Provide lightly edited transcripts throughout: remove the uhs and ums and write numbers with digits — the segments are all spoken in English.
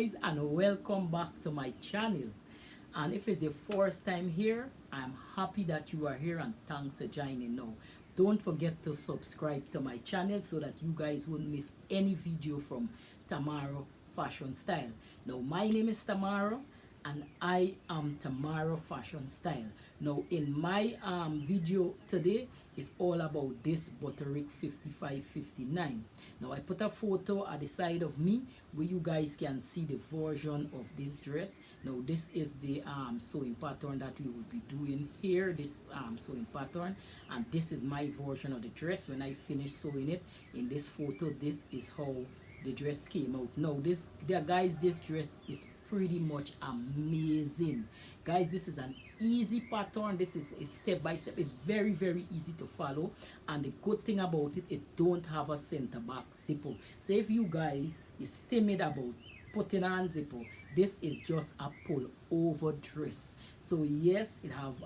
guys, and welcome back to my channel. And if it's your first time here, I'm happy that you are here and thanks for joining now. Don't forget to subscribe to my channel so that you guys won't miss any video from Tamara Fashion Style. Now my name is Tamara and I am Tamara Fashion Style. Now in my video today is all about this Butterick 5559. Now I put a photo at the side of me where you guys can see the version of this dress. Now this is the sewing pattern that we will be doing here, this sewing pattern, and this is my version of the dress. When I finish sewing it in this photo, this is how the dress came out. Now this guys, this dress is pretty much amazing. Guys, this is an easy pattern. This is a step by step. It's very easy to follow, and the good thing about it, it don't have a center back zipper. So if you guys is timid about putting on zipper, this is just a pull over dress. So yes, it have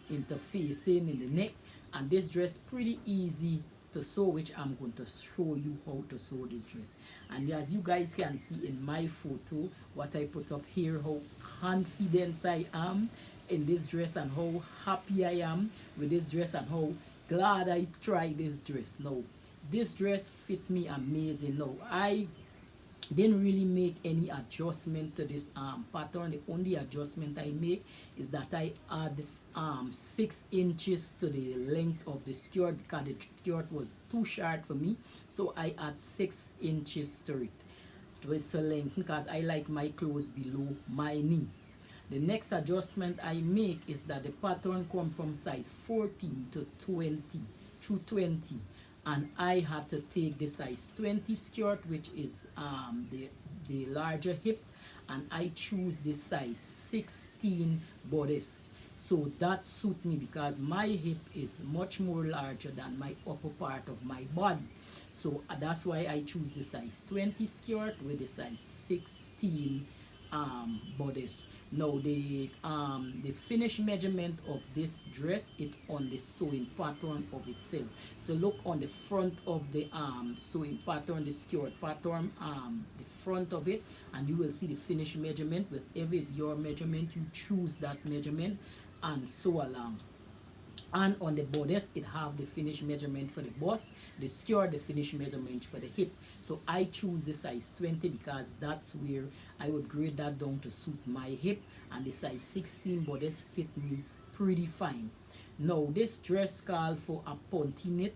interfacing in the neck, and this dress pretty easy to sew, which I'm going to show you how to sew this dress. And as you guys can see in my photo, what I put up here, how confident I am in this dress and how happy I am with this dress and how glad I tried this dress. Now this dress fit me amazing. Now I didn't really make any adjustment to this pattern. The only adjustment I make is that I add 6 inches to the length of the skirt because the skirt was too short for me, so I add 6 inches to it to length because I like my clothes below my knee. The next adjustment I make is that the pattern comes from size 14 to 20 through 20, and I had to take the size 20 skirt, which is the larger hip, and I choose the size 16 bodice. So that suit me because my hip is much more larger than my upper part of my body. So that's why I choose the size 20 skirt with the size 16 bodice. Now the finished measurement of this dress is on the sewing pattern of itself. So look on the front of the sewing pattern, the skirt pattern, the front of it, and you will see the finished measurement. Whatever is your measurement, you choose that measurement and sew along. And on the bodice, it have the finished measurement for the bust, the skirt, the finished measurement for the hip. So I choose the size 20 because that's where I would grade that down to suit my hip, and the size 16 bodice fit me pretty fine. Now this dress called for a punty knit,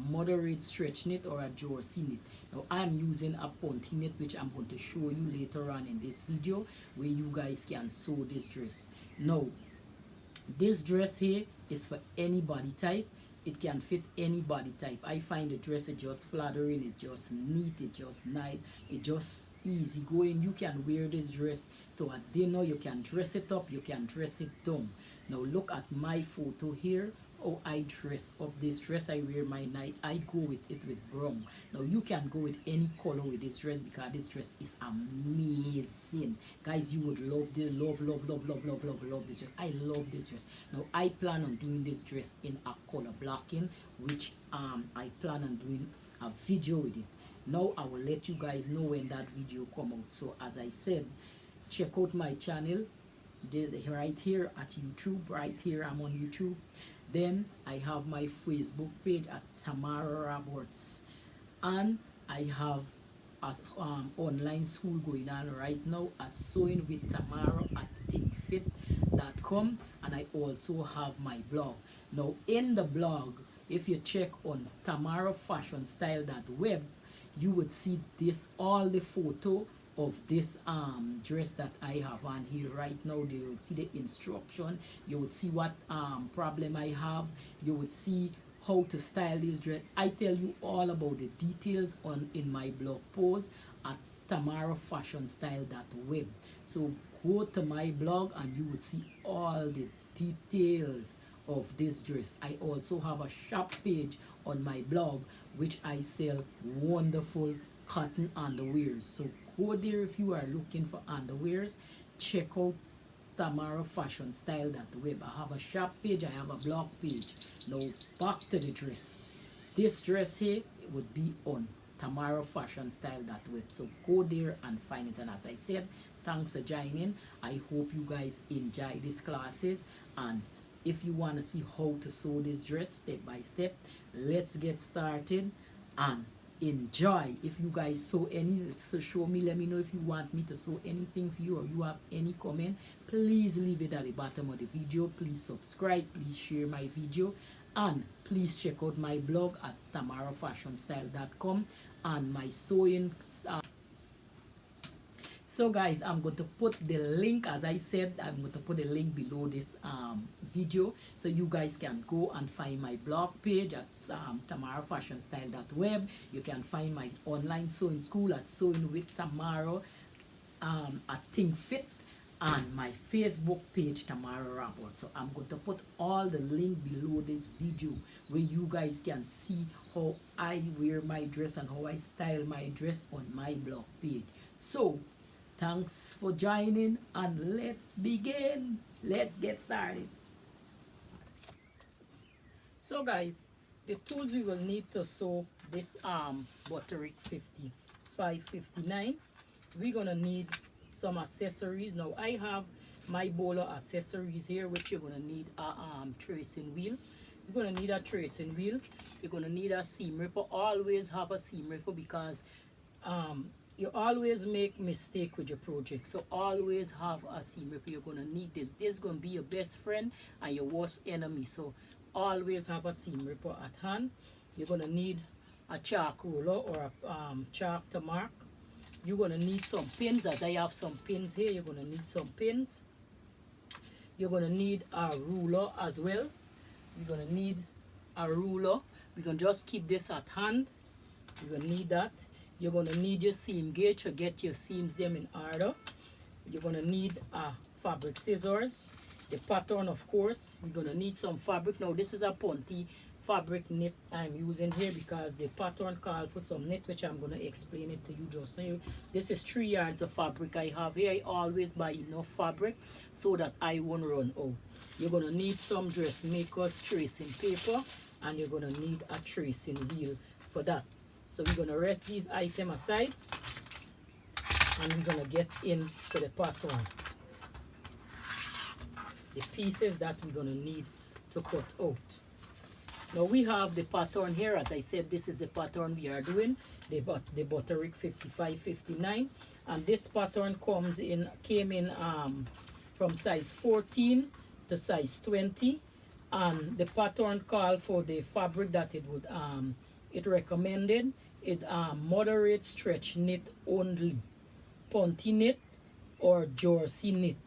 moderate stretch knit, or a jersey knit. Now I am using a punty knit, which I'm going to show you later on in this video where you guys can sew this dress. Now this dress here is for any body type. It can fit any body type. I find the dress is just flattering, it's just neat, it's just nice, it's just easy going. You can wear this dress to a dinner, you can dress it up, you can dress it down. Now look at my photo here. Oh, I dress up this dress. I wear my night. I go with it with brown. Now you can go with any color with this dress because this dress is amazing. Guys, you would love this. Love this dress. I love this dress. Now I plan on doing this dress in a color blocking, which I plan on doing a video with it. Now I will let you guys know when that video come out. So as I said, check out my channel right here at YouTube. Right here I'm on YouTube. Then I have my Facebook page at Tamara Roberts, and I have an online school going on right now at Sewing with Tamara at thinkfit.com, and I also have my blog. Now in the blog, if you check on tamarafashionstyle.web, you would see this, all the photo of this dress that I have on here right now. You will see the instruction, you would see what problem I have, you would see how to style this dress. I tell you all about the details in my blog post at tamarafashionstyle.web. So go to my blog and you would see all the details of this dress. I also have a shop page on my blog which I sell wonderful cotton underwears. So go there if you are looking for underwears. Check out tamarafashionstyle.web. I have a shop page, I have a blog page. Now back to the dress. This dress here would be on tamarafashionstyle.web. So go there and find it. And as I said, thanks for joining. I hope you guys enjoy these classes, and if you want to see how to sew this dress step by step, let's get started and enjoy. If you guys sew any, so show me, let me know if you want me to sew anything for you, or you have any comment, please leave it at the bottom of the video. Please subscribe, please share my video, and please check out my blog at tamarafashionstyle.com and my sewing. So guys, I'm going to put the link, as I said, I'm going to put the link below this video, so you guys can go and find my blog page at tamarafashionstyle.web. You can find my online sewing school at Sewing with Tamara at Think Fit, and my Facebook page, Tamara Rapport. So I'm going to put all the link below this video, where you guys can see how I wear my dress and how I style my dress on my blog page. So thanks for joining, and let's begin. Let's get started. So guys, the tools we will need to sew this Butterick 5559, we're gonna need some accessories. Now I have my bowl of accessories here, which you're gonna need a tracing wheel. You're gonna need a tracing wheel. You're gonna need a seam ripper. Always have a seam ripper, because you always make mistake with your project. So always have a seam ripper. You're gonna need this. This is gonna be your best friend and your worst enemy. So always have a seam ripper at hand. You're gonna need a chalk ruler or a chalk to mark. You're gonna need some pins, as I have some pins here. You're gonna need some pins. You're gonna need a ruler as well. You're gonna need a ruler. We can just keep this at hand. You're gonna need that. You're gonna need your seam gauge to get your seams them in order. You're gonna need fabric scissors, the pattern, of course. We're gonna need some fabric. Now this is a Ponte fabric knit I'm using here, because the pattern called for some knit, which I'm gonna explain it to you just now. This is 3 yards of fabric I have here. I always buy enough fabric so that I won't run out. You're gonna need some dressmaker's tracing paper, and you're gonna need a tracing wheel for that. So we're gonna rest these items aside, and we're gonna get into the pattern, the pieces that we're gonna need to cut out. Now we have the pattern here. As I said, this is the pattern we are doing, the Butterick 5559, and this pattern came in from size 14 to size 20, and the pattern called for the fabric that it recommended it moderate stretch knit only, Ponte knit or jersey knit.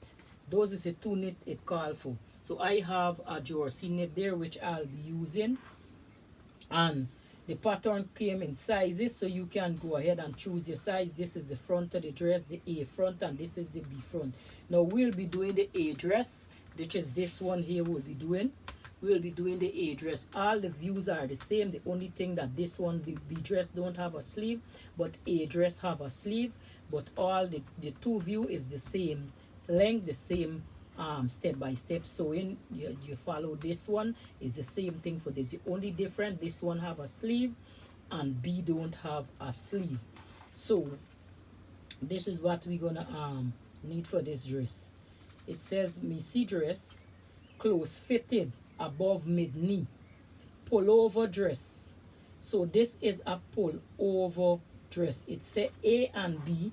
Those is the two knit it called for. So I have a jersey knit there, which I'll be using, and the pattern came in sizes, so you can go ahead and choose your size. This is the front of the dress, the A front, and this is the B front. Now we'll be doing the A dress, which is this one here. We'll be doing the A dress. All the views are the same. The only thing that this one, the B dress, don't have a sleeve, but A dress have a sleeve. But all the two view is the same length, the same step-by-step sewing. You follow this one, is the same thing for this. The only difference, this one have a sleeve and B don't have a sleeve. So this is what we're gonna need for this dress. It says Missy dress, close fitted above mid knee, pullover dress. So this is a pullover dress. It says A and B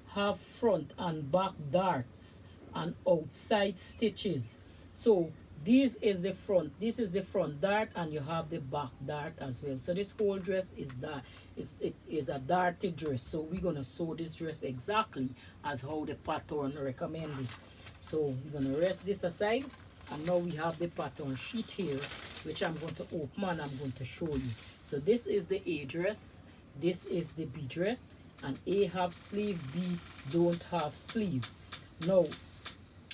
have front and back darts and outside stitches. So this is the front dart, and you have the back dart as well. So this whole dress is it is a darted dress. So we're gonna sew this dress exactly as how the pattern recommended. So we're gonna rest this aside, and now we have the pattern sheet here, which I'm going to open and I'm going to show you. So this is the A dress, this is the B dress, and A have sleeve, B don't have sleeve. Now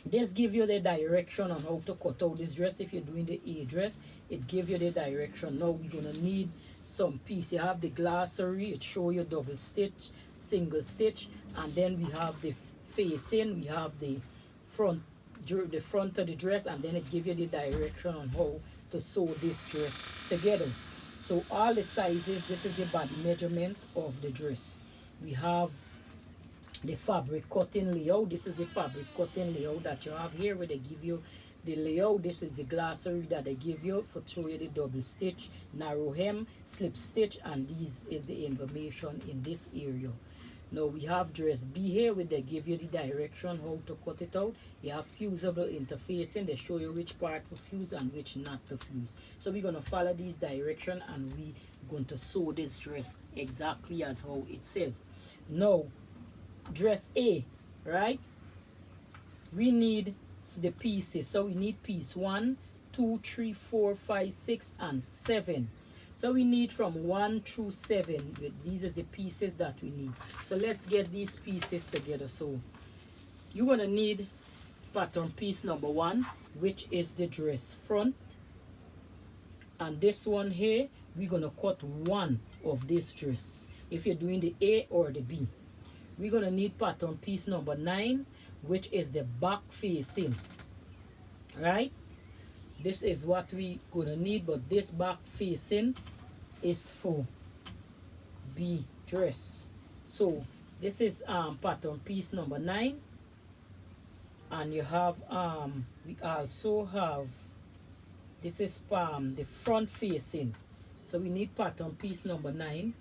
this give you the direction on how to cut out this dress. If you're doing the A dress, it give you the direction. Now we're gonna need some piece. You have the glossary, it show you double stitch, single stitch, and then we have the facing, we have the front of the dress, and then it give you the direction on how to sew this dress together. So all the sizes, this is the body measurement of the dress. We have the fabric cutting layout. This is the fabric cutting layout that you have here, where they give you the layout. This is the glossary that they give you for show you the double stitch, narrow hem, slip stitch, and this is the information in this area. Now we have dress B here, where they give you the direction how to cut it out. You have fusible interfacing. They show you which part to fuse and which not to fuse. So we're going to follow this direction, and we're going to sew this dress exactly as how it says. Now dress A, right? We need the pieces. So we need piece 1, 2, 3, 4, 5, 6, and 7. So we need from 1 through 7. These are the pieces that we need. So let's get these pieces together. So you're going to need pattern piece number 1, which is the dress front. And this one here, we're going to cut one of this dress, if you're doing the A or the B. We're going to need pattern piece number 9, which is the back facing. Right? This is what we're going to need, but this back facing is for B dress. So this is pattern piece number 9. And you have, we also have, this is the front facing. So we need pattern piece number 9.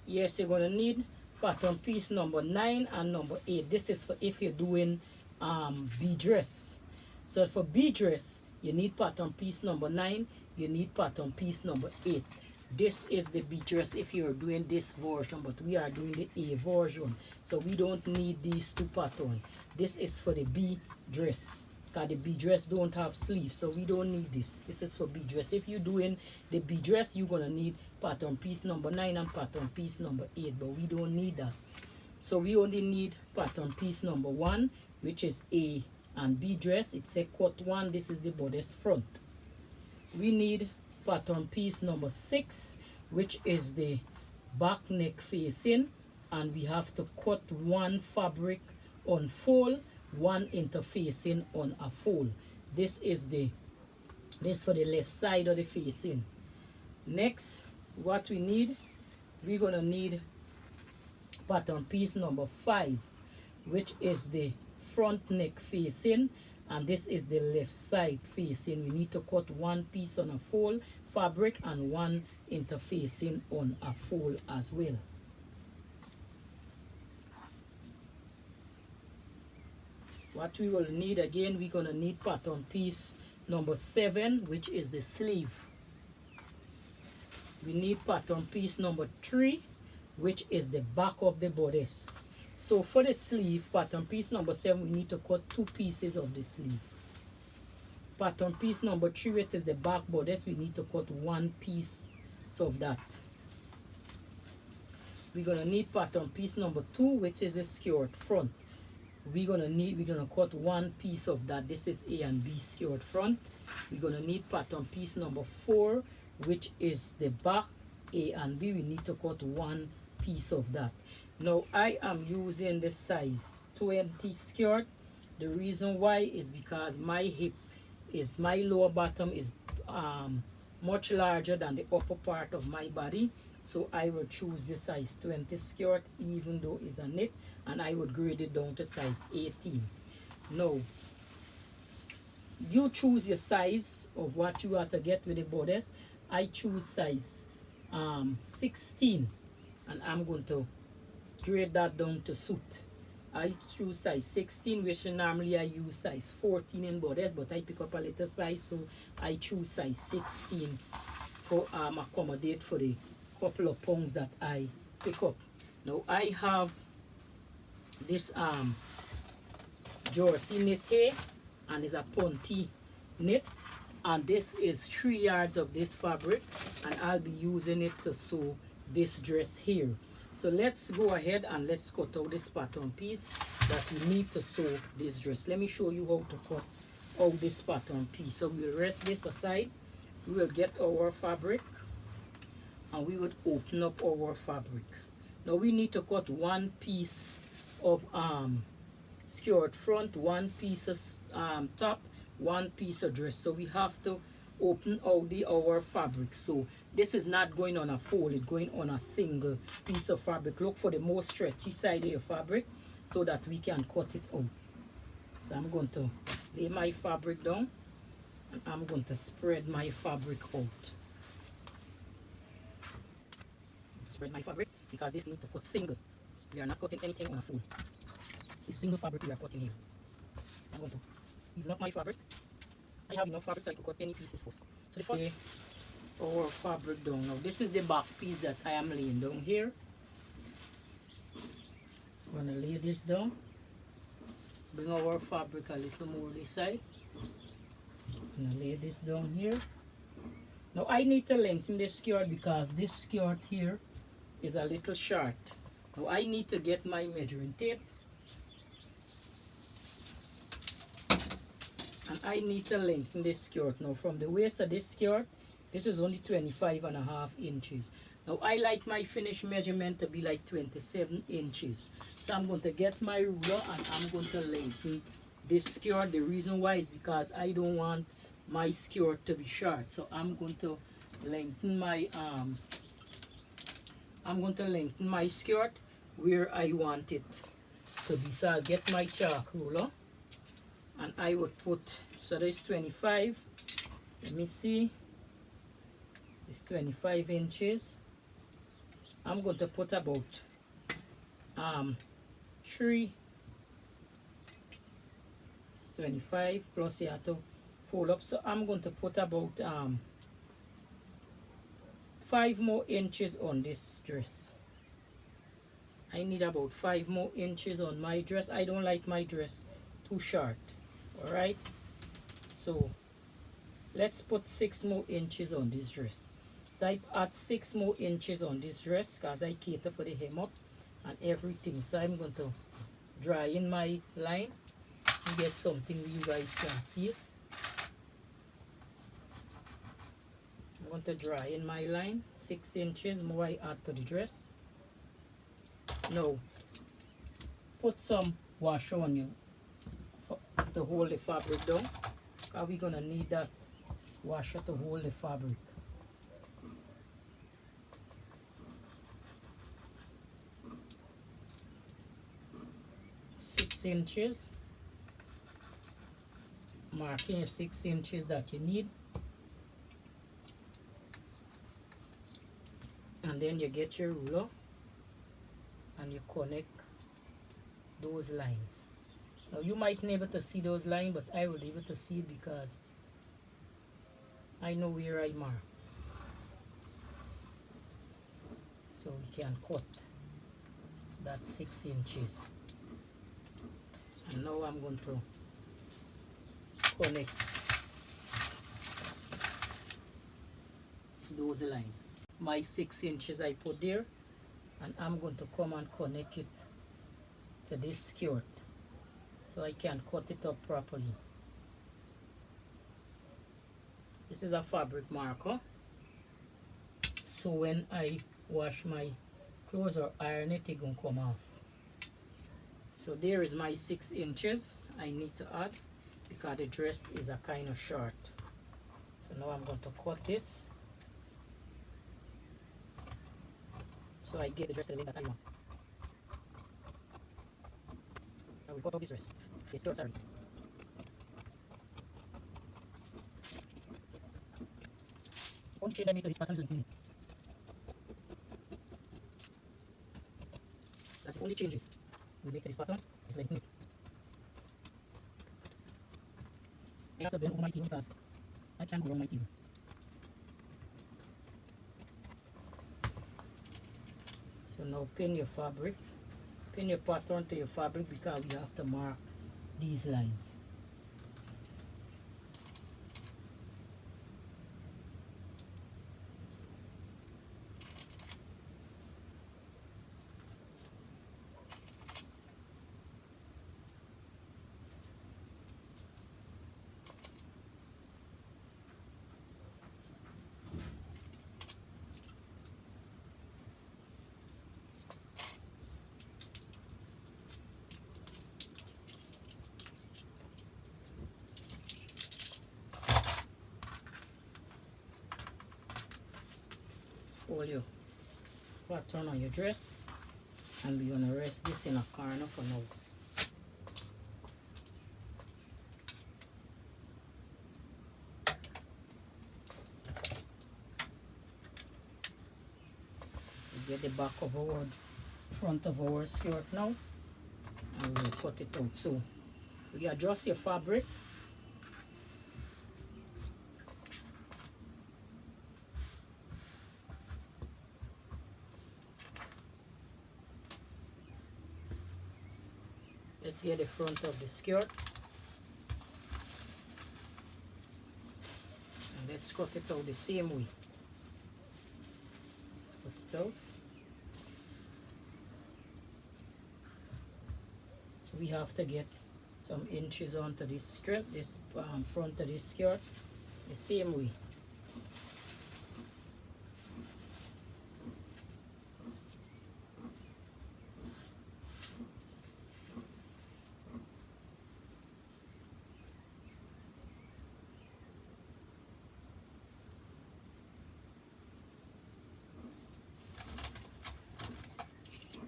Yes, you're going to need pattern piece number 9 and number 8. This is for if you're doing B dress. So for B dress, you need pattern piece number 9. You need pattern piece number 8. This is the B dress if you're doing this version, but we are doing the A version. So we don't need these two patterns. This is for the B dress, because the B dress don't have sleeves, so we don't need this. This is for B dress. If you're doing the B dress, you're going to need pattern piece number 9 and pattern piece number 8, but we don't need that. So we only need pattern piece number 1, which is A and B dress. It's a cut 1. This is the bodice front. We need pattern piece number 6, which is the back neck facing, and we have to cut one fabric on fold, one interfacing on a fold. This is for the left side of the facing. Next, what we need, we're going to need pattern piece number 5, which is the front neck facing, and this is the left side facing. We need to cut one piece on a fold fabric and one interfacing on a fold as well. What we will need again, we're going to need pattern piece number 7, which is the sleeve. We need pattern piece number 3, which is the back of the bodice. So for the sleeve, pattern piece number 7, we need to cut 2 pieces of the sleeve. Pattern piece number 3, which is the back bodice, we need to cut 1 piece of that. We're going to need pattern piece number 2, which is the skirt front. We're going to cut 1 piece of that. This is A and B skirt front. We're going to need pattern piece number 4, which is the back A and B. We need to cut 1 piece of that. Now I am using the size 20 skirt. The reason why is because my lower bottom is much larger than the upper part of my body, so I will choose the size 20 skirt, even though it's a knit, and I would grade it down to size 18. Now you choose your size of what you want to get with the bodice. I choose size 16, and I'm going to grade that down to suit. I choose size 16, which normally I use size 14 in bodice, but I pick up a little size, so I choose size 16 for accommodate for the couple of pounds that I pick up. Now I have this jersey knit here, and it's a punty knit, and this is 3 yards of this fabric, and I'll be using it to sew this dress here. So let's go ahead and let's cut out this pattern piece that we need to sew this dress. Let me show you how to cut out this pattern piece. So we'll rest this aside. We will get our fabric, and we would open up our fabric. Now we need to cut 1 piece of skirt front, one piece of top, one piece of dress. So we have to open out our fabric. So this is not going on a fold, it's going on a single piece of fabric. Look for the most stretchy side of your fabric so that we can cut it out. So I'm going to lay my fabric down and I'm going to spread my fabric out. Spread my fabric because this needs to cut single. We are not cutting anything on a fold. It's single fabric we are cutting here. So I'm going to even up my fabric. I have enough fabric so I can cut any pieces first. So the first our fabric down. Now this is the back piece that I am laying down here. I'm going to lay this down. Bring our fabric a little more this side. I'm going to lay this down here. Now I need to lengthen this skirt because this skirt here is a little short. Now I need to get my measuring tape. And I need to lengthen this skirt. Now from the waist of this skirt, this is only 25.5 inches. Now I like my finished measurement to be like 27 inches. So I'm going to get my ruler and I'm going to lengthen this skirt. The reason why is because I don't want my skirt to be short. So I'm going to lengthen my skirt where I want it to be. So I'll get my chalk ruler and I would put, so there's 25, let me see, it's 25 inches. I'm going to put about 3, it's 25 plus you have to fold up, so I'm going to put about 5 more inches on this dress. I need about 5 more inches on my dress. I don't like my dress too short. Alright, so let's put 6 more inches on this dress. So I add 6 more inches on this dress because I cater for the hem up and everything. So I'm going to draw in my line and get something where you guys can see it. I'm going to draw in my line 6 inches more I add to the dress. Now put some wash on you to hold the fabric down, because we're going to need that washer to hold the fabric. Six inches, marking 6 inches that you need, and then you get your ruler and you connect those lines. Now you might not be able to see those lines, but I will be able to see it because I know where I mark. So we can cut that 6 inches. And now I'm going to connect those lines. My 6 inches I put there, and I'm going to come and connect it to this skirt so I can cut it up properly. This is a fabric marker, so when I wash my clothes or iron it, it's going to come off. So there is my 6 inches I need to add because the dress is a kind of short. So now I'm going to cut this so I get the dress to the length that I want. I will cut out this dress. This skirt, sorry. Only change I make to this pattern is lengthening it. That's the only changes we make to this pattern is lengthening it. I have to bend over my table because I can't go around my table. So now pin your fabric, pin your pattern to your fabric because we have to mark these lines. turn on your dress, and we're gonna rest this in a corner for now. We get the back of our front of our skirt now, and we'll cut it out. So readjust your fabric. Let's get the front of the skirt. And let's cut it out the same way. Let's cut it out. So we have to get some inches onto this strip, this front of this skirt, the same way.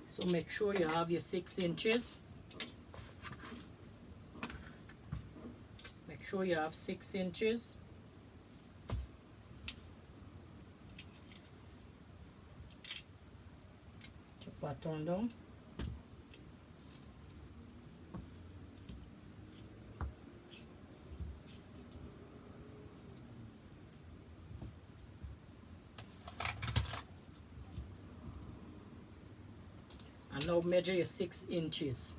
So make sure you have your 6 inches. Make sure you have 6 inches. Your pattern down. And now measure your 6 inches.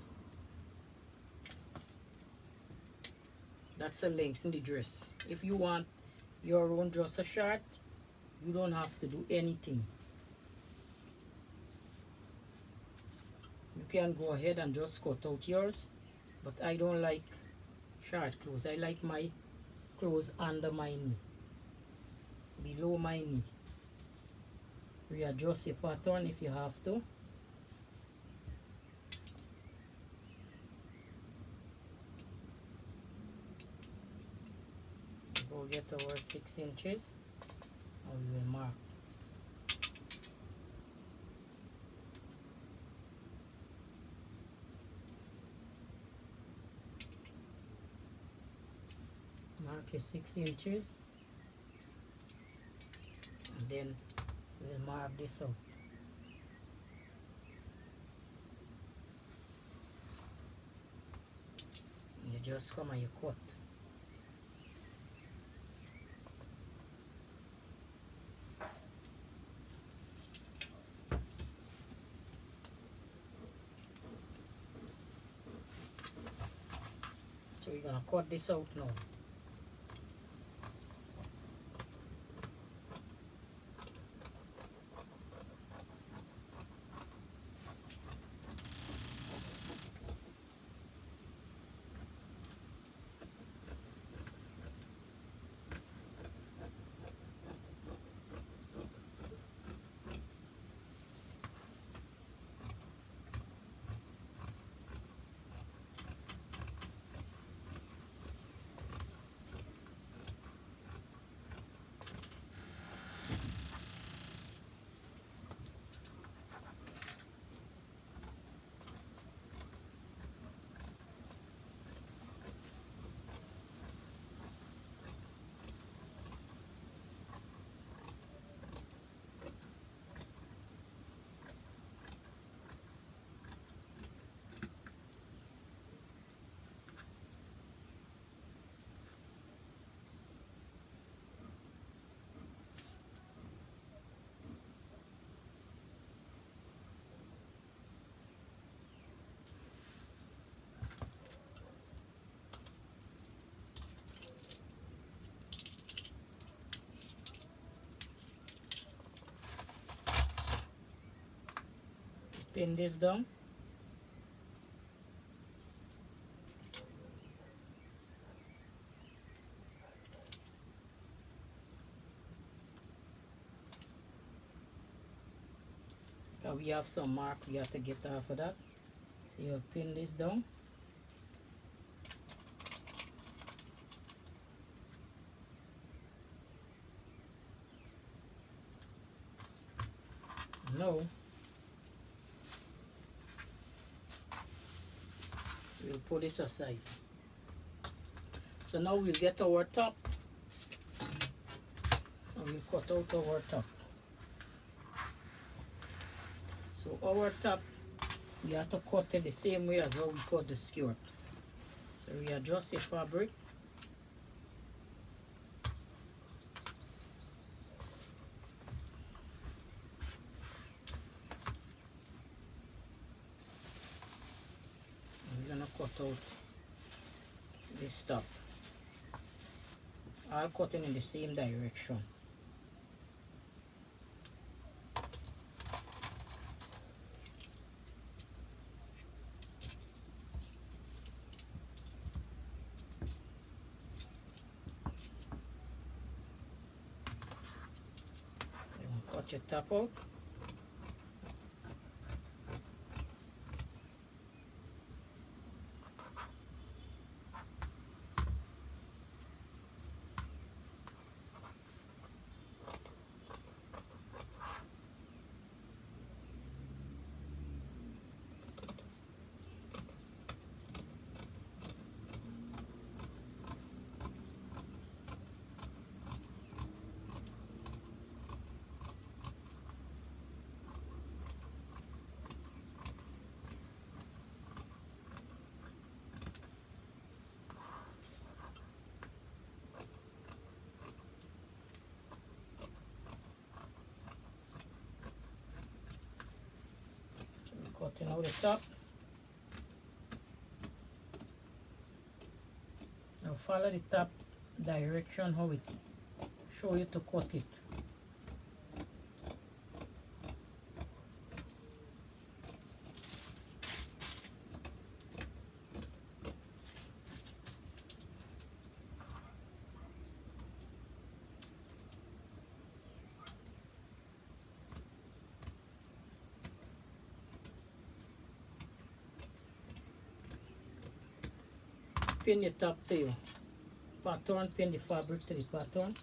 That's the length in the dress. If you want your own dresser short, you don't have to do anything. You can go ahead and just cut out yours, but I don't like short clothes. I like my clothes under my knee, below my knee. Readjust your pattern if you have to. We'll get our 6 inches and we will mark. Mark your 6 inches, and then we'll mark this out. And you just come and you cut. So we're gonna cut this out now. Pin this down. Now we have some mark we have to get off of that. So you pin this down. Now We'll put this aside. So now we'll get our top and we'll cut out our top. So our top, we have to cut it the same way as how we cut the skirt. So readjust the fabric. And we're gonna cut out this top. I'll cut it in the same direction. Cut your top out. Cutting out the top. Now follow the top direction how it show you to cut it. Pin the top to you. Pattern, pin the fabric to the pattern.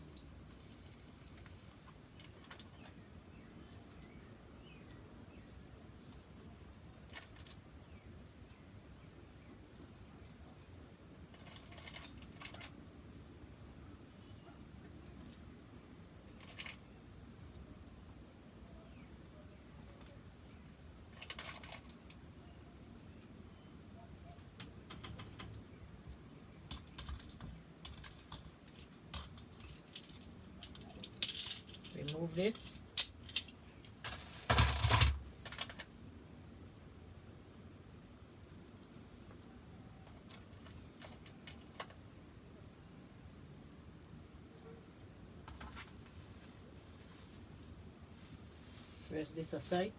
Remove this. Press this aside.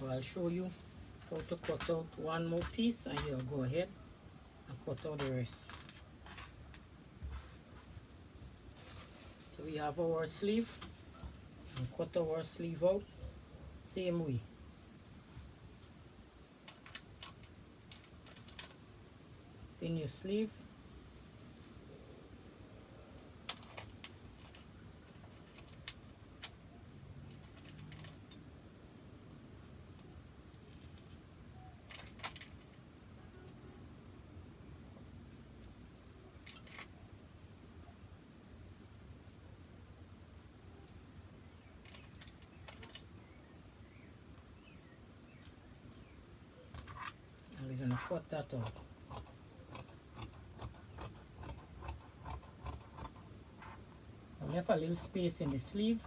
I'll show you how to cut out one more piece and you'll go ahead and cut out the rest. So we have our sleeve and cut our sleeve out same way. Pin your sleeve. And we're gonna cut that out. I left a little space in the sleeve,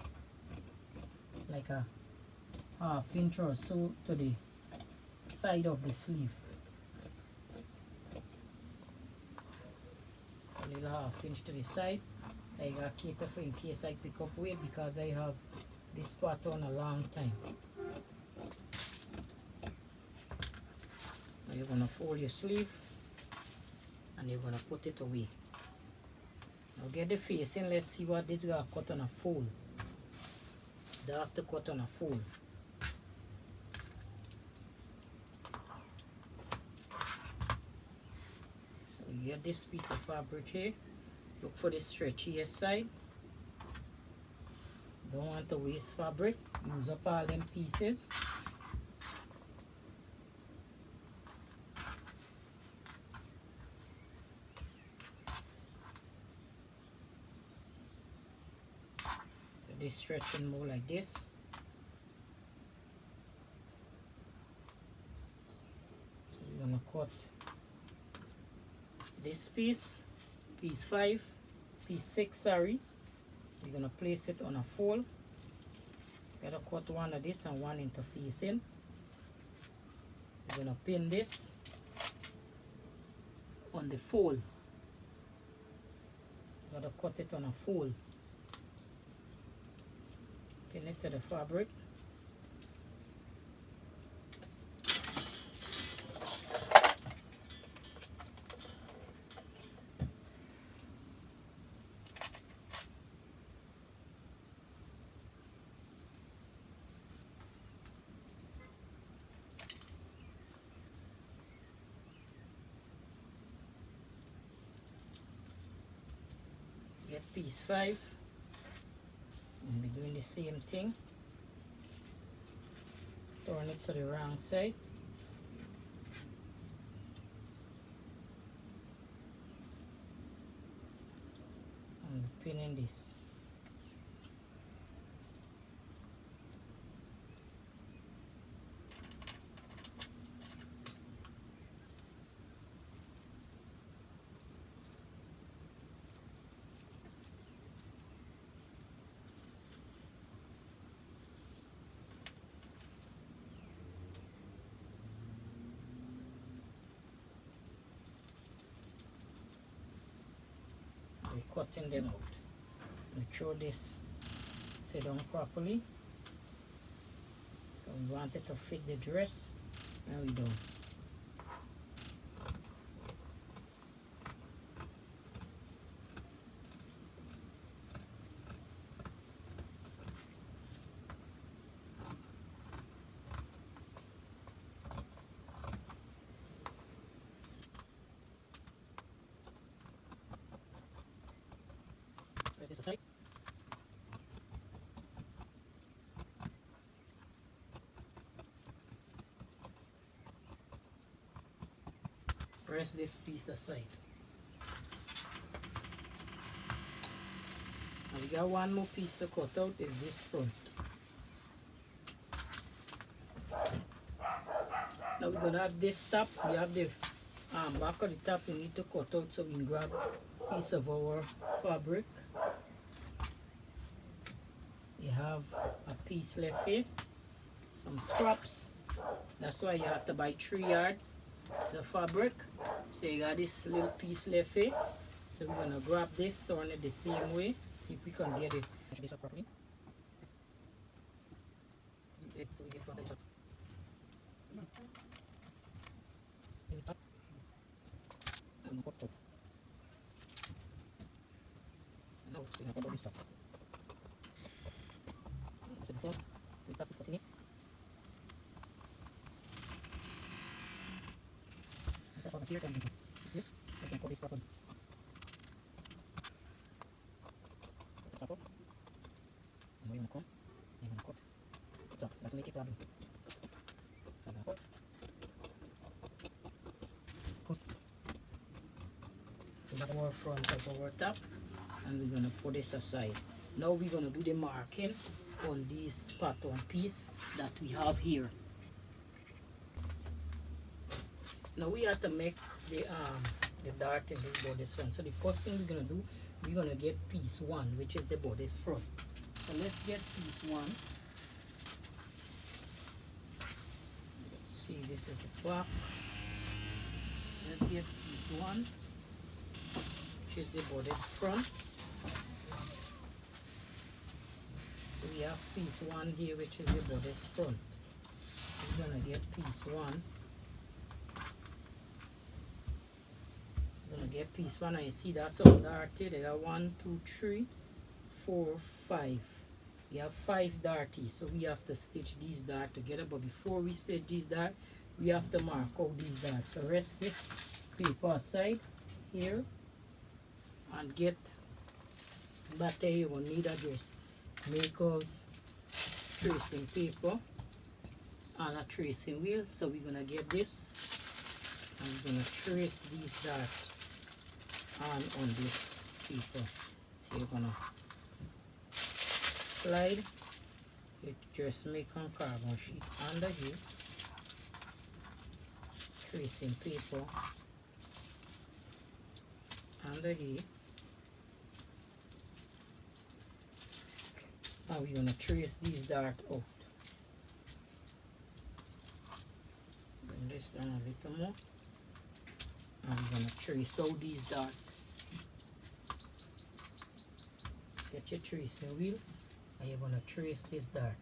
like a half inch or so to the side of the sleeve. A little half inch to the side. I got cater for in case I pick up weight because I have this pattern a long time. Now you're gonna fold your sleeve and you're gonna put it away. Now get the facing, let's see what this guy cut on a fold. They have to cut on a fold. So you get this piece of fabric here Look for the stretchy side. Don't want to waste fabric. Use up all them pieces. So this stretching more like this. So we're gonna cut this piece, piece 5, piece 6, sorry. We're gonna place it on a fold. Gotta cut one of this and one interfacing. We're gonna pin this on the fold. Gotta cut it on a fold. Pin it to the fabric. Get piece 5. We'll be doing the same thing. Turn it to the wrong side. And pinning this. We're cutting them out. Make sure this sit down properly. We want it to fit the dress, and we don't. Press this aside. Press this piece aside. Now we got one more piece to cut out, is this front. Now we're gonna have this top. We have the back of the top we need to cut out, so we can grab a piece of our fabric. You have a piece left here, some scraps. That's why you have to buy 3 yards of fabric. So you got this little piece left here. So we're gonna grab this, turn it the same way, see if we can get it. Measure this up properly. So we get front and top. In the top. And cut out. Now we're gonna cut out this top. So the front, we start cutting it. Here's something. This, we can cut this properly. Cut the top up. And we're gonna come. You're gonna cut. So that make it problem. I'm gonna cut. Cut. So that's our front of our top, and we're gonna put this aside. Now we're gonna do the marking on this pattern piece that we have here. Now we have to make the dart in this bodice front. So the first thing we're gonna do, we're gonna get piece 1, which is the bodice front. So let's get piece 1. Let's see, this is the back. Let's get piece 1, which is the bodice front. So we have piece 1 here, which is the bodice front. We're gonna get piece 1. Get piece 1, and you see that's some darty. There are 1, 2, 3, 4, 5. We have 5 darties, so we have to stitch these darts together. But before we stitch these darts, we have to mark out these darts. So rest this paper aside here. and get butter. You will need just makers, tracing paper, and a tracing wheel. So we're gonna get this, and we're gonna trace these dots on this paper. So you're gonna slide it, just make on carbon sheet under here, tracing paper under here, and we're gonna trace these darts out. Bring this down a little more, and we're gonna trace out these darts. Get your tracing wheel, and you're gonna trace this dart.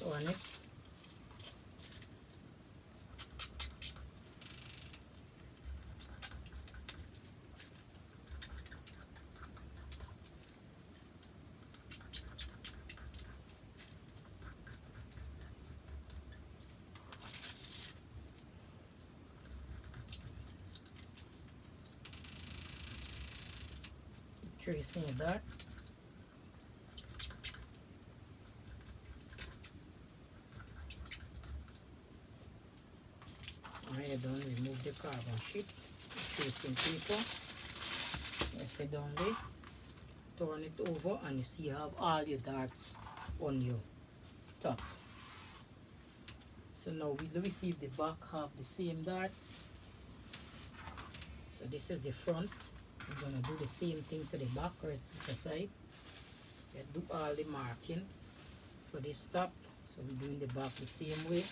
So on it, tracing a dart. When you're done, remove the carbon sheet, tracing paper, press it down there, turn it over, and you see you have all your darts on your top. So now we'll receive the back, have the same darts. So this is the front. We're gonna do the same thing to the back, rest this aside. You do all the marking for this top. So we're doing the back the same way.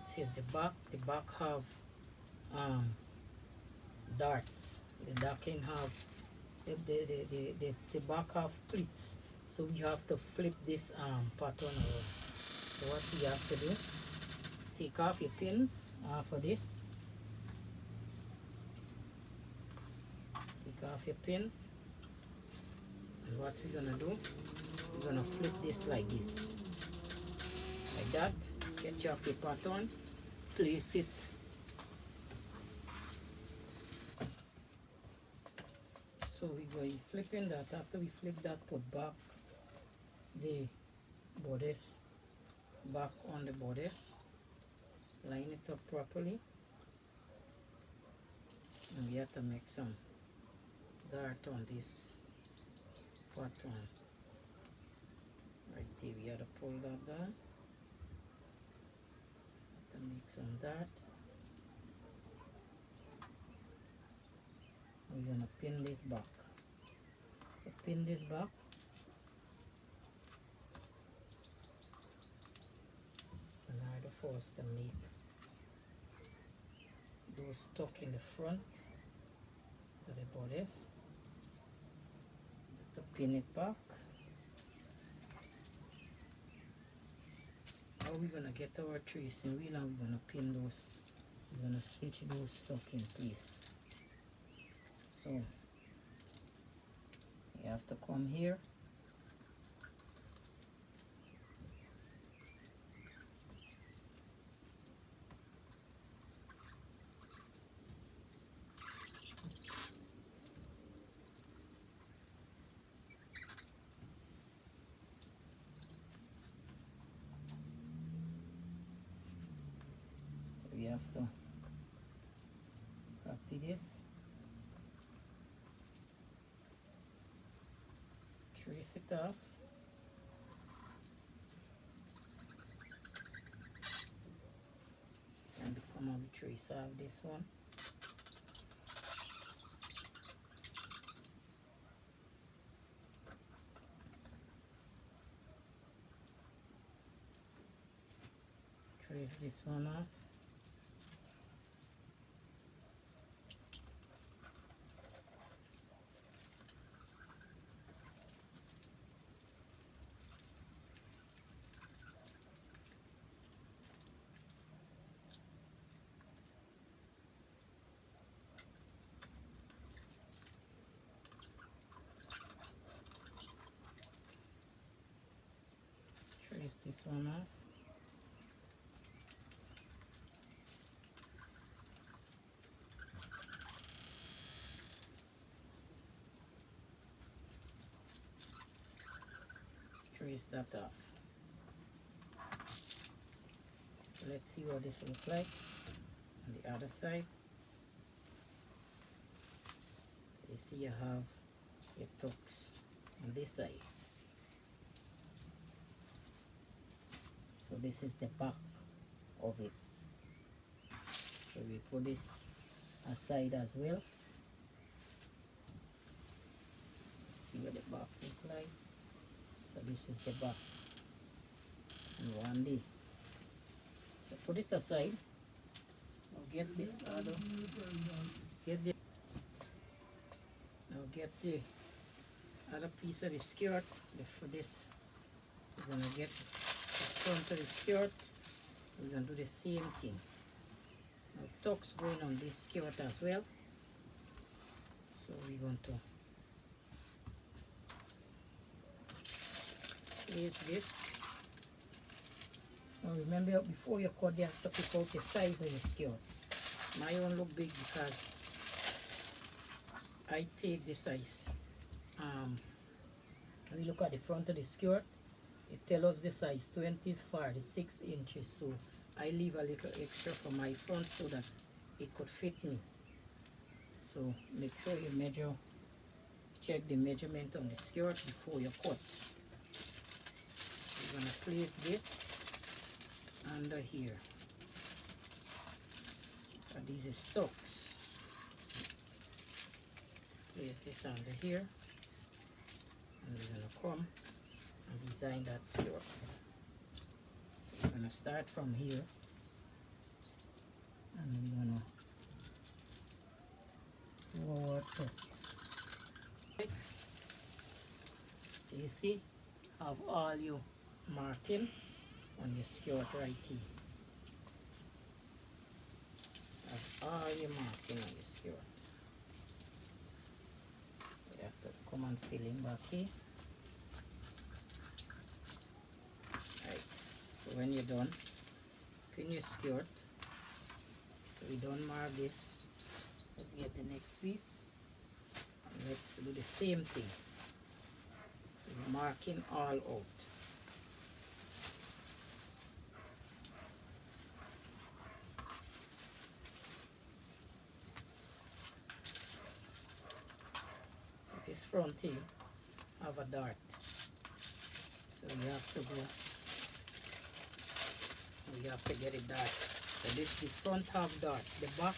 This is the back. The back have darts. The darken have the back have pleats. So we have to flip this pattern over. So what we have to do, take off your pins for this. Take off your pins. And what we're gonna do, we're gonna flip this like this. Like that. Get your pattern, place it. So we're going flipping that. After we flip that, put back the bodice back on the bodice, line it up properly, and we have to make some dart on this pattern. Right there, we have to pull that down. To make some dart. We're gonna pin this back. So pin this back. And now the force to make those tuck in the front of the bodice. To pin it back. Now we're gonna get our tracing wheel and we're gonna pin those. We're gonna stitch those stuck in place. So you have to come here. So we have to copy this. Trace it off. And I'm going to trace off this one. Trace this one off. Trace this one off. Trace that off. Let's see what this looks like on the other side. So you see you have your tucks on this side. So this is the back of it. So we put this aside as well. See what the back look like. So this is the back. And one day. So put this aside. Now get the other. Now get the other piece of the skirt. For this, we're gonna get the front of the skirt. We're gonna do the same thing. Now tucks going on this skirt as well. So we're going to place this. Now remember, before you cut, you have to pick out the size of your skirt. My own look big because I take the size. We look at the front of the skirt. It tells us the size 20 is 46 inches. So I leave a little extra for my front so that it could fit me. So make sure you measure, check the measurement on the skirt before you cut. We're gonna place this under here. So these is tucks. Place this under here, and we're gonna come and design that skirt. So we're gonna start from here, and we're gonna do our tuck. So you see, have all your marking on your skirt right here. Have all your marking on your skirt. You have to come and fill in back here. Right. So when you're done, pin your skirt. So we don't mark this. Let's get the next piece. And let's do the same thing. We're marking all out. This front here have a dart, so you have to go, you have to get a dart. So this, the front have dart, the back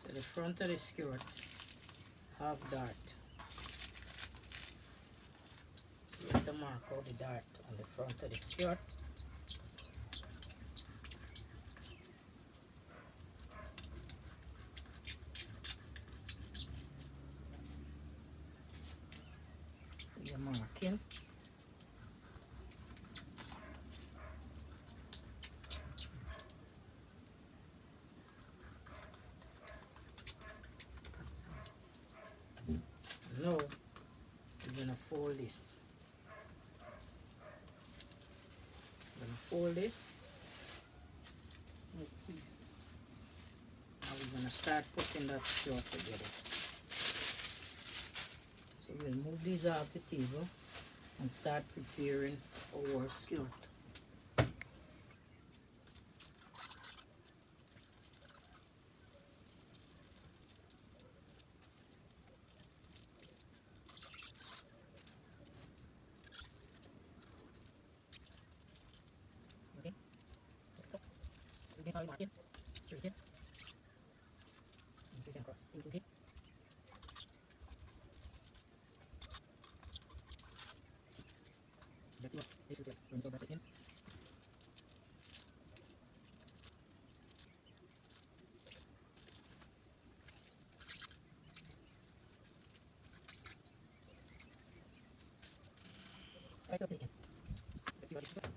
so the front of the skirt have dart. You have to mark out the dart on the front of the skirt. You're marking. Now we're gonna fold this. Fold this. Let's see. Now we're gonna start putting that skirt together. So we'll move these off the table and start preparing our skirt. how you mark it. Trace it. And trace it across. Same thing. Let's see what this looks like when you start it in. Right up to the end. Let's see what it looks like.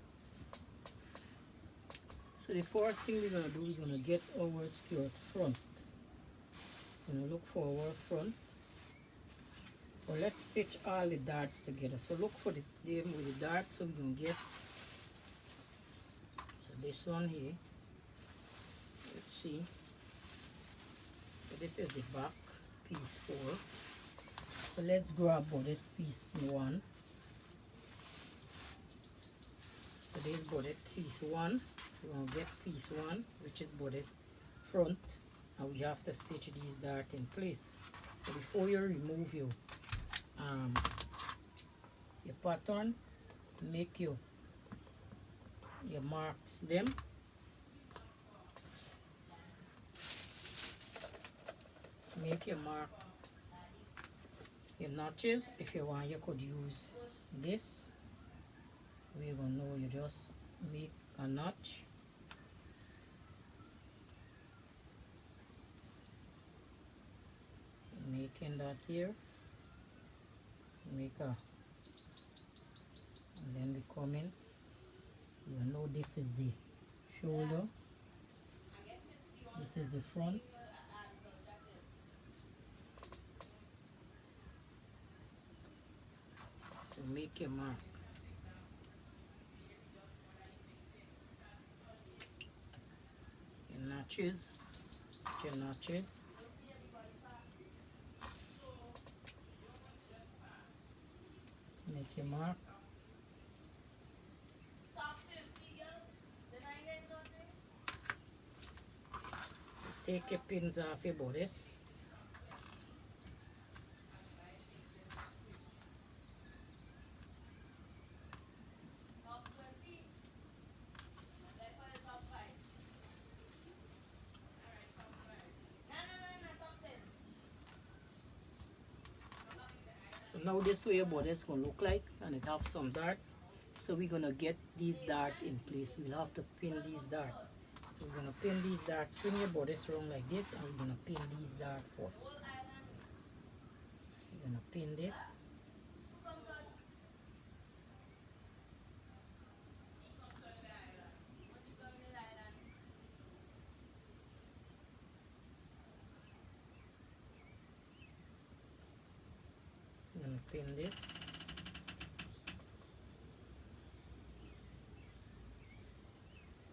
So the first thing we're going to do, we're going to get our skirt front. We're going to look for our front. Well, let's stitch all the darts together. So look for them with the darts. So we're going to get, so this one here, let's see. So this is the back, piece 4. So let's grab this piece 1. So this is body piece 1. We're going to get piece 1, which is body's front, and we have to stitch these darts in place. So before you remove your pattern, make your marks them. Make your mark, your notches. If you want, you could use this. We're gonna know you just make a notch. Making that here. Make a, and then we come in. You know this is the shoulder. This is the front. So make your mark. Your notches. Your notches. Make your mark. Take your pins off your bodice. So now this way your bodice gonna look like, and it have some dart. So we're gonna get these dart in place. We'll have to pin these dart. So we're gonna pin these darts. Swing your bodice around like this, and we're gonna pin these dart first. We're gonna pin this. We're gonna pin this.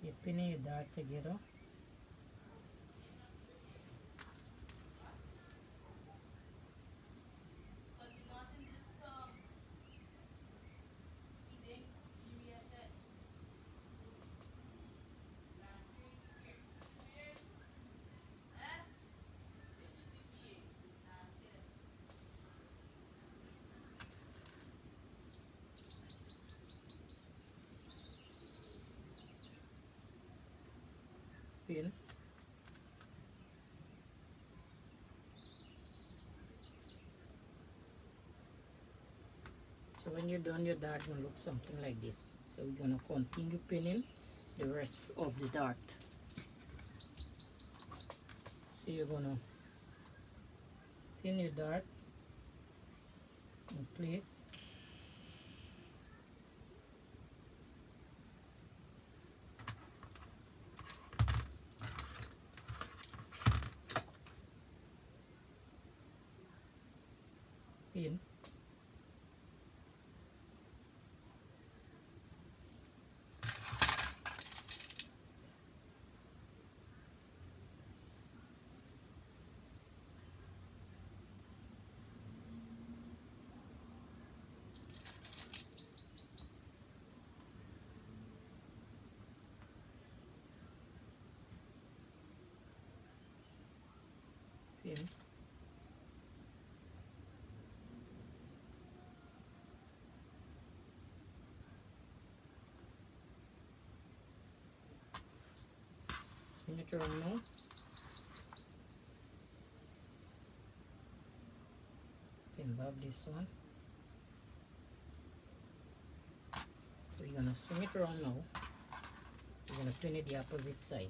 You're pinning your dart together. Pin. So when you're done, your dart gonna look something like this. So we're gonna continue pinning the rest of the dart. So you're gonna pin your dart in place. Pin. Pin. Swing it around now. Pin back this one. So you're gonna swing it around now. You're gonna pin it the opposite side.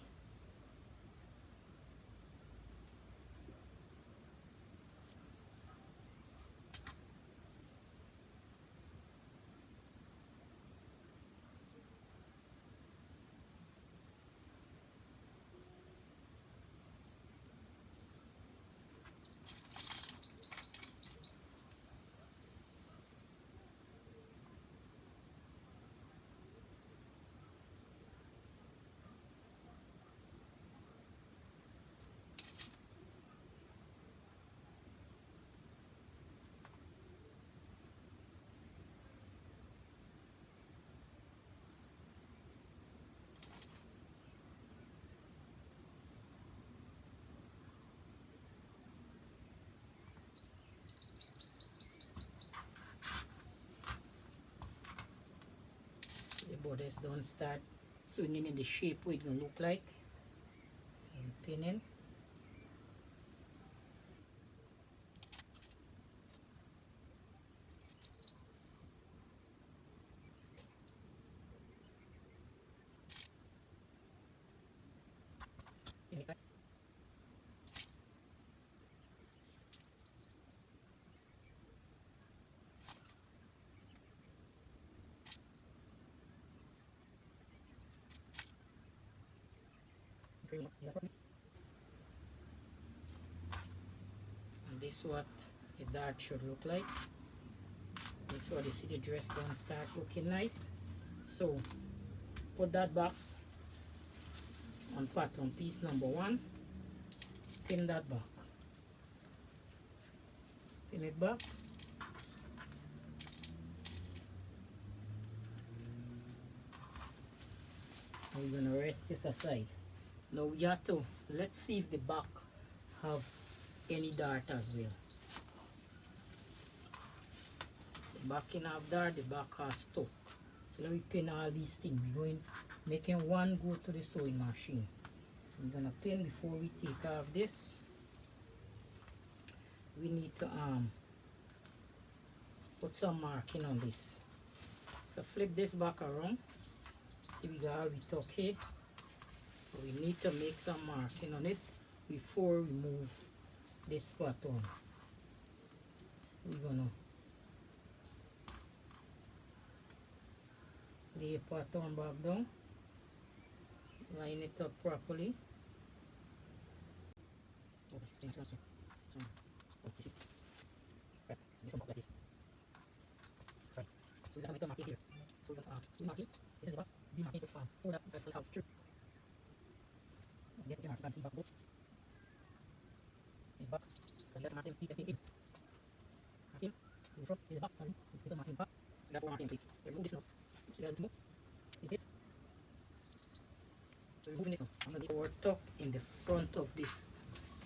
The borders don't start swinging in the shape what it's gonna look like. So I'm pinning. Pin it back. Bring it up here properly. And this is what the dart should look like. This is what you see the dress don't start looking nice. So put that back on pattern piece number 1. Pin that back. Pin it back. And we're gonna rest this aside. Now we have to, let's see if the back have any dart as well. The back can have dart, the back has two. So let me pin all these things. We're going making one go to the sewing machine. So we're gonna pin before we take off this. We need to put some marking on this. So flip this back around. See we got our tuck here. We need to make some marking on it before we move this pattern. So we're gonna lay a pattern back down, line it up properly. Right. So we're gonna make a marking here. So we're gonna do marking. This is the back. Be marking with 4 that will have 3. Get the marking back both. It's back. So that marking keep in. Marking in front is the back. Sorry. Put the marking back. So that's 4 marking please. Remove this now. So you gotta remove. Is this. So removing this now. I'm gonna leave our tuck in the front of this.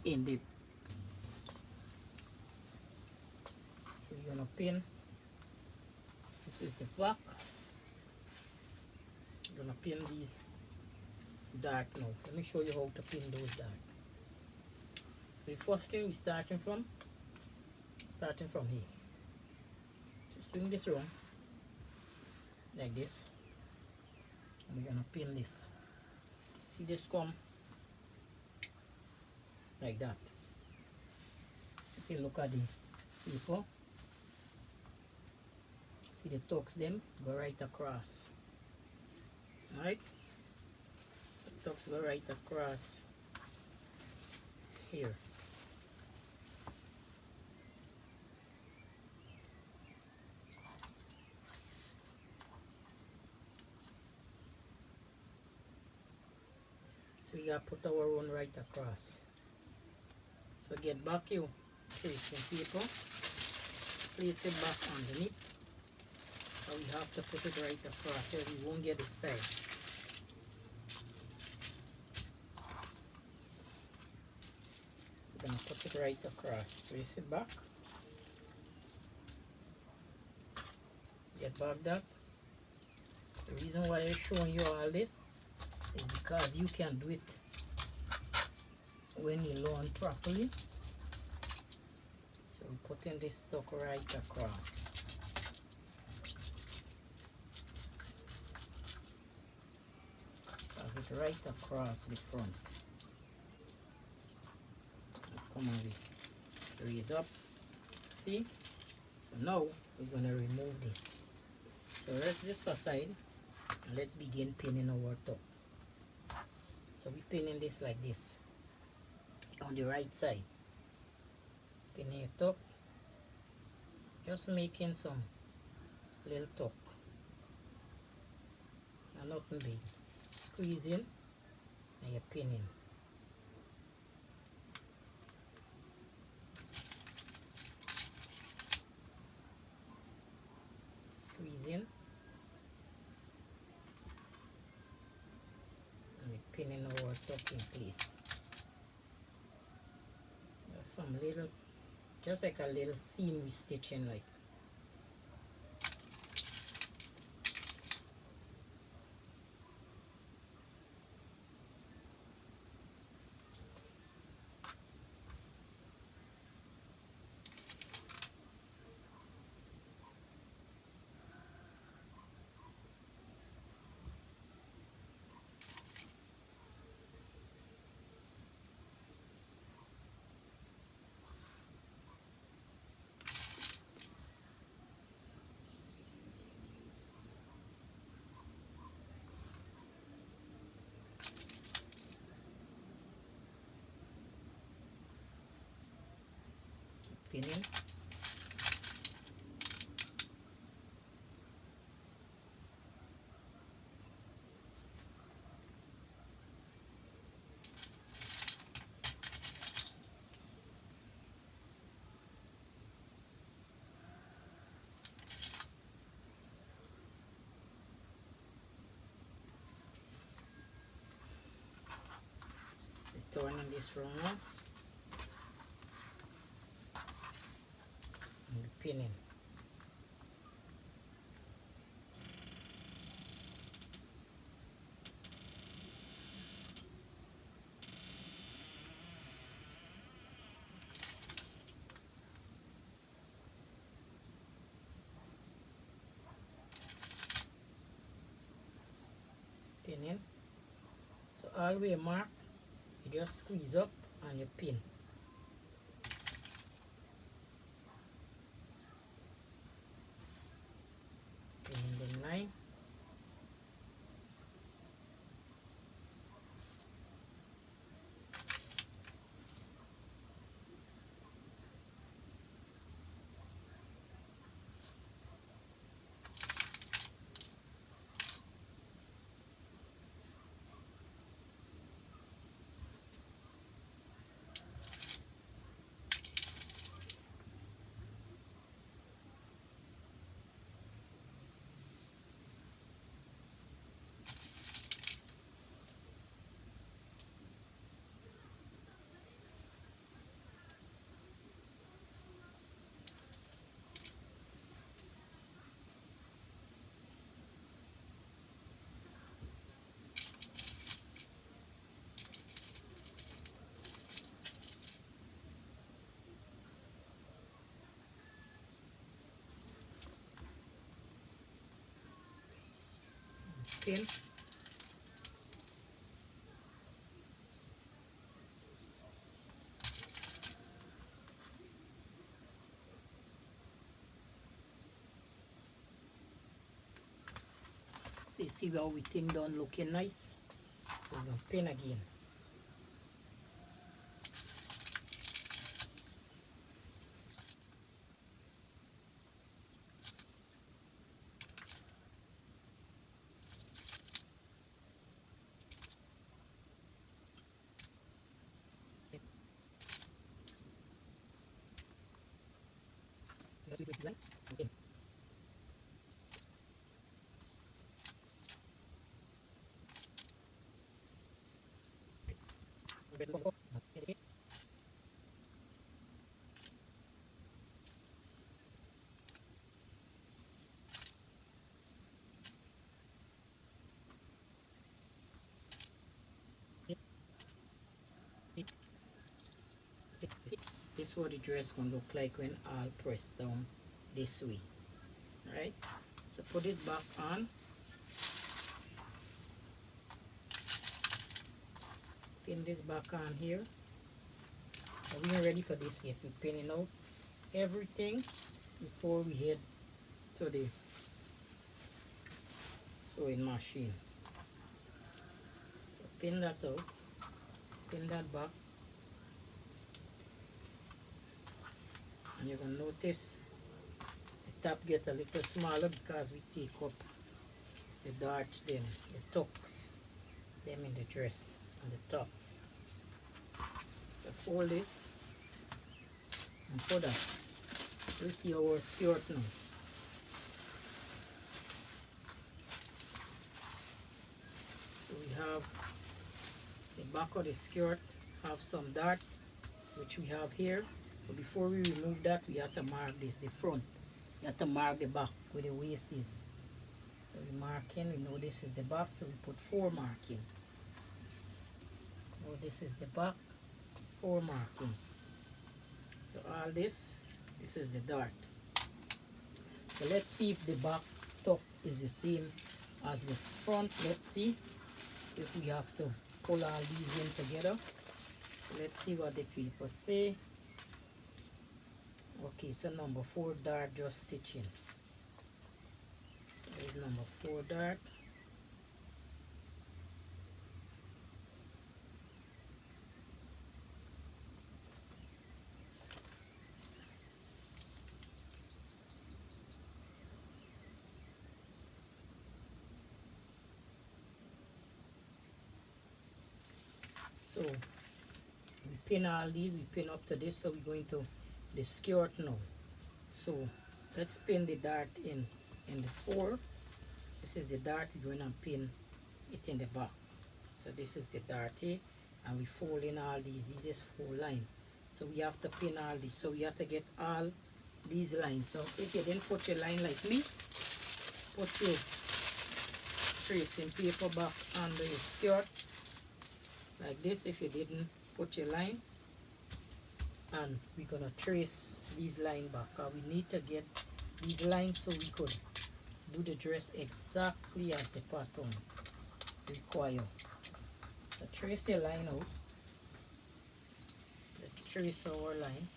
In the. So you're gonna pin. This is the back. I'm gonna pin these dart now. Let me show you how to pin those dart. So the first thing we're starting from here. Just swing this around like this, and we're gonna pin this. See this come like that. If you look at the people, see the tucks them go right across. Alright? The tucks go right across here. So we gotta put our one right across. So get back your tracing paper, place it back underneath. And we have to put it right across so we won't get the style. We're gonna put it right across. Place it back. Get back that. The reason why I'm showing you all this is because you can do it when you learn properly. So we're putting this tuck right across. Pass it right across the front. Come on, we raise up. See? So now we're gonna remove this. So rest this aside and let's begin pinning our tuck. So we're pinning this like this on the right side. Pinning it up, just making some little tuck. And nothing big. Squeezing and you're pinning. Squeezing and we're pinning our tuck in place. There's some little, just like a little seam we stitching like. Pinning. Turning this round now and pinning. Pinning. So all the way mark, you just squeeze up and you pin. Pinning the line. Pin. So you see how we thing done looking nice. So we're gonna pin again. Just use it like okay. this what the dress gonna look like when all pressed down this way. Right? So put this back on. Pin this back on here. And we are ready for this yet. We're pinning out everything before we head to the sewing machine. So pin that out, pin that back, and you're gonna notice the top get a little smaller because we take up the darts, them, the tucks, them in the dress on the top. So fold this and put that. You see our skirt now. So we have the back of the skirt have some dart which we have here. But before we remove that, we have to mark this, the front. We have to mark the back where the waist is. So we marking, we know this is the back, so we put 4 marking. Now this is the back, 4 marking. So all this is the dart. So let's see if the back top is the same as the front. Let's see if we have to pull all these in together. So let's see what the paper say. Okay, so number 4 dart just stitching. So there's number 4 dart. So we pin all these, we pin up to this, so we're going to the skirt now. So let's pin the dart in the 4. This is the dart, we're going to pin it in the back. So this is the dart here, and we fold in all these. These is 4 lines. So we have to pin all these. So we have to get all these lines. So if you didn't put your line like me, put your tracing paper back under your skirt like this if you didn't put your line, and we're gonna trace these lines back. We need to get these lines so we could do the dress exactly as the pattern require. So trace your line out. Let's trace our line.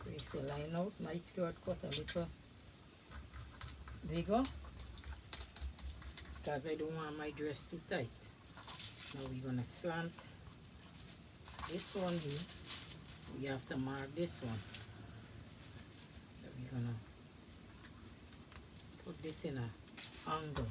Trace your line out. My skirt cut a little bigger because I don't want my dress too tight. Now we're gonna slant this one here. We have to mark this one. So we're gonna put this in a angle.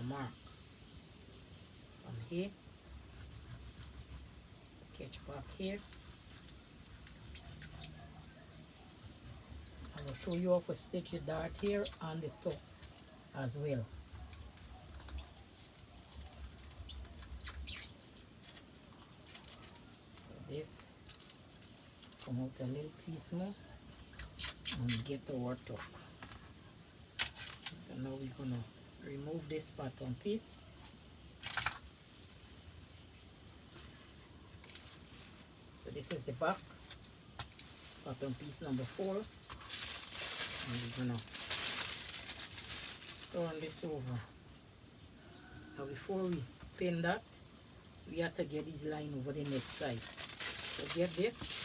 Mark from here, catch back here. I will show you how to stitch the dart here on the top as well. So this come out a little piece more and get our top. So now we're gonna remove this pattern piece. So this is the back, pattern piece number 4, and we're gonna turn this over. Now before we pin that, we have to get this line over the next side. So get this.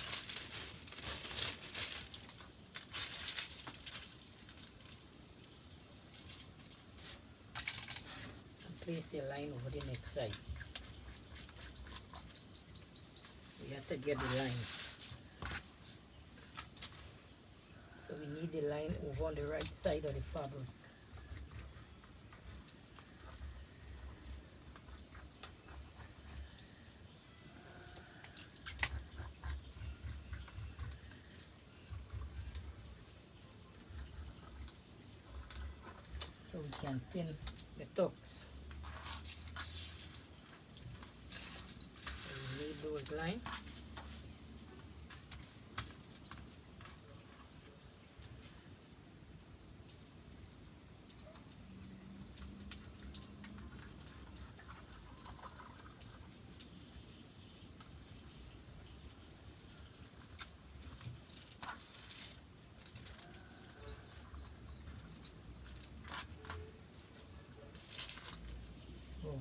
Place your line over the next side. We have to get the line. So we need the line over on the right side of the fabric. so we can pin the tucks. So we leave those lines. So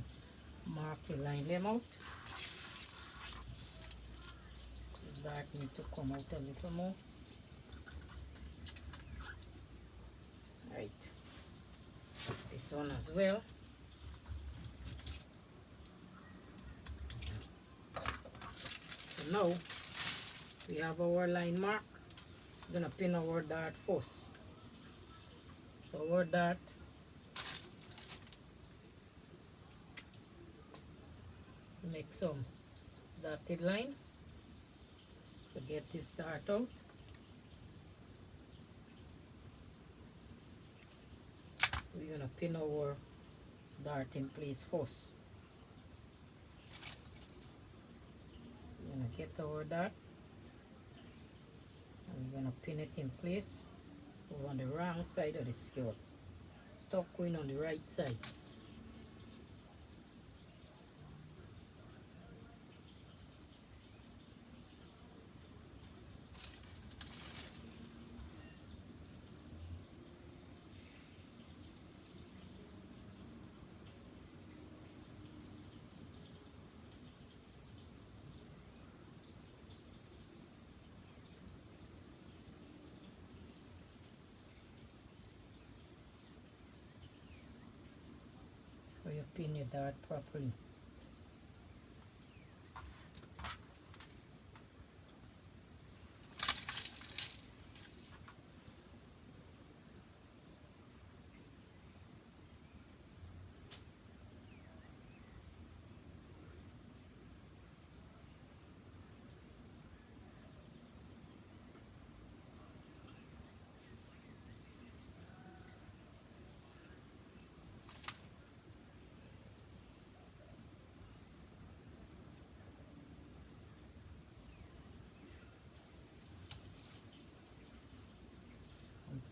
mark the line them out. The dart need to come out a little more. Right. This one as well. So now we have our line mark. We're gonna pin our dart first. So our dart, make some dotted line to get this dart out. We're gonna pin our dart in place first. We're gonna get our dart and we're gonna pin it in place over on the wrong side of the skirt. Tuck in on the right side. So you pin your dart properly.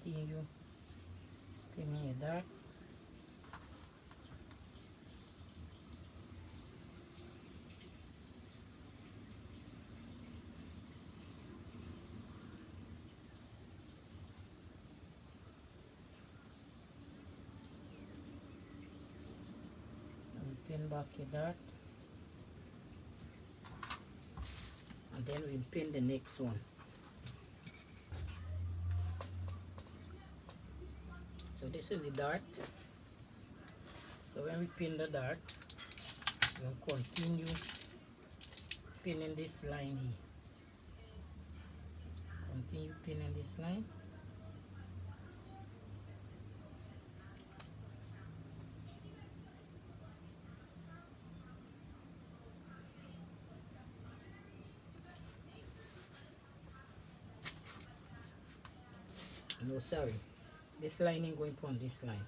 Continue pinning your dart. And pin back your dart. And then we'll pin the next one. So this is the dart. So when we pin the dart, we'll continue pinning this line here. Continue pinning this line. No, sorry. This lining going on this line.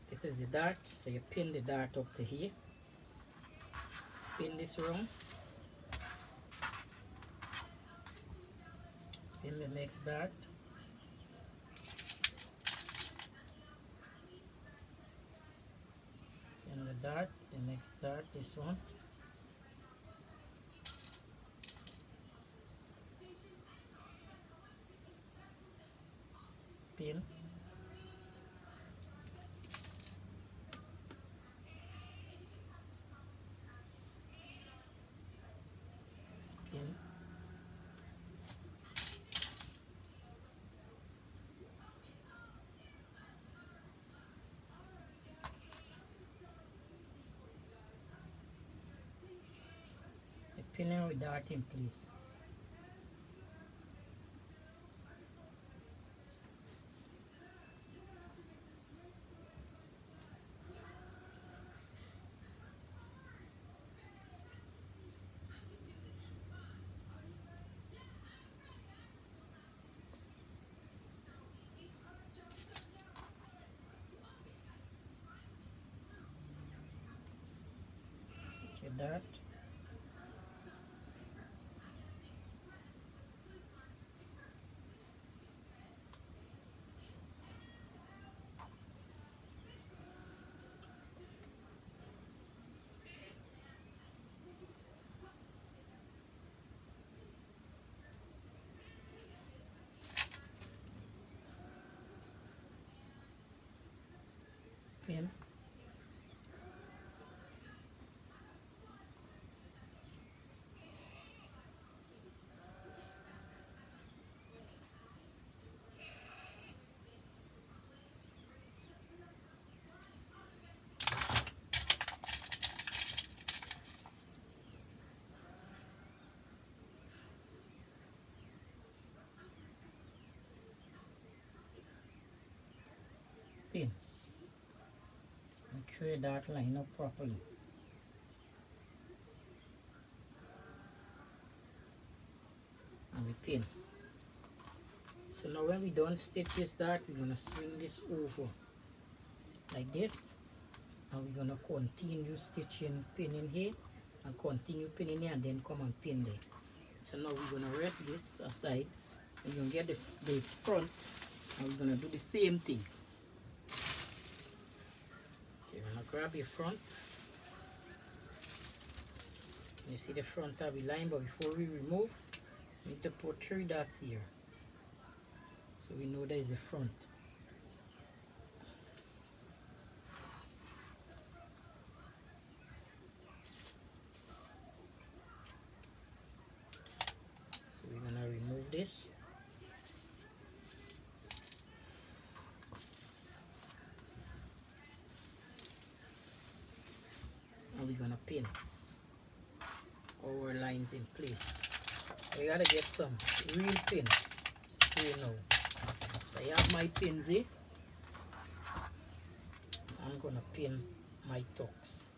This is the dart, so you pin the dart up to here. Spin this round. Pin the next dart. Pin the dart, the next dart, this one. Pin. Pin. The pinning with dart in place. your dart. Pin. Pin. Make sure your dart line up properly. And we pin. So now when we done stitch this dart, we're gonna swing this over like this, and we're gonna continue stitching, pinning here, and continue pinning here, and then come and pin there. So now we're gonna rest this aside. We're gonna get the front, and we're gonna do the same thing. So you're gonna grab your front. You see the front tab line, but before we remove, we need to put 3 dots here, so we know that is the front. So we're gonna remove this. And we're gonna pin our lines in place. We gotta get some real pin here now. So I have my pins here. I'm gonna pin my tucks.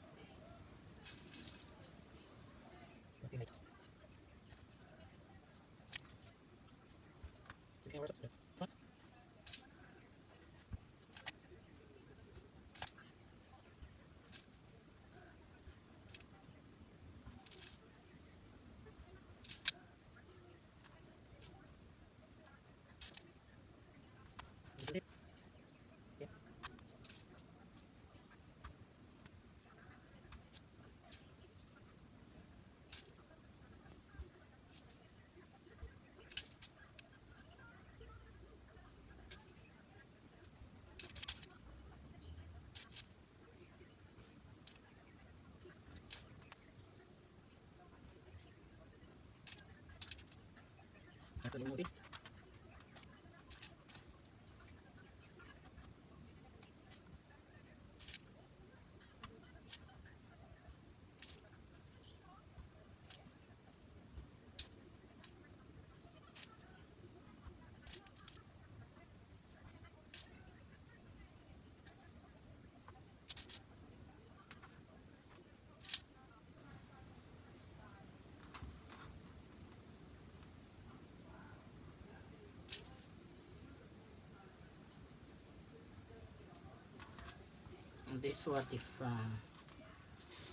And this what if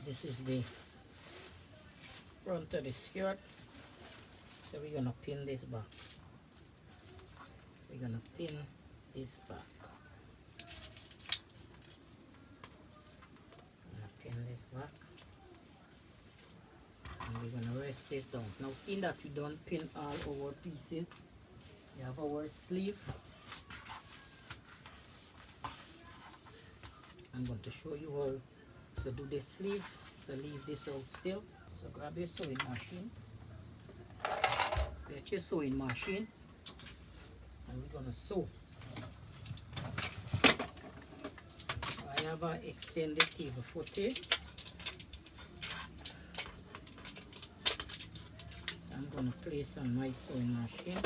this is the front of the skirt, so we're gonna pin this back. We're gonna pin this back. Pin this back, and we're gonna rest this down. Now seeing that we don't pin all our pieces, we have our sleeve. I'm going to show you how to do the sleeve. So leave this out still. So grab your sewing machine, get your sewing machine, and we're gonna sew. I have an extended table foot here. I'm gonna place on my sewing machine.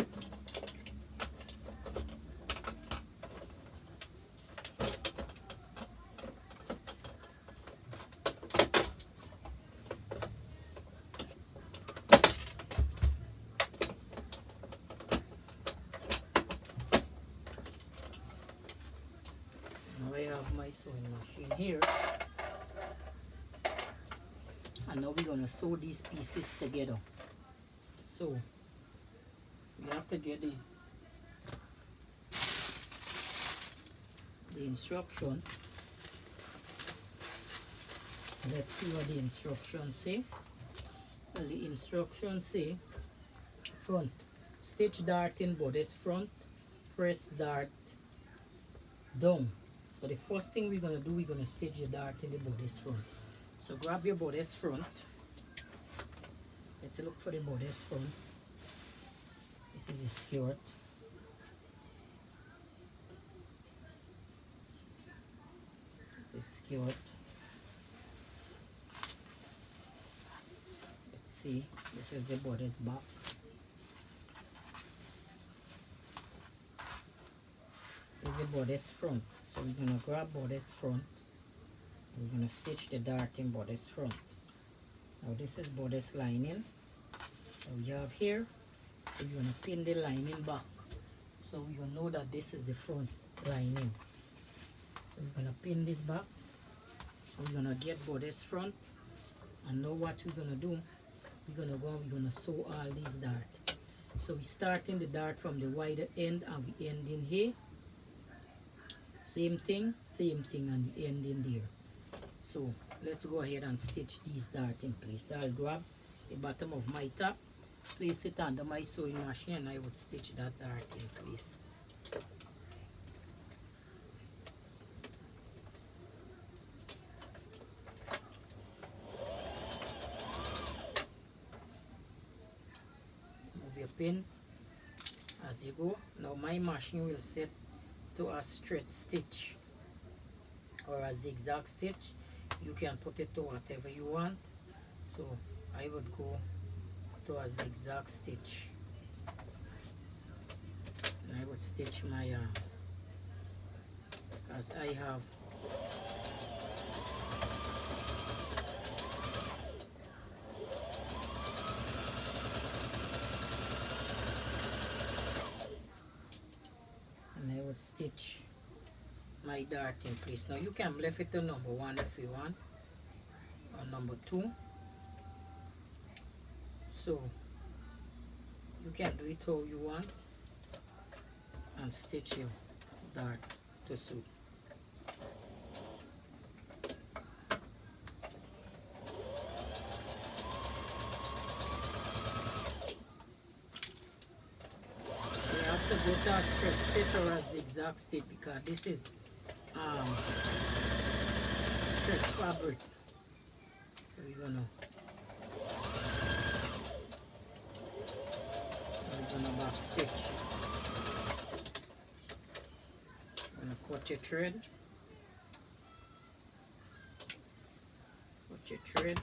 So now I have my sewing machine here. And now we're gonna sew these pieces together. So we have to get the instruction. Let's see what the instructions say. Well, the instructions say front, stitch dart in bodice front, press dart down. So the first thing we're gonna do, we're gonna stitch the dart in the bodice front. So grab your bodice front. Let's look for the bodice front. This is the skirt. This is skirt. Let's see. This is the bodice back. This is the bodice front. So we're gonna grab bodice front. We're gonna stitch the dart in bodice front. Now this is bodice lining. So we have here. So you're gonna pin the lining back. So we're gonna know that this is the front lining. So we're gonna pin this back. We're gonna get bodice front. And now what we're gonna do, we're gonna sew all these dart. So we starting the dart from the wider end and we end in here. Same thing, and we end in there. So let's go ahead and stitch these dart in place. So I'll grab the bottom of my top, place it under my sewing machine, and I would stitch that dart in place. Move your pins as you go. Now my machine will set to a straight stitch or a zigzag stitch. You can put it to whatever you want. So I would go to a zigzag stitch. And I would stitch my as I have and I would stitch my dart in place. Now you can left it to number 1 if you want, or number 2. So you can do it how you want and stitch your dart to suit. So you have to go to a straight stitch or a zigzag stitch because this is straight fabric. So we're gonna back stitch. I'm gonna cut your thread. Cut your thread,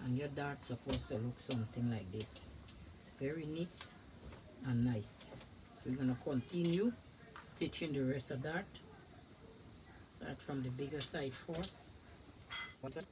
and your dart's supposed to look something like this. Very neat and nice. So we're gonna continue stitching the rest of that. Start from the bigger side first. One side.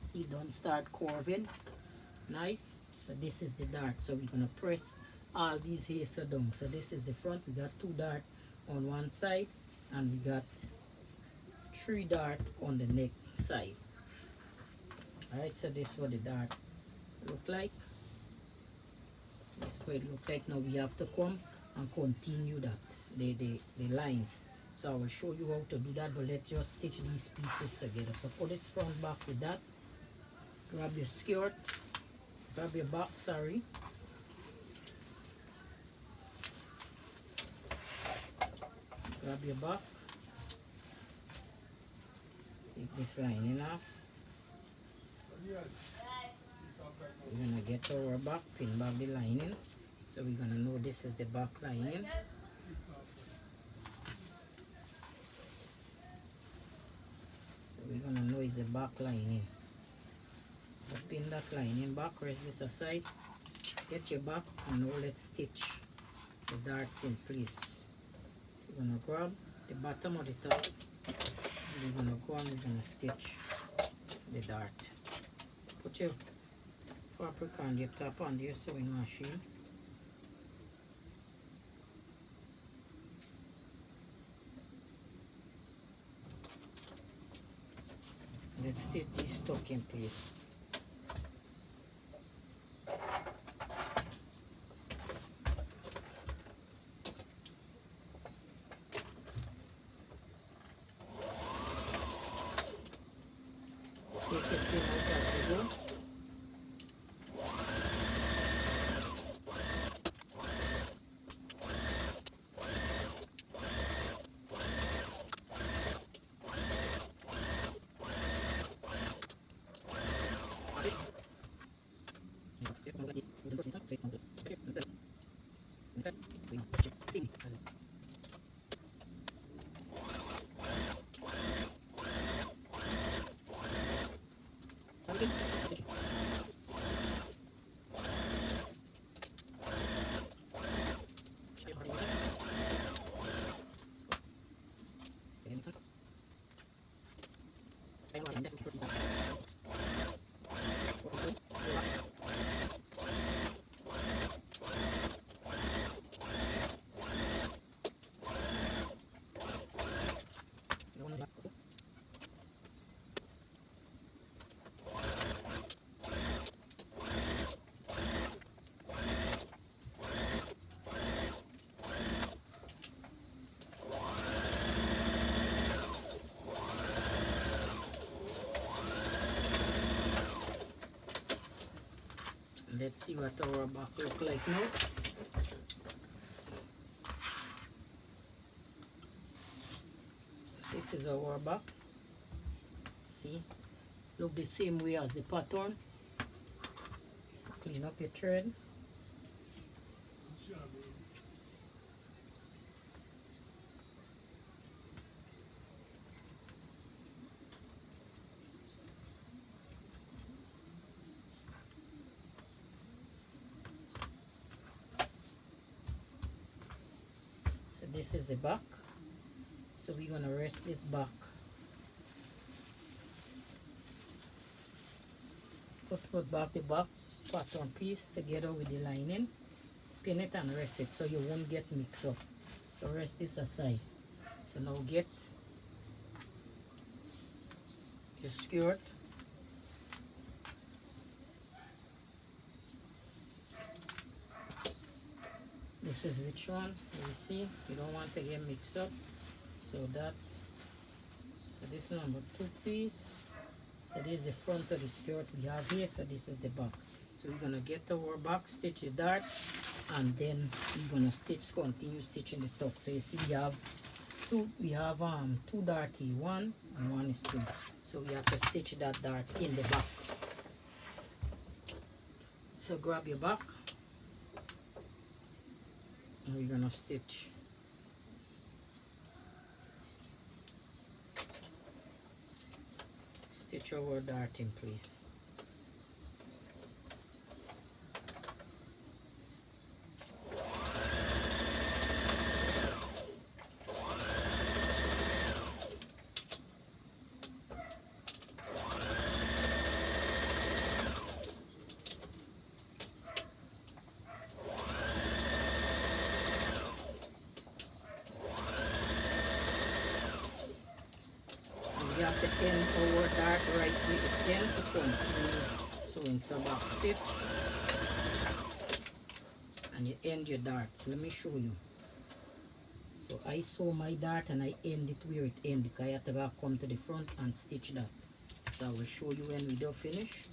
See, don't start curving. Nice. So this is the dart. So we're gonna press all these here so down. So this is the front. We got 2 dart on one side, and we got 3 dart on the neck side. Alright, so this is what the dart look like. This is what it look like. Now we have to come and continue that, the lines. So I will show you how to do that, but let's just stitch these pieces together. So put this front back with that. Grab your skirt, grab your back, sorry. Grab your back. Take this lining off. We're gonna get our back, pin back the lining. So we're gonna know this is the back lining. So we're gonna know it's the back lining. So pin that lining back, rest this aside, get your back, and now let's stitch the darts in place. So we're gonna grab the bottom of the top, and we're gonna go and we're gonna stitch the dart. So put your fabric on your top on your sewing machine. Let's stitch this tuck in place. Take your pin out as you go. Let's see what our back look like now. This is our back. See, look the same way as the pattern. Clean up your thread. So this is the back. So we're gonna rest this back. Put back the back pattern piece together with the lining. Pin it and rest it so you won't get mixed up. So rest this aside. So now get your skirt. This is which one? You see, you don't want to get mixed up. So this is number 2 piece. So this is the front of the skirt we have here. So this is the back. So we're gonna get our back, stitch the dart, and then we're gonna continue stitching the tuck. So you see we have two darty, one and one is 2. So we have to stitch that dart in the back. So grab your back, and we're gonna stitch. Stitch our dart in place. We have to end our dart right with the pen to continue sewing. So back stitch, and you end your darts. Let me show you. So I sew my dart and I end it where it ends, because I have to come to the front and stitch that. So I will show you when we do finish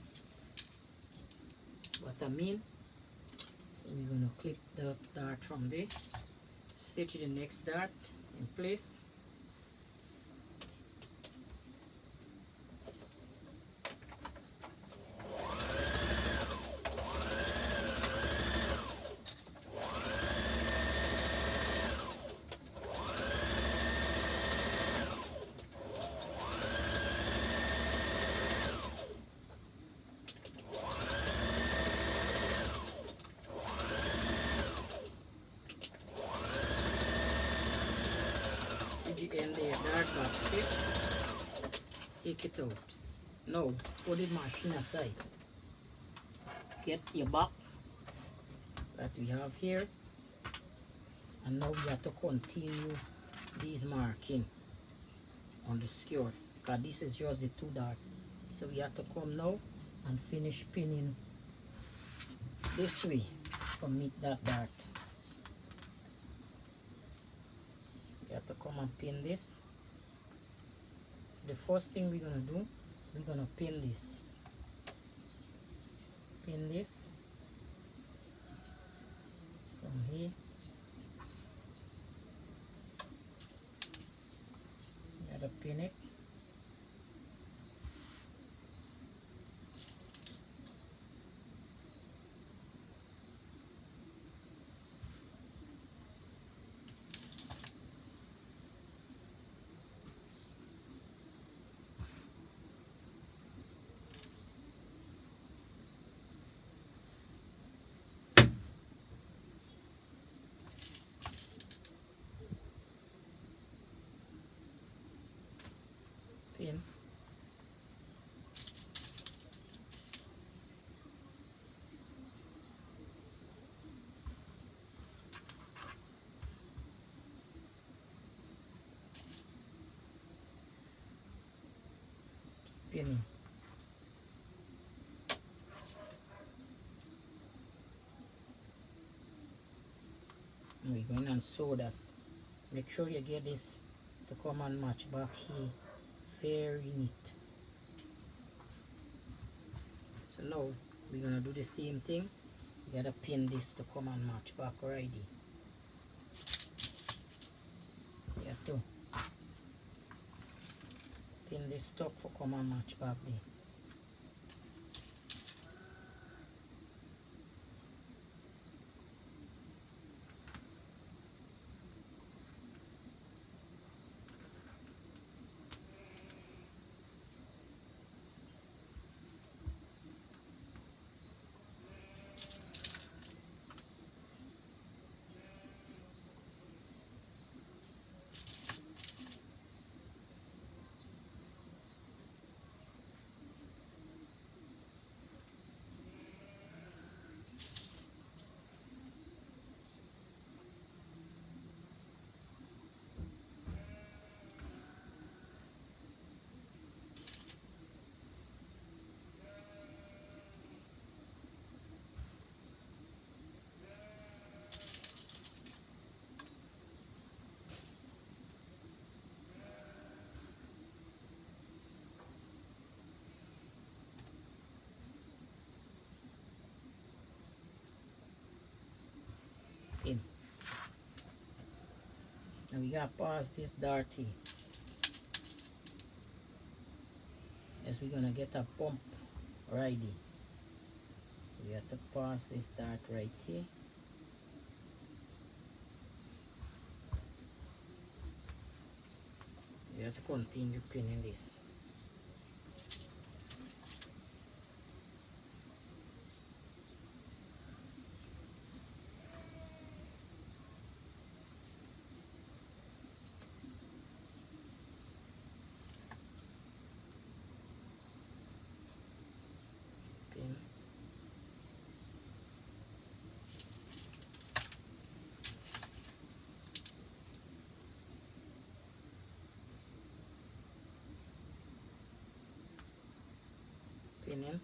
what I mean. So we're gonna clip the dart from there, stitch the next dart in place. end the dart back stitch, take it out. Now put the machine aside. Get your back that we have here, and now we have to continue these marking on the skirt because this is just the 2 dart. So we have to come now and finish pinning this way to meet that dart. We have to come and pin this. The first thing we're gonna do, we're gonna pin this. Pin this from here. We have to pin it. Pin. Pinning. And we're going and sew that. Make sure you get this to come and match back here. Very neat. So now we're gonna do the same thing. We gotta pin this to come and match back already. So you have to pin this tuck for come and match back there. Pin. And we gotta pass this dirty. As we're gonna get a pump ready. So we have to pass this dart right here. We have to continue pinning this. Pin. Pinning.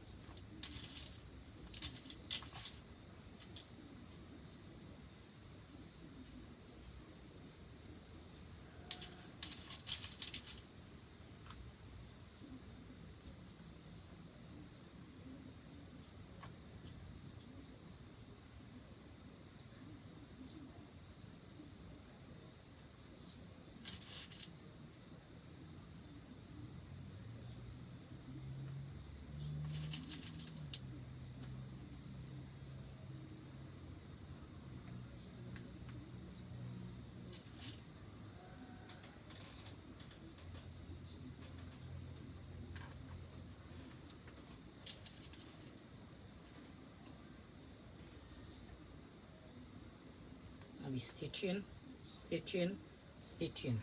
And we stitching, stitching, stitching.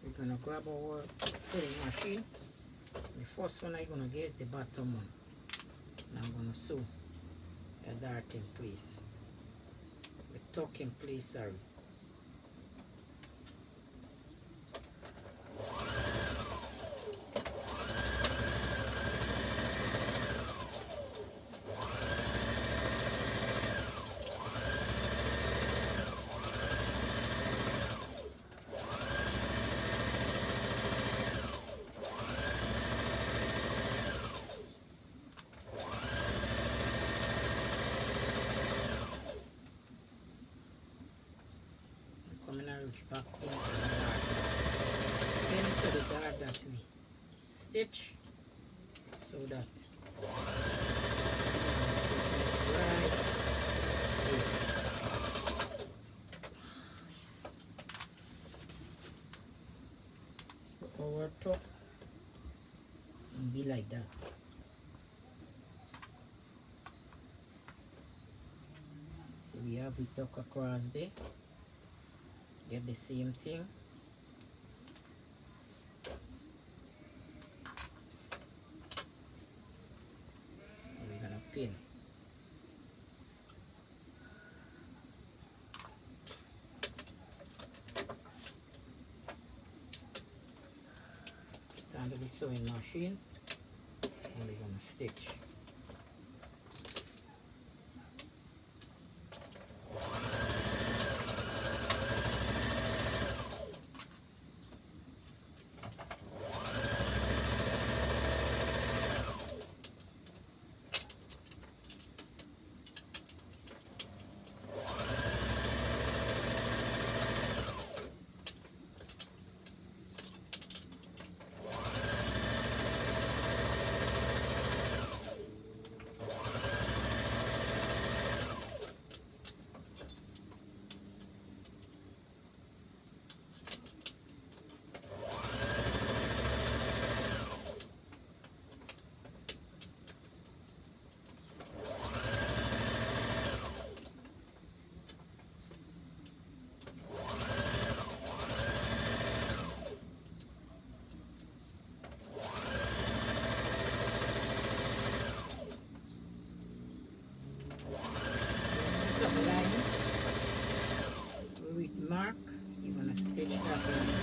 we're gonna grab our sewing machine. The first one I'm gonna get is the bottom one. And I'm gonna sew the dart in place. The tuck in place, sorry. Back into the dart that we stitch, so that right here. So our top will be like that. So we have the tuck across there. Get the same thing. And we're gonna pin. It under the sewing machine, and we're gonna stitch. Some lines where it mark, you're going to stitch that line.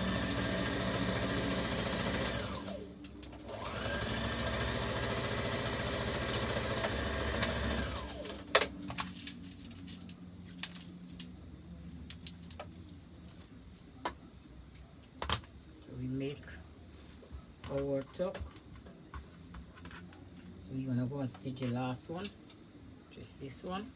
So we make our tuck. So we're going to go and stitch the last one, just this one.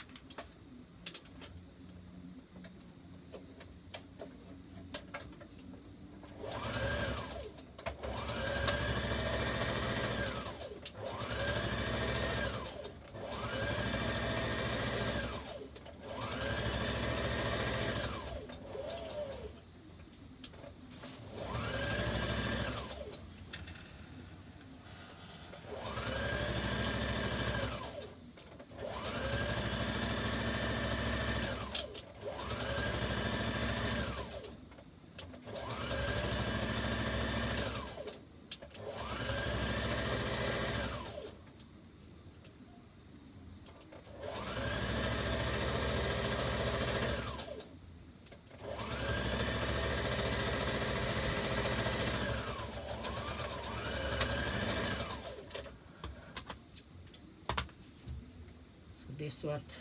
This what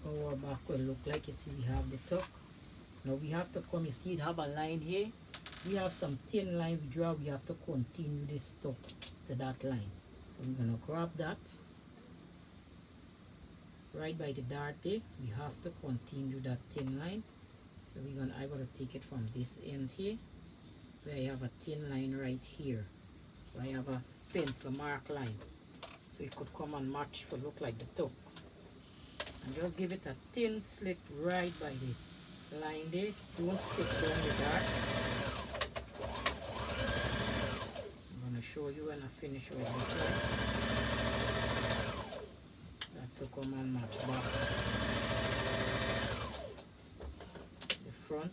our back will look like. You see we have the tuck. Now we have to come, you see it have a line here. We have some thin line we draw. We have to continue this tuck to that line. So we're gonna grab that right by the dart there. We have to continue that thin line. So I'm gonna take it from this end here, where I have a thin line right here. So I have a pencil mark line. So it could come and match for look like the tuck. And just give it a thin slit right by the line there. Don't stick down the dart. I'm going to show you when I finish with it. That's a come and match back. The front.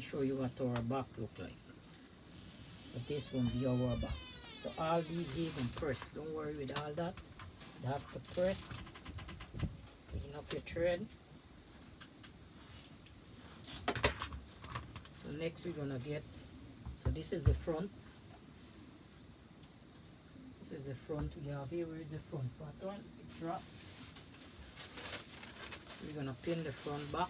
show you what our back look like. So this will be our back. So all these here can press. Don't worry with all that. You have to press. Clean up your thread. So next we're gonna get, so this is the front. This is the front we have here. Where is the front pattern? It dropped. So we're gonna pin the front back.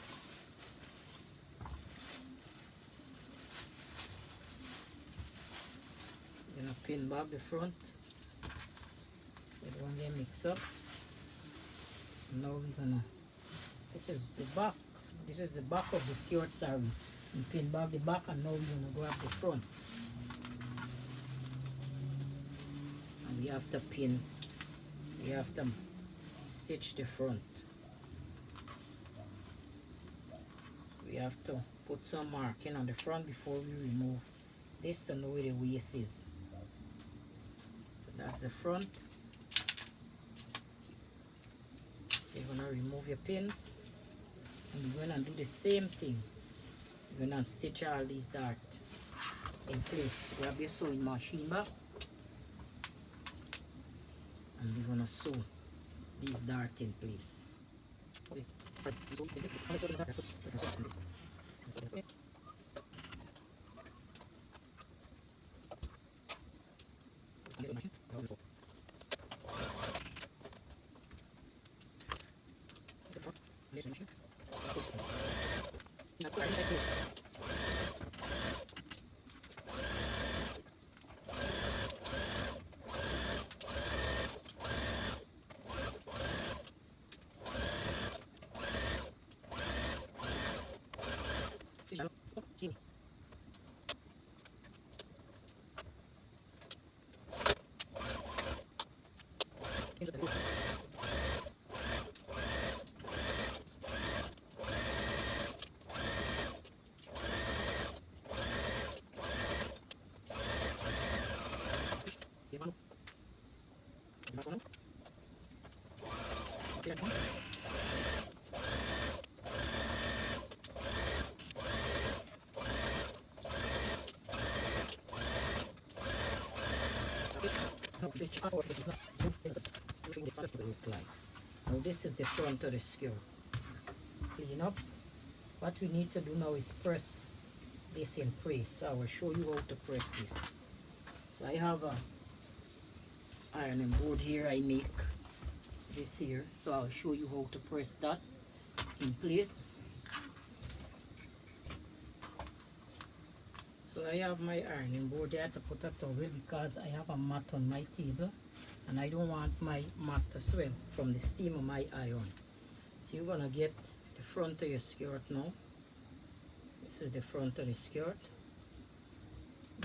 We're gonna pin back the front. So the one get mixed up. Now we're gonna, this is the back. This is the back of the skirt, sorry. We pin back the back, and now we're gonna grab the front. And we have to pin, we have to stitch the front. We have to put some marking on the front before we remove this to know where the waist is. So that's the front. So you're gonna remove your pins, and you're gonna do the same thing. You're gonna stitch all these darts in place. Grab your sewing machine back, and we're gonna sew these darts in place. Now this is the front of the skirt. Clean up. What we need to do now is press this in place. So I will show you how to press this. So I have a ironing board here. I make this here. So I'll show you how to press that in place. So I have my ironing board there to put a towel because I have a mat on my table and I don't want my mat to swell from the steam of my iron. So you're gonna get the front of your skirt now. This is the front of the skirt.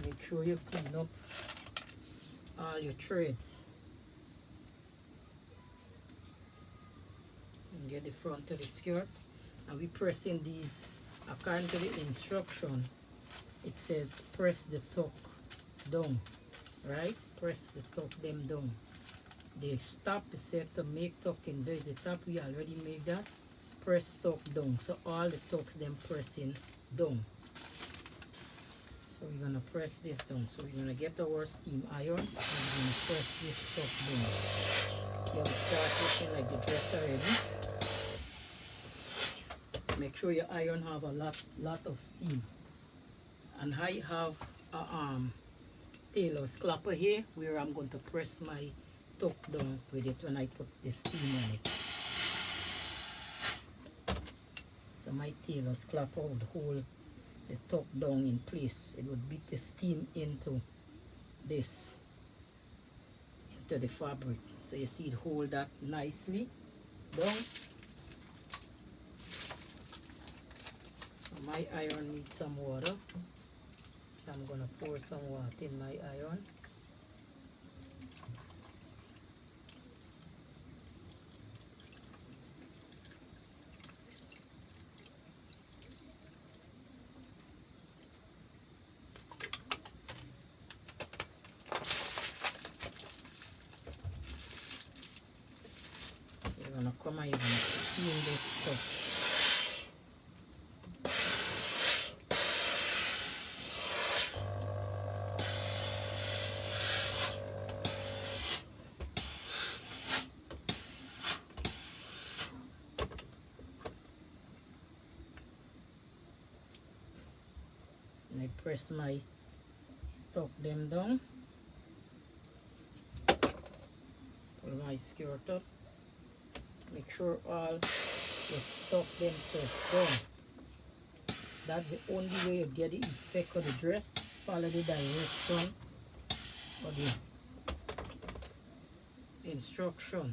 Make sure you clean up all your threads. And get the front of the skirt. And we pressing these according to the instruction. It says press the tuck down, right? Press the tuck them down. The top is said to make tucking. There's the top, we already made that. Press tuck down. So all the tucks them pressing down. So we're gonna press this down. So we're gonna get our steam iron and we're gonna press this tuck down. See how it starts looking like the dress already? Make sure your iron have a lot of steam. And I have a tailor's clapper here where I'm going to press my tuck down with it when I put the steam on it. So my tailor's clapper would hold the tuck down in place. It would beat the steam into this, into the fabric. So you see it hold that nicely down. So my iron needs some water. So I'm going to pour some water in my iron. So you're going to come and you're going to steam this stuff. press my tuck them down, pull my skirt up, make sure all the tuck them pressed down. That's the only way you get the effect of the dress. Follow the direction of the instruction.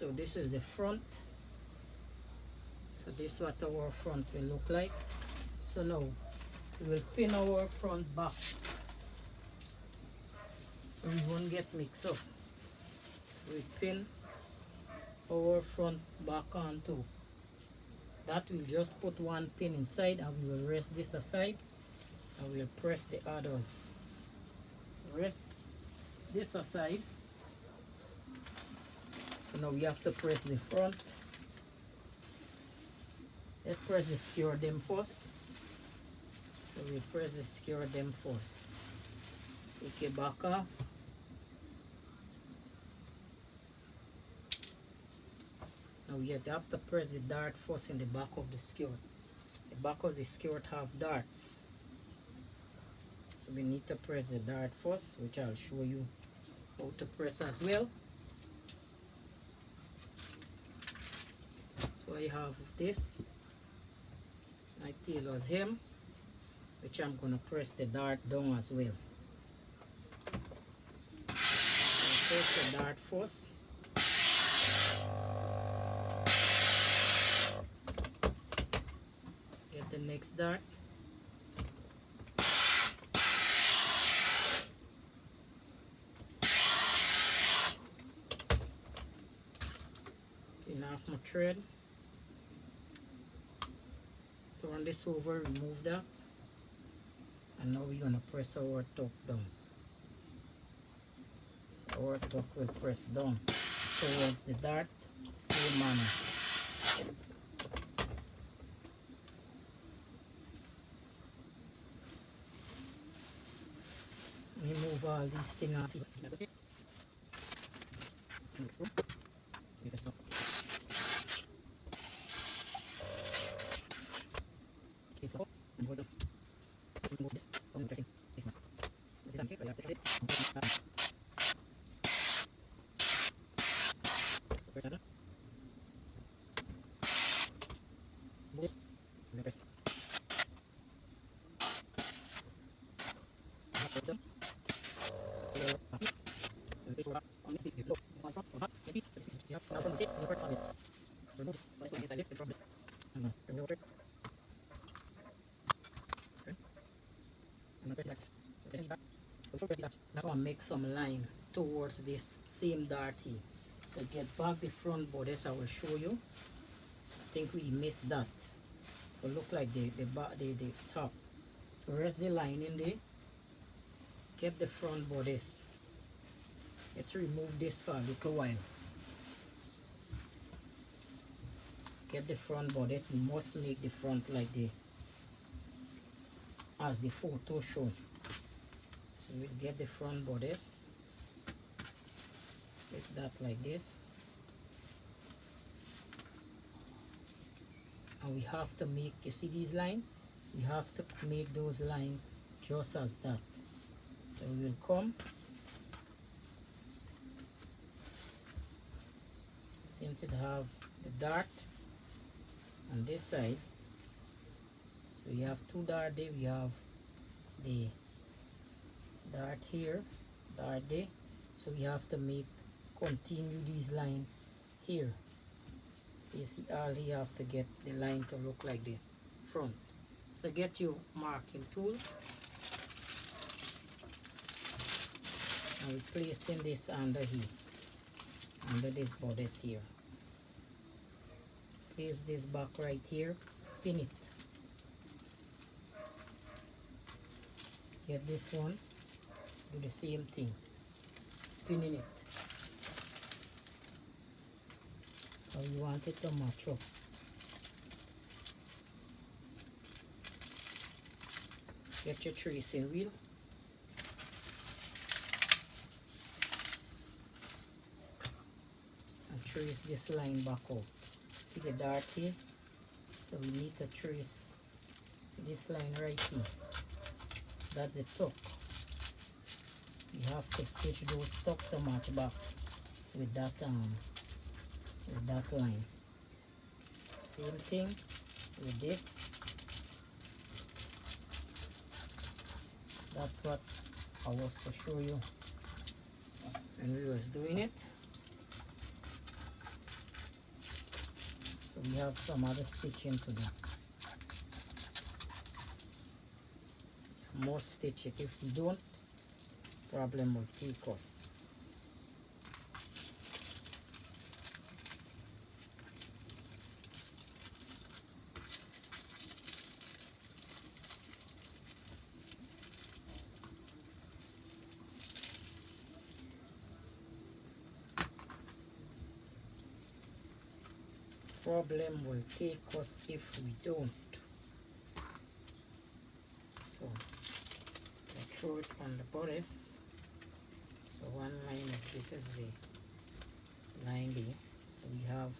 So this is the front. So this is what our front will look like. So now we will pin our front back so we won't get mixed up. We pin our front back onto that. We'll just put one pin inside and we will rest this aside and we'll press the others. So rest this aside. So now we have to press the front. Let's press the skewer them first. So we press the skewer them first. Take it back off. Now we have to press the dart first in the back of the skirt. The back of the skirt have darts. So we need to press the dart first, which I'll show you how to press as well. So I have this, my tailor's hem, which I'm going to press the dart down as well. So press the dart first. Get the next dart. Pin off my thread. Turn this over, remove that, and now we're going to press our tuck down. So our tuck will press down towards the dart, same manner. Remove all these things out. Now I'll make some line towards this same dart here. So get back the front bodice, I will show you. I think we missed that. It will look like the top. So rest the line in there. Get the front bodice. Let's remove this for a little while. Get the front bodice. We must make the front like the as the photo show. So we'll get the front bodice. Make that like this. And we have to make, you see these lines? We have to make those lines just as that. So we will come. Since it have the dart on this side, so we have two dart there, we have the dart here, dart there. So we have to make, continue these lines here. So you see all you have to get the line to look like the front. So get your marking tool and we're placing this under here, under this bodice here. Place this back right here, pin it. get this one, do the same thing, pinning it how you want it to match up. Get your tracing wheel and trace this line back out. See the dart here? So we need to trace this line right here. That's the tuck. You have to stitch those tuck to match back with that line. Same thing with this. That's what I was to show you when we was doing it. So we have some other stitching to do. More stitch it. If we don't, problem will take us. Problem will take us if we don't. So I throw it on the bodice. So one line is, this is the line B. So we have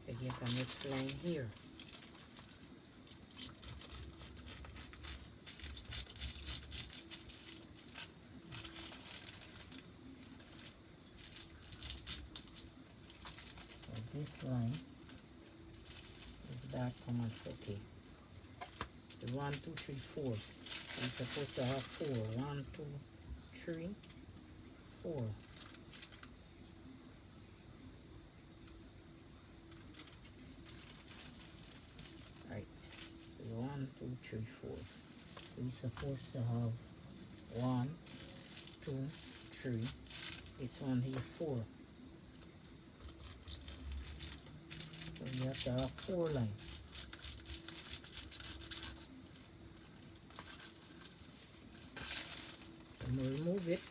to get a next line here. So this line is that much, okay. So 1, 2, 3, 4. We're supposed to have 4. 1, 2, 3, 4. Right. So 1, 2, 3, 4. We're supposed to have 1, 2, 3. This one here 4. So we have to have 4 lines. And we'll remove it.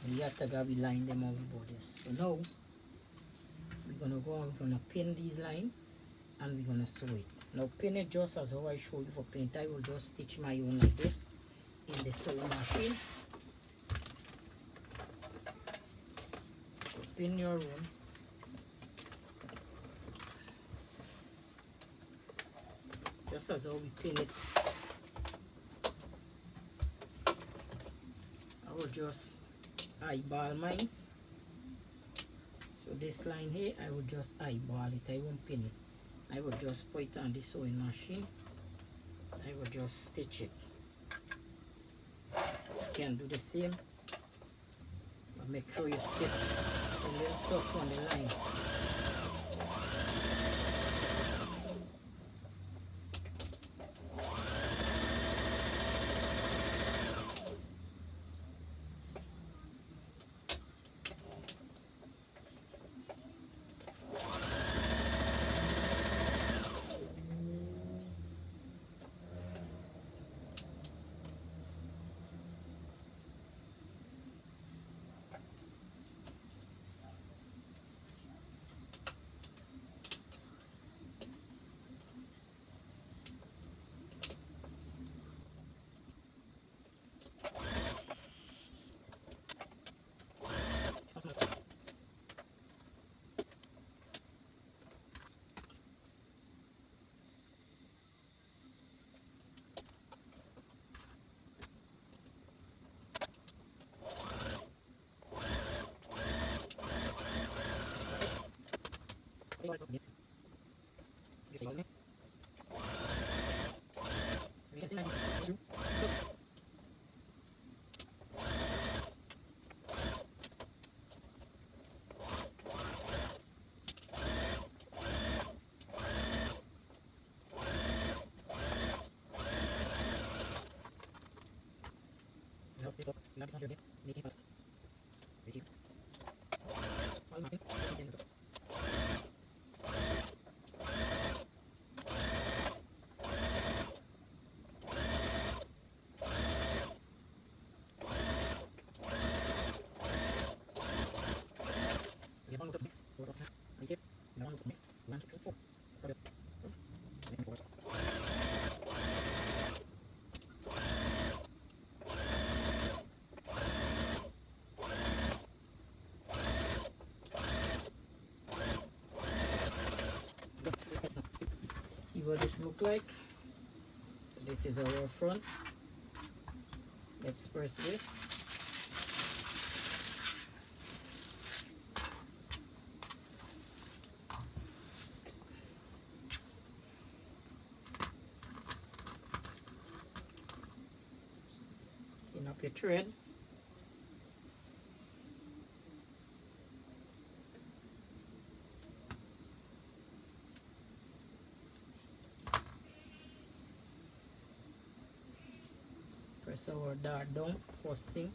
And we have to go line them over borders. So now we're gonna go and we're gonna pin these lines and we're gonna sew it. Now pin it just as how I show you for paint. I will just stitch my own like this in the sewing machine. So pin your own. Just as how we pin it. I will just eyeball mine. So this line here, I will just eyeball it. I won't pin it. I will just put it on the sewing machine. I will just stitch it. You can do the same, but make sure you stitch the little tuck on the line. see what this look like. So this is our front. Let's press this. Pin up your thread. Press our dart down first thing.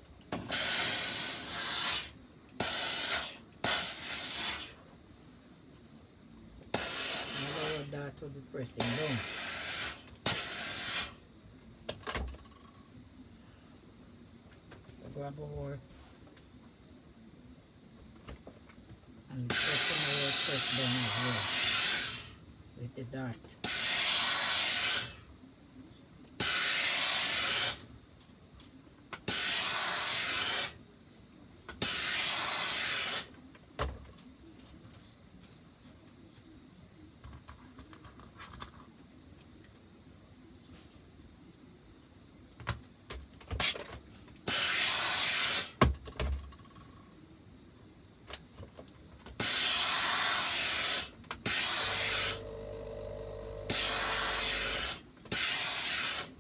Now our dart will be pressing down. So grab our and pressing our press down as well with the dart.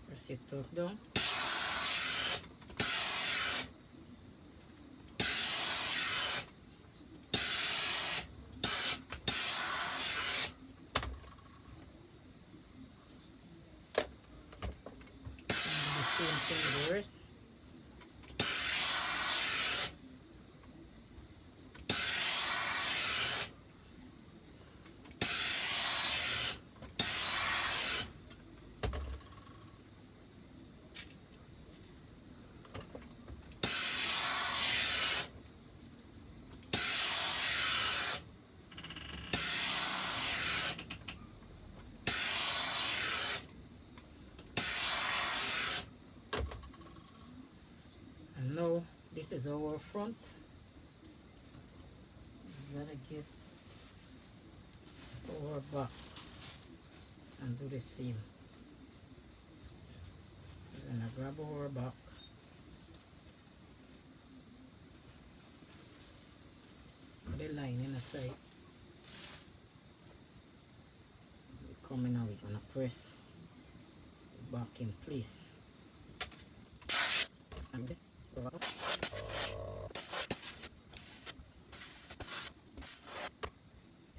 Press it tuck down. Same thing with the rest. And now this is our front. We gotta get our back and do the same. We're gonna grab our back. Put the line in the side. We're coming out, we're gonna press the back in place. And this over.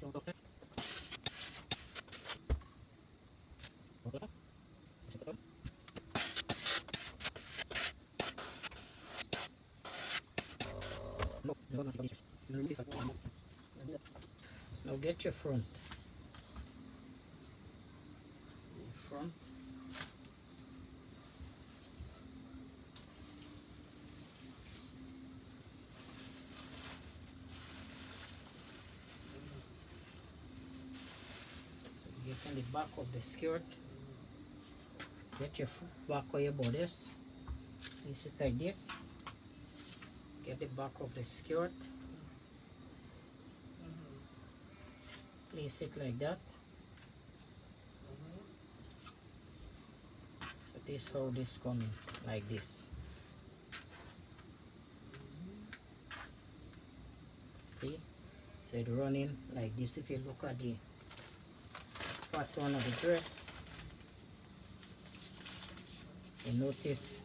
So go press. Over. Push it down. No, no, no, no. Now get your front. Front. So you get on the back of the skirt. Get your back of your bodice. Place it like this. Get the back of the skirt. Place it like that. So this how this coming like this. See? So it running like this. If you look at the pattern of the dress, you notice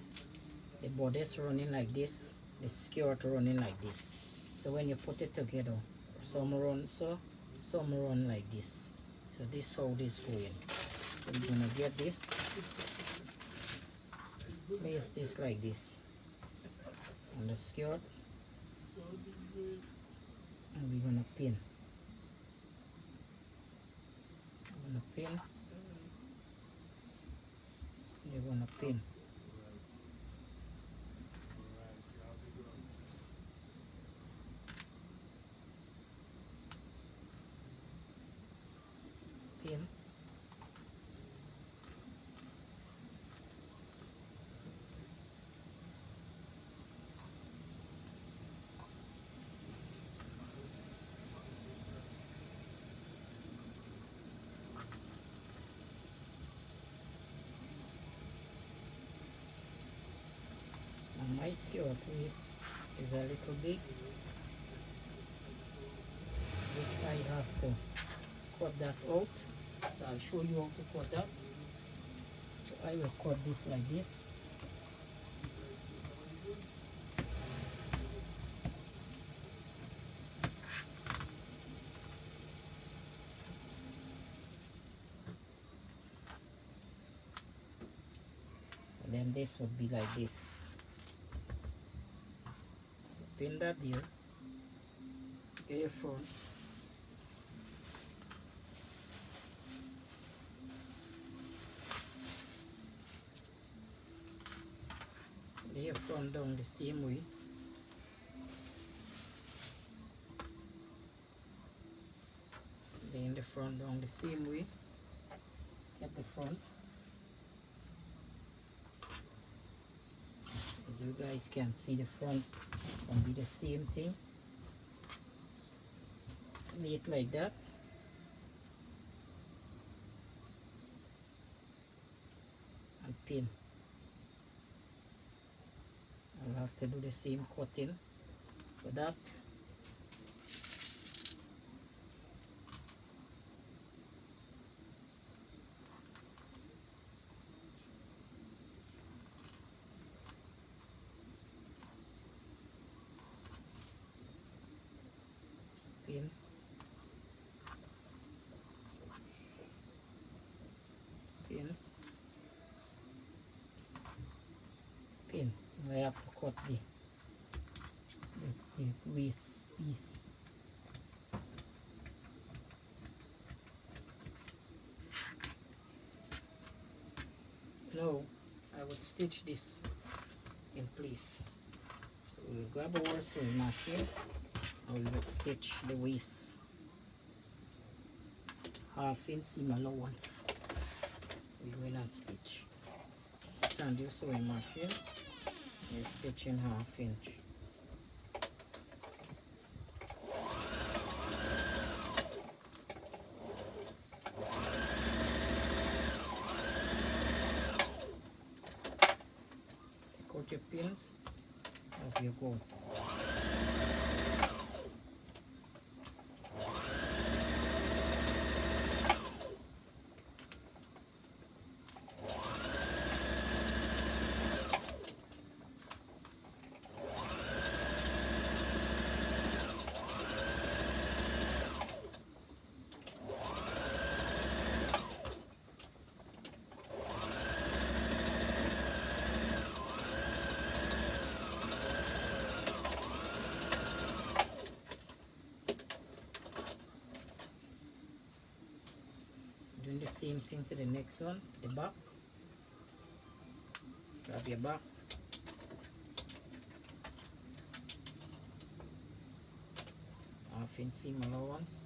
the bodice running like this, the skirt running like this. So when you put it together, some run so, some run like this. So this how this going. So we're gonna get this, place this like this on the skirt, and we're gonna pin. We're gonna pin. We're gonna pin. Pin. And my skirt waist is a little big, which I have to cut that out. So I'll show you how to cut that. So I will cut this like this. And then this would be like this. So pin that here. Get your front. Lay your front down the same way. Laying the front down the same way. Get the front. As you guys can see, the front can be the same thing. Lay it like that. And pin. I'll have to do the same cutting for that. Pin. Pin. Pin. I have to cut the waist piece. Now I would stitch this in place. So we'll grab our sewing machine and we will stitch the waist. 1/2 inch seam allowance. We go in and stitch. And your sewing machine, you're stitching 1/2 inch. Take out your pins as you go. Doing the same thing to the next one, the back. Grab your back. Half inch seam allowance.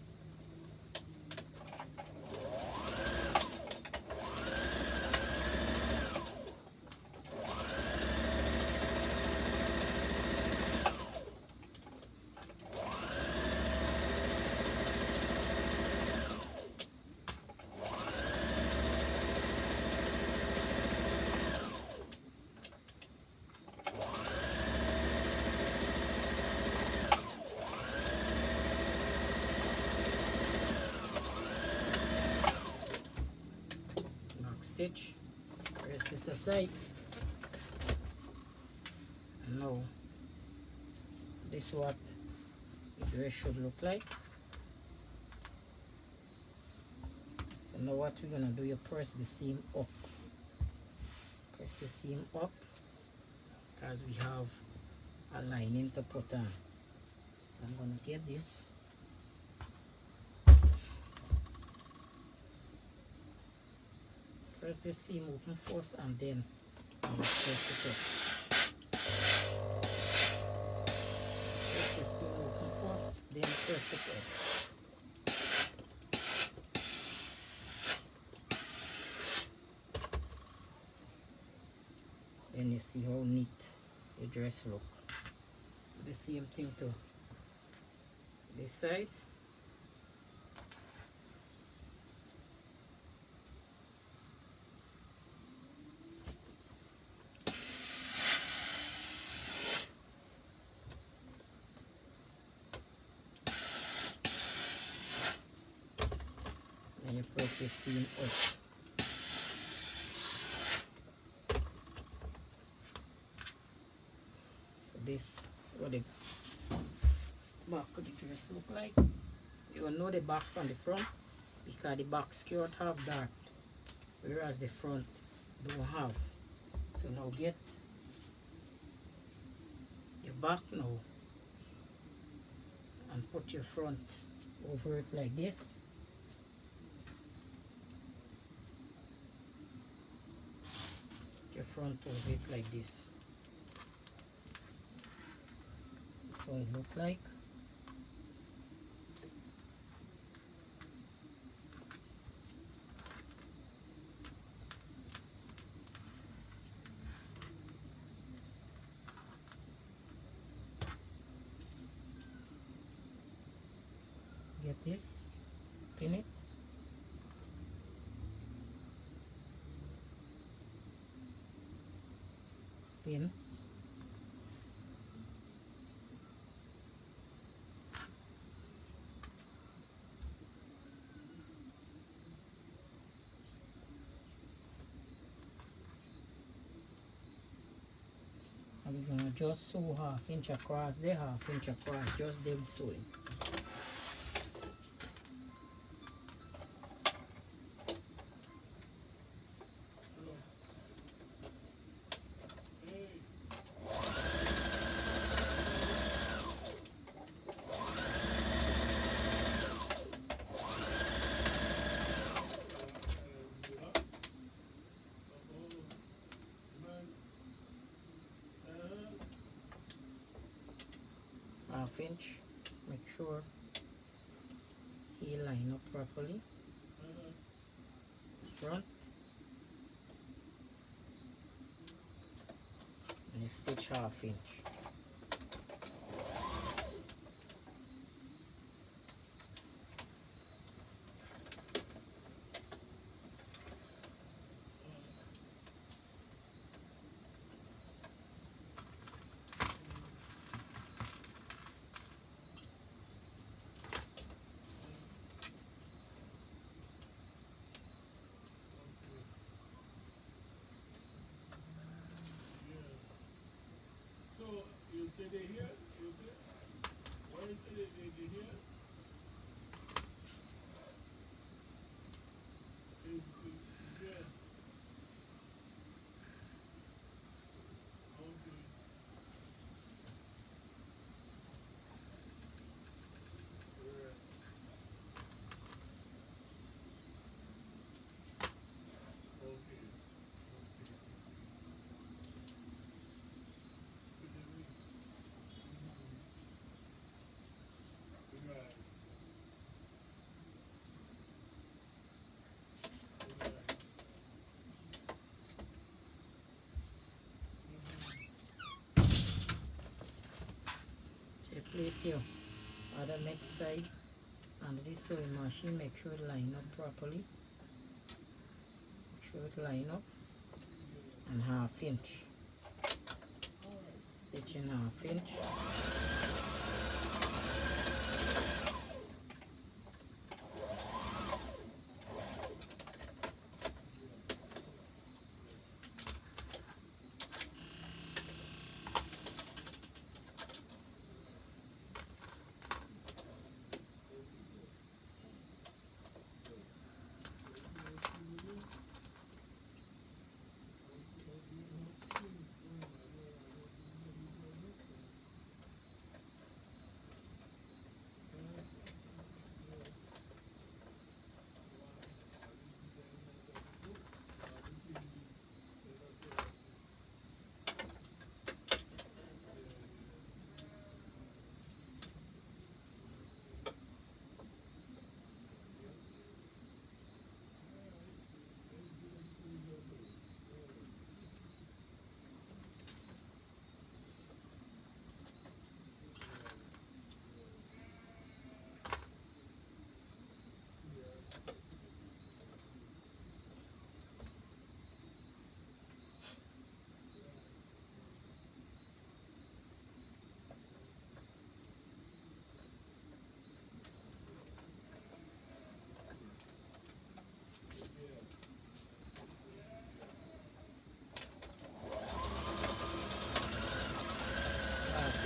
Stitch, press this aside, and now this is what the dress should look like. So now what we're gonna do, you press the seam up, press the seam up, because we have a lining to put on. So I'm gonna get this. Press the seam open first and then I will press it up. Press the seam open first, then press it up. Then you see how neat the dress look. The same thing to this side. press your seam up. So this what the back of the dress look like. You will know the back from the front because the back skirt have that, whereas the front don't have. So now get your back now and put your front over it like this. Your front over it like this. That's what it look like. Get this, pin it. Pin. And we're gonna just sew 1/2 inch across there, 1/2 inch across, just dead sewing. Half inch, make sure he line up properly. Front and you stitch 1/2 inch. You say they here? You say? Why you say they here? Yeah. Okay. Alright. Okay. Right. Right. So place your other next side and this sewing machine, make sure it line up properly. Make sure it line up and 1/2 inch. Stitching 1/2 inch.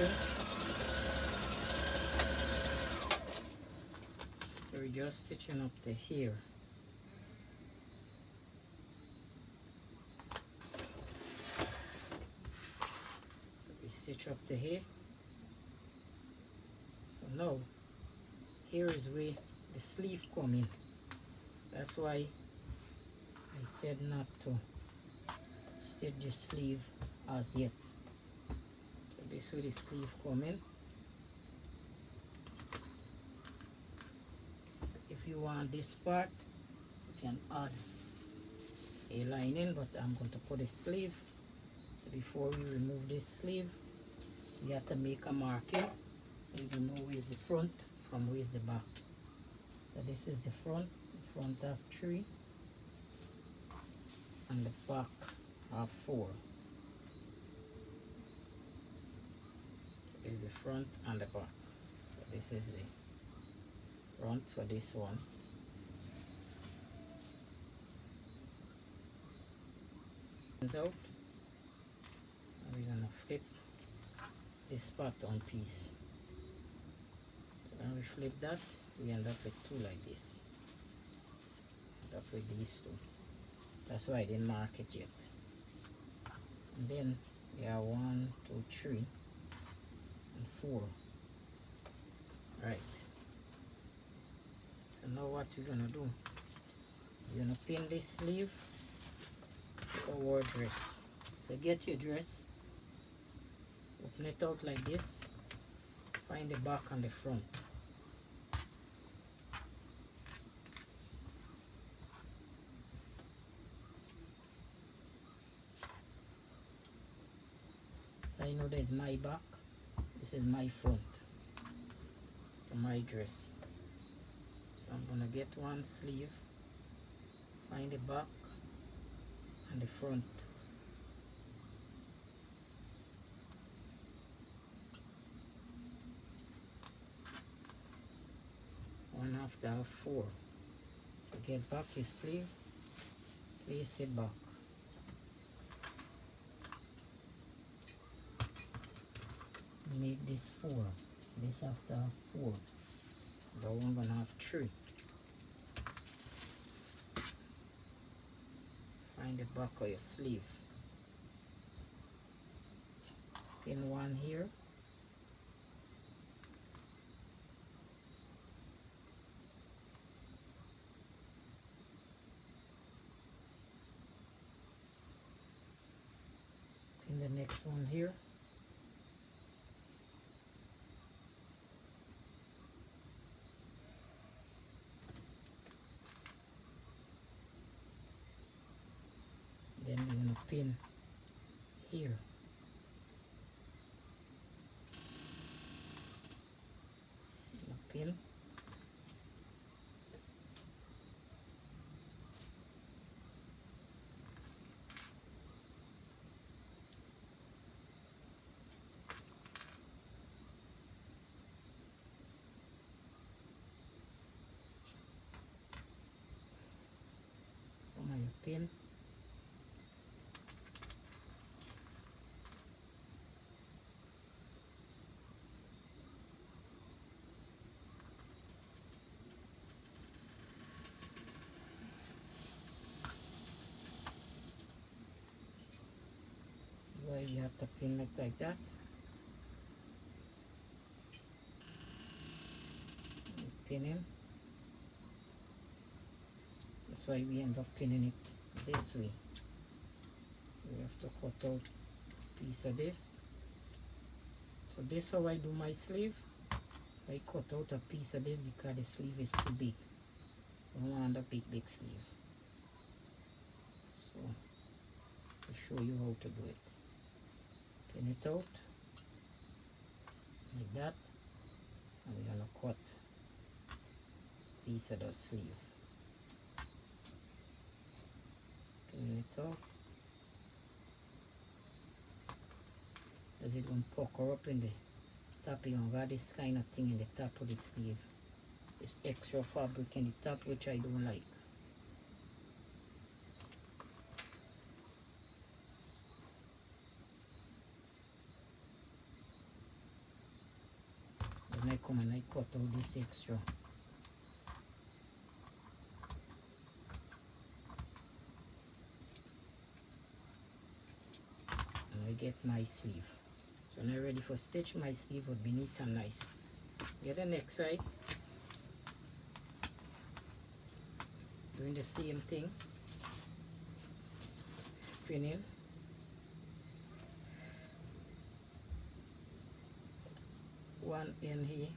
okay. So we're just stitching up the hair. So we stitch up the hair. So now here is where the sleeve come in. That's why I said not to stitch the sleeve as yet. So this is where the sleeve come in. If you want this part, you can add a lining, but I'm going to put a sleeve. So before we remove this sleeve, we have to make a marking so you know where's the front from where's the back. So this is the front have 3 and the back have 4. So this is the front and the back. So this is the front for this one. Out, and we're gonna flip this part on piece. So when we flip that, we end up with 2 like this. End up with these 2. That's why I didn't mark it yet. And then we have 1, 2, 3, and 4. Right. So now what we're gonna do? We're gonna pin this sleeve to our dress. So get your dress, open it out like this, find the back and the front. So I know there's my back, this is my front to my dress. So I'm gonna get one sleeve, find the back and the front. One have to have 4. So get back your sleeve, place it back. Make this 4. This have to have 4. That one gonna have 3. Find the back of your sleeve. Pin one here. Pin the next one here. Then we're gonna pin here. Pin. Come on, your pin. See why you have to pin it like that. Pin in. That's why we end up pinning it this way. We have to cut out a piece of this. So this is how I do my sleeve. So I cut out a piece of this because the sleeve is too big. I don't want a big sleeve. So I'll show you how to do it. Pin it out like that, and we're gonna cut a piece of the sleeve. Pin it out. As it won't pucker up in the top, you got this kind of thing in the top of the sleeve. This extra fabric in the top, which I don't like. then I come and I cut out this extra. And I get my sleeve. So now ready for stitch. My sleeve would be neat and nice. Get the next side. Doing the same thing. Pinning. One in here.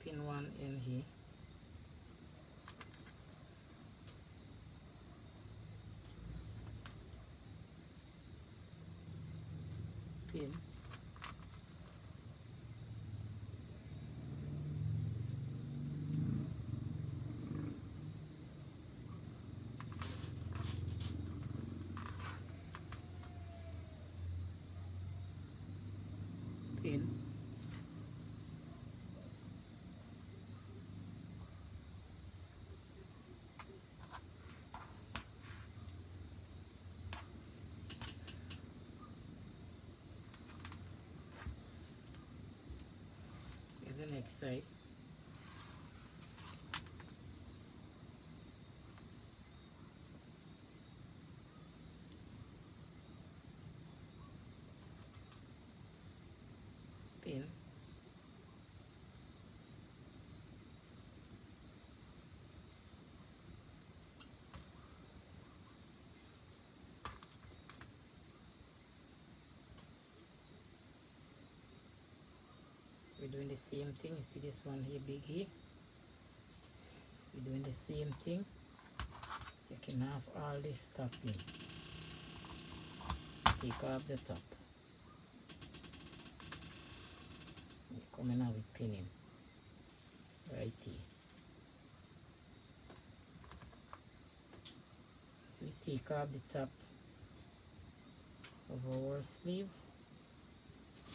Pin one in here. Pin. Pin. Get the next side. Pin. We're doing the same thing. You see this one here, big here. We're doing the same thing. Taking off all this top in. Take off the top. We're coming out with pinning. Right here. We take off the top of our sleeve.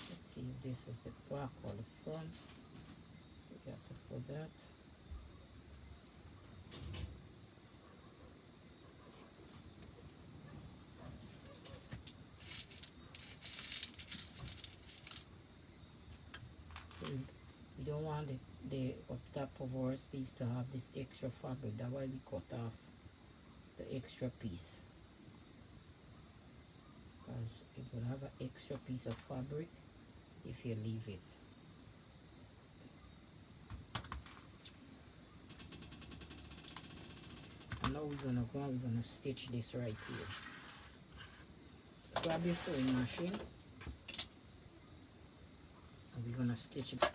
Let's see if this is the back or the front. We got to put that. So we don't want the up top of our sleeve to have this extra fabric. That's why we cut off the extra piece. Because it will have an extra piece of fabric if you leave it. And now we're gonna go and we're gonna stitch this right here. So grab your sewing machine and we're gonna stitch it.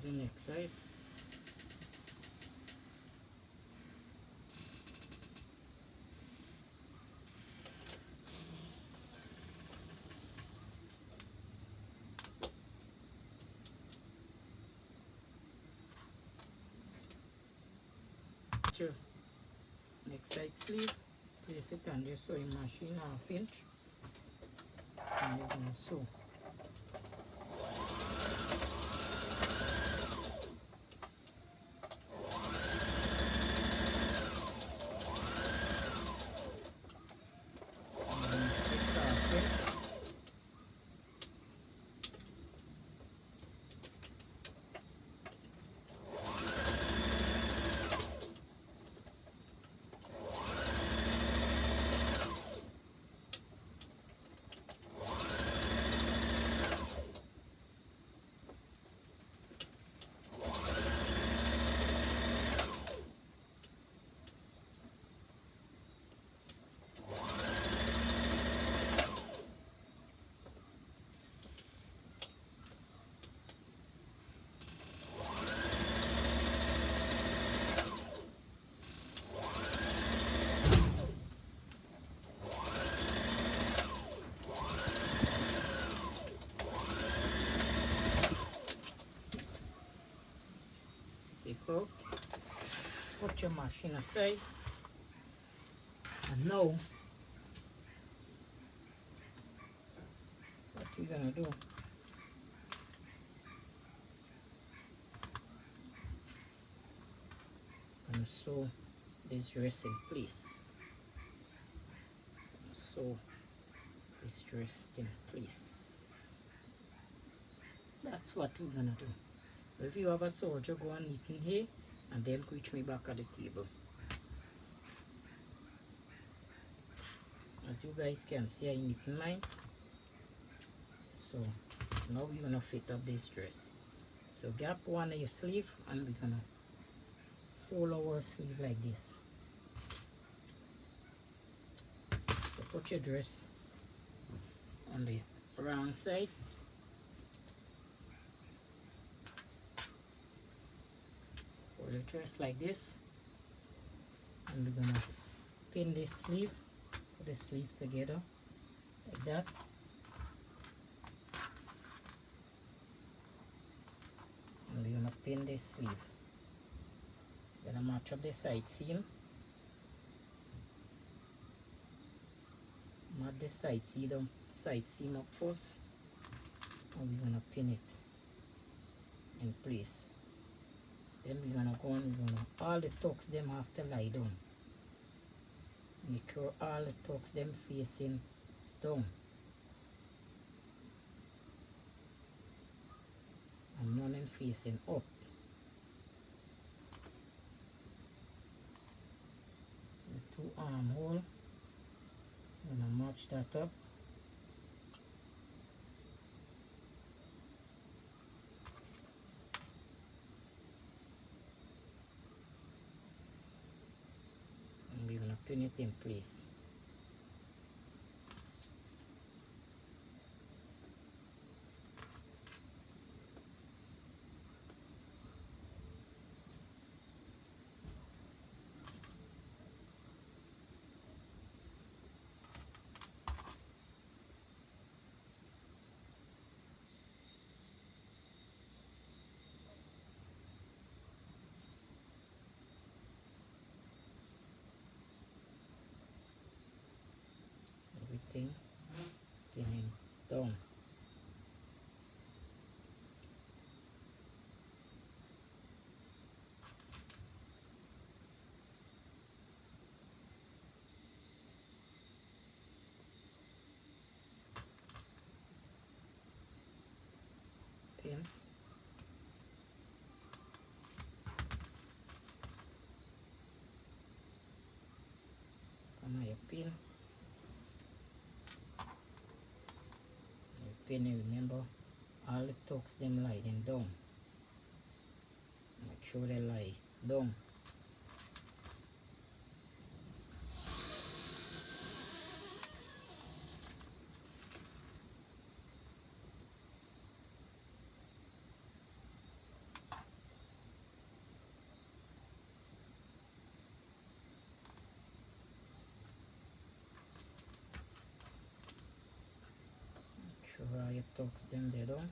The next side. Sure. Next side sleeve, place it on your sewing machine, half inch, and you're going to sew. take out, put your machine aside, and now what we're gonna do, gonna sew this dress in place. Sew this dress in place. That's what we're gonna do. If you have a soldier, go and knit in here and then reach me back at the table. As you guys can see, I knitting mine. So now we're gonna fit up this dress. So gap one of your sleeve and we're gonna fold our sleeve like this. So put your dress on the wrong side. Fold the dress like this. And we're gonna pin this sleeve, put the sleeve together like that. And we're gonna pin this sleeve. We're gonna match up the side seam. Match the side seam up first, and we're gonna pin it in place. Then we're gonna go and all the tucks them have to lie down. Make sure all the tucks them facing down. And none them facing up. The two armhole, I'm gonna match that up. And we're gonna pin it in place. Everything pinning down. Pin. Come on, your pin. Your pin, remember all the tucks them lying down. Make sure they lie down. Make sure all your tucks them there down.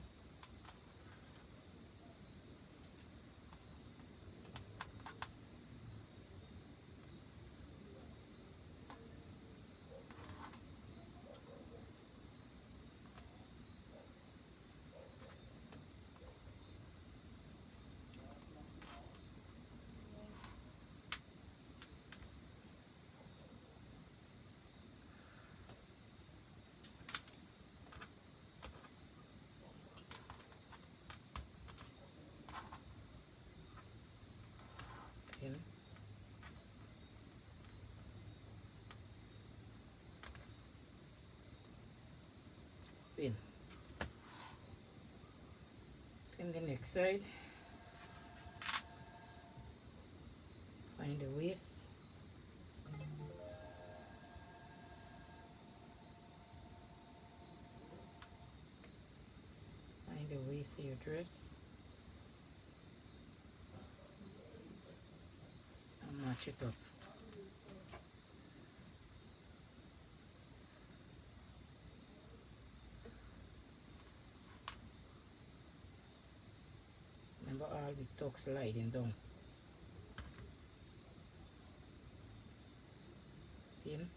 Pin. Pin. Pin the next side. Find the waist. Find the waist of your dress. And match it up. Remember all the tucks lying down. pin.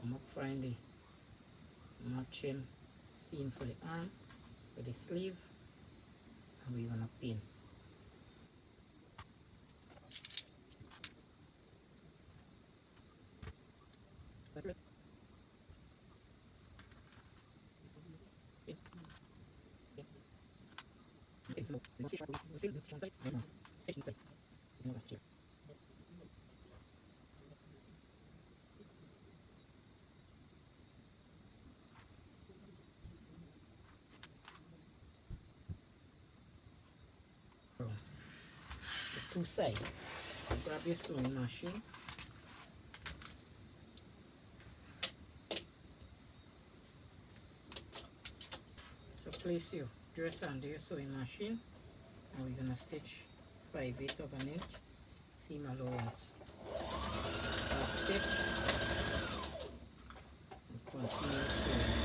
Come up, find the matching seam for the arm, for the sleeve, and we're gonna pin. The two sides. So grab your sewing machine. So place your dress under your sewing machine, and we're gonna stitch 5/8 of an inch seam allowance. Back stitch and continue sewing.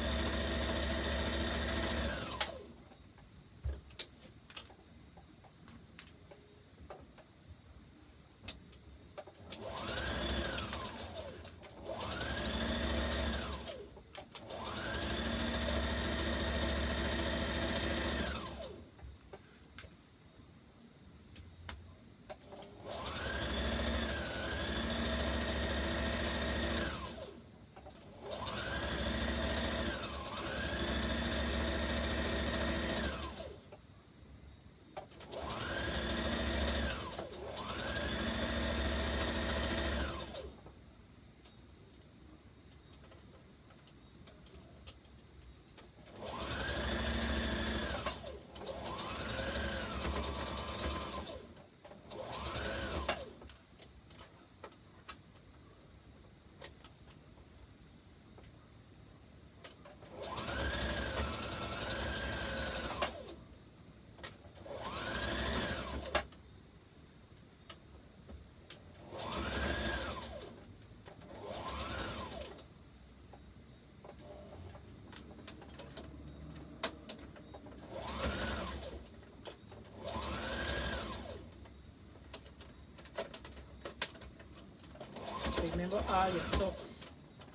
Remember all your tucks,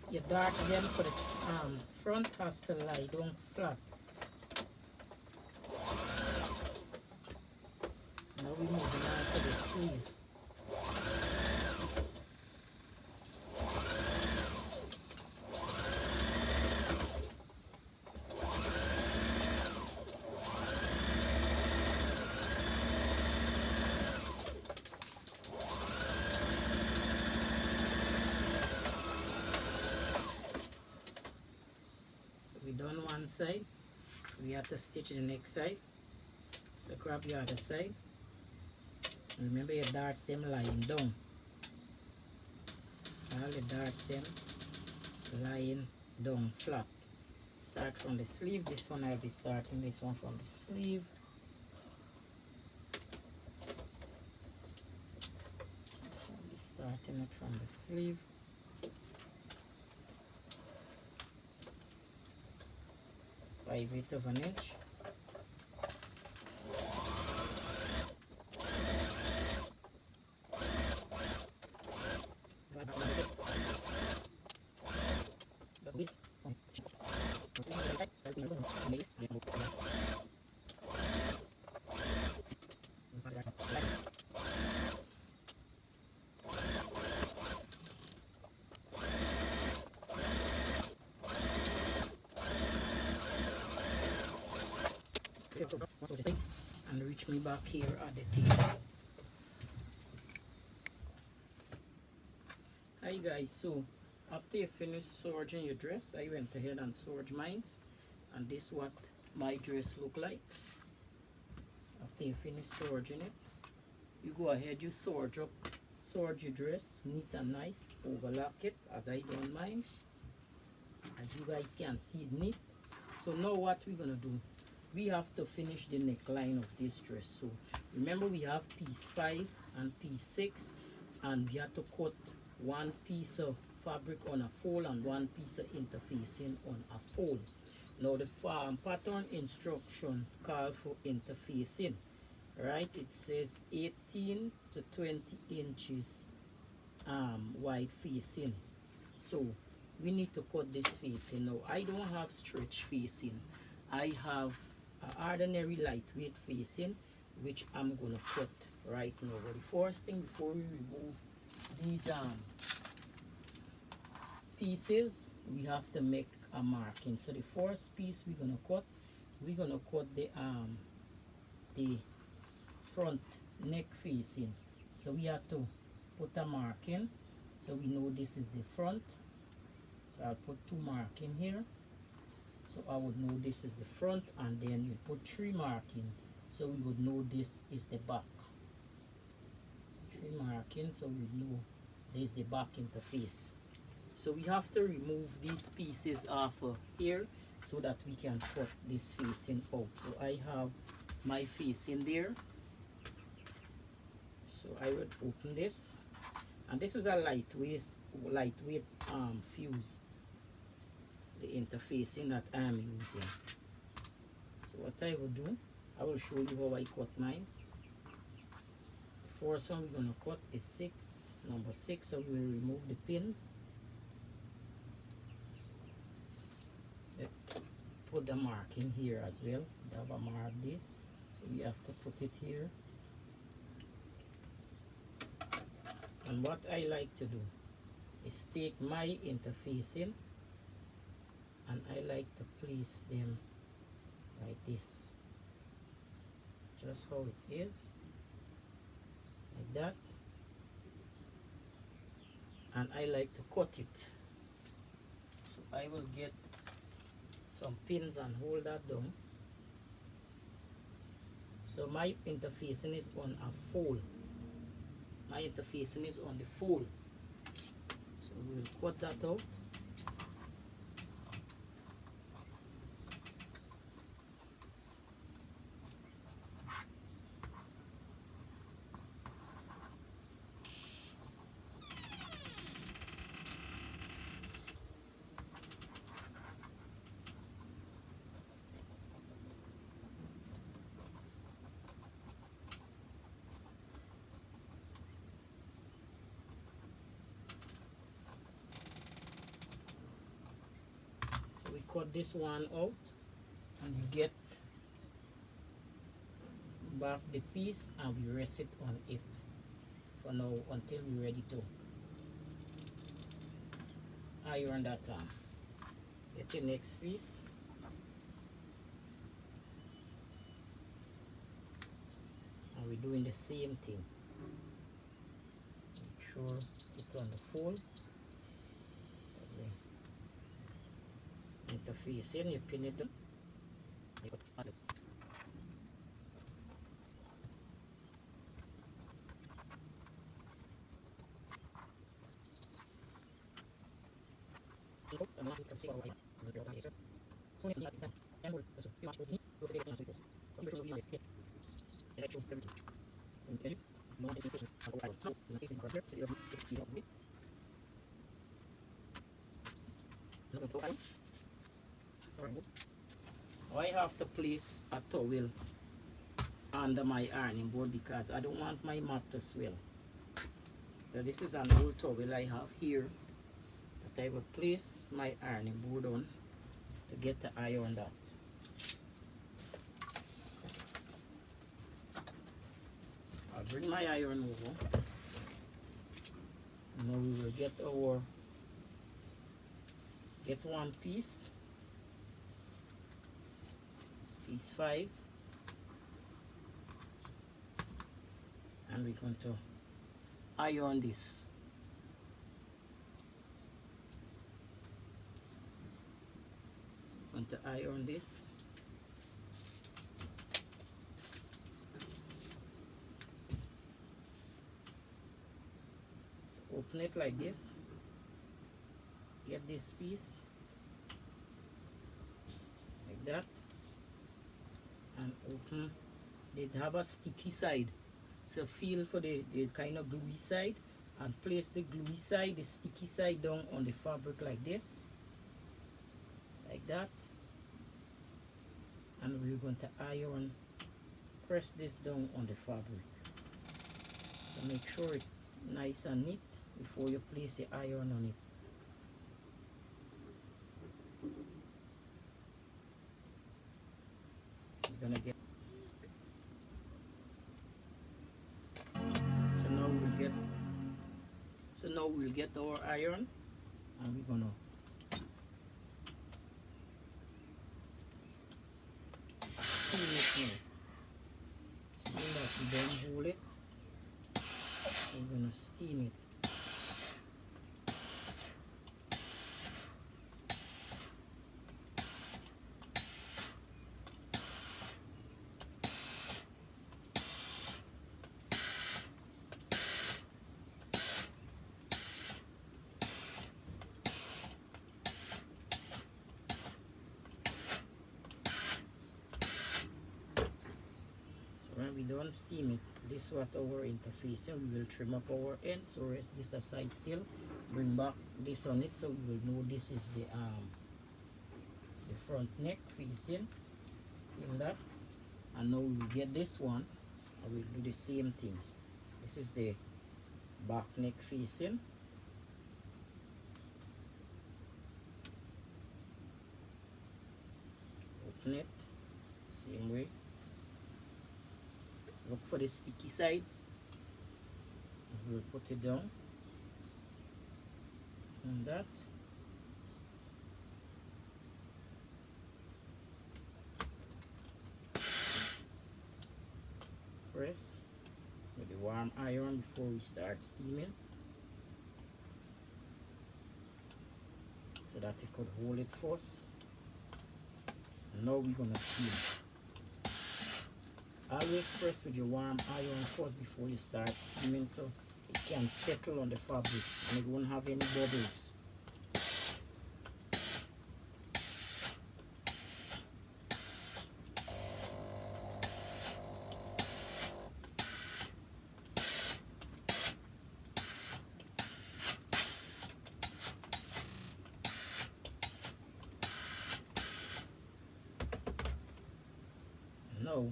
your dart them for the front has to lie down flat. Now we're moving on to the sleeve. Done one side, we have to stitch the next side. So grab your other side, and remember your darts them lying down. All the darts them lying down flat. Start from the sleeve. This one I'll be starting this one from the sleeve. So I'll be starting it from the sleeve. By 5/8 of an inch. And reach me back here at the table. guys, so after you finish serging your dress, I went ahead and serged mine, and this what my dress look like. After you finish serging it, you go ahead, you serge your dress neat and nice, overlock it as I done mine. As you guys can see it neat. So now what we're gonna do, we have to finish the neckline of this dress. So remember, we have piece 5 and piece 6, and we have to cut one piece of fabric on a fold and one piece of interfacing on a fold. Now the pattern instruction call for interfacing, right? It says 18 to 20 inches wide facing. So we need to cut this facing. Now I don't have stretch facing, I have ordinary lightweight facing, which I'm gonna cut right now. But the first thing, before we remove these pieces, we have to make a marking. So the first piece we're gonna cut the front neck facing. So we have to put a marking so we know this is the front. So I'll put 2 marking here, so I would know this is the front, and then you put 3 marking so we would know this is the back. 3 marking so we know this is the back interface. So we have to remove these pieces off of here so that we can cut this facing out. So I have my facing there, so I would open this, and this is a lightweight fuse, the interfacing that I am using. So what I will do, I will show you how I cut mine. The first one we're going to cut is number 6, so we will remove the pins. Put the marking here as well. We have a mark there, so we have to put it here. And what I like to do is take my interfacing, and I like to place them like this, just how it is, like that. And I like to cut it, so I will get some pins and hold that down. So my interfacing is on a fold. My interfacing is on the fold, so we will cut that out. We cut this one out, and we get back the piece, and we rest it on it for now until we're ready to iron that on. Get your next piece, and we're doing the same thing. Make sure it's on the fold. Interfacing, you pin it down. I have to place a towel under my ironing board because I don't want my mat to swell. So this is an old towel I have here that I will place my ironing board on to get the iron that. I'll bring my iron over. Now we will get one piece, piece 5, and we're going to iron this. Want to iron this. So open it like this. Get this piece like that, and open. They have a sticky side, so feel for the kind of gluey side, and place the gluey side, the sticky side, down on the fabric like this, like that. And we're going to iron, press this down on the fabric. So make sure it's nice and neat before you place the iron on it. You're gonna get. So now we'll get our iron, and we're gonna steam it now. Steam that we don't hold it. We're gonna steam it. When we don't steam it, this is what our interface, and we will trim up our end. So rest this aside still, bring back this on it, so we will know this is the front neck facing in that. And now we will get this one, and we'll do the same thing. This is the back neck facing. Open it same way. Look for the sticky side. We'll put it down on that. Press with the warm iron before we start steaming, so that it could hold it first. And now we're gonna steam. Always press with your warm iron first before you start steaming, so it can settle on the fabric and it won't have any bubbles. Now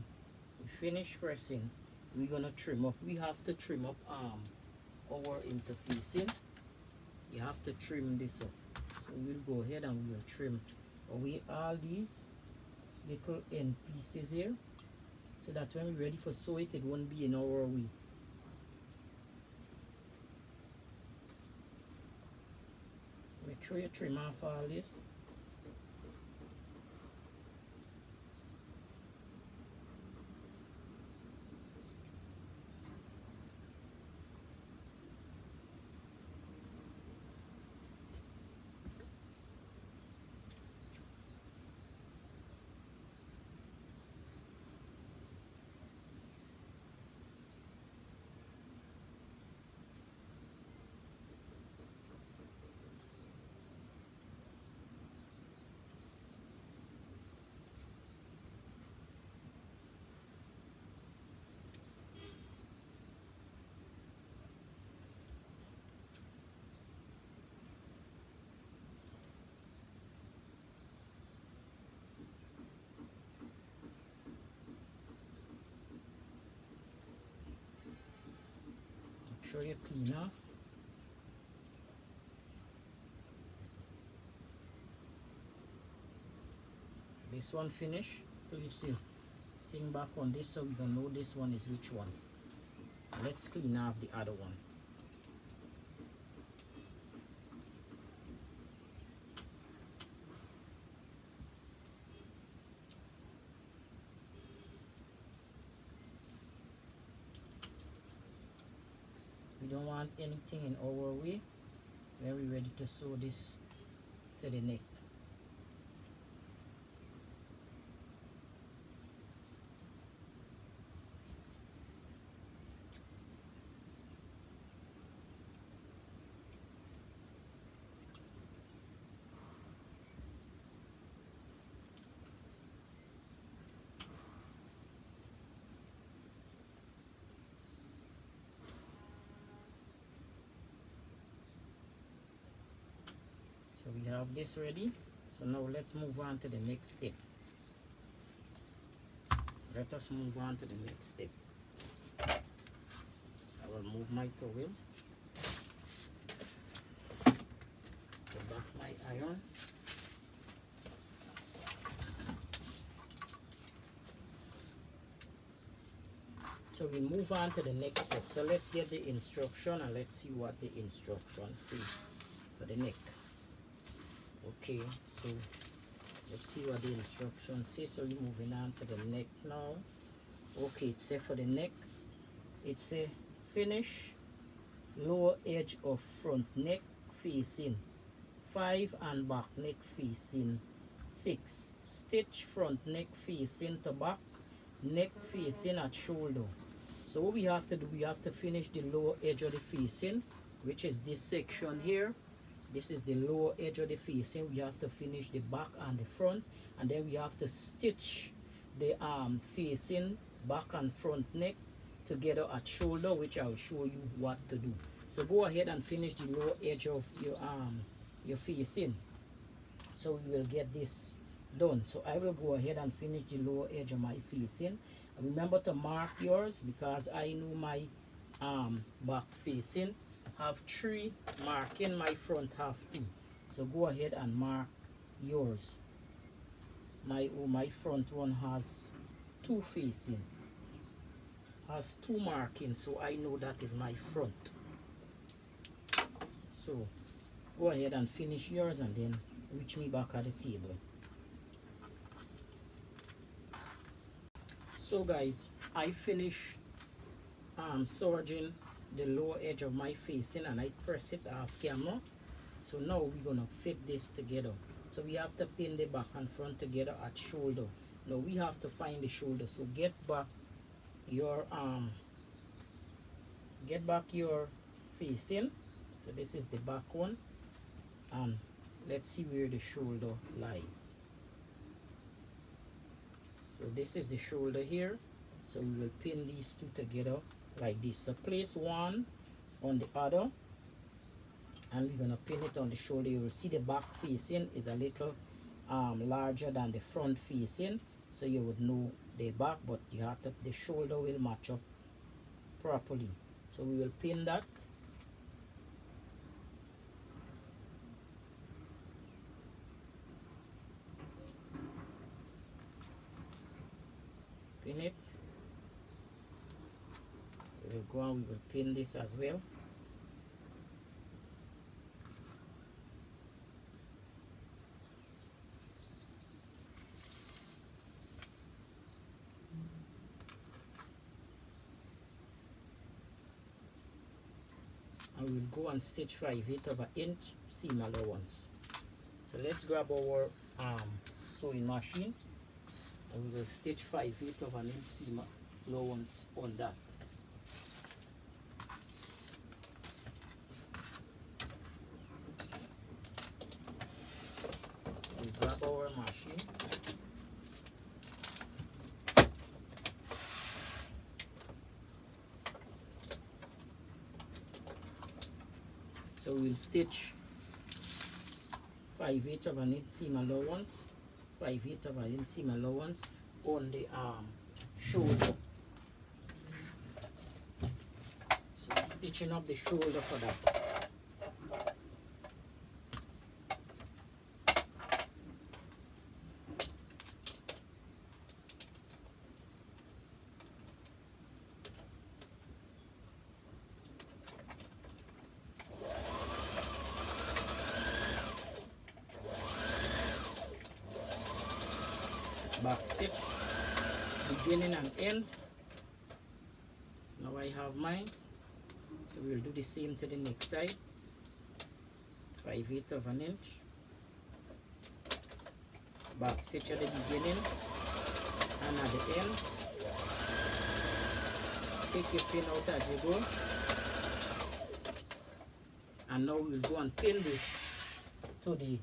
finish pressing, we're gonna trim up. We have to trim up our interfacing. You have to trim this up. So we'll go ahead and we'll trim away all these little end pieces here, so that when we're ready for sew it, it won't be in our way. Make sure you trim off all this. Make sure you clean off. So this one finish. Please see thing back on this, so we can know this one is which one. Let's clean off the other one. We don't want anything in our way when we're ready to sew this to the neck. So we have this ready. So now let's move on to the next step. Let us move on to the next step. So I will move my towel, put back my iron. So we move on to the next step. So let's get the instruction and let's see what the instructions say for the neck. Okay, so let's see what the instructions say. So we're moving on to the neck now. Okay, it says for the neck, it's a finish lower edge of front neck facing 5 and back neck facing 6. Stitch front neck facing to back, neck facing at shoulder. So what we have to do, we have to finish the lower edge of the facing, which is this section here. This is the lower edge of the facing. We have to finish the back and the front, and then we have to stitch the facing back and front neck together at shoulder, which I'll show you what to do. So go ahead and finish the lower edge of your facing, so we will get this done. So I will go ahead and finish the lower edge of my facing. Remember to mark yours, because I know my back facing have 3 marking, my front have 2. So go ahead and mark yours. My front one has 2 facing, has 2 markings, so I know that is my front. So go ahead and finish yours and then reach me back at the table. So guys, I finished serging the lower edge of my facing, and I press it off camera. So now we're gonna fit this together. So we have to pin the back and front together at shoulder. Now we have to find the shoulder. So get back your facing. So this is the back one, and let's see where the shoulder lies. So this is the shoulder here. So we will pin these 2 together like this. So place one on the other, and we're gonna pin it on the shoulder. You will see the back facing is a little larger than the front facing, so you would know the back, but you have to, the shoulder will match up properly. So we will pin that. Pin it. We will go and we will pin this as well. And we will go and stitch 5/8 of an inch seam allowance. So let's grab our sewing machine, and we will stitch 5/8 of an inch seam allowance on that. We grab our machine. So we'll stitch 5/8 of an inch seam allowance, 5/8 of an inch seam allowance on the shoulder. So stitching up the shoulder for that. Back stitch, beginning and end. So now I have mine. So we'll do the same to the next side. 5/8 of an inch. Back stitch at the beginning and at the end. Take your pin out as you go. And now we'll go and pin this to the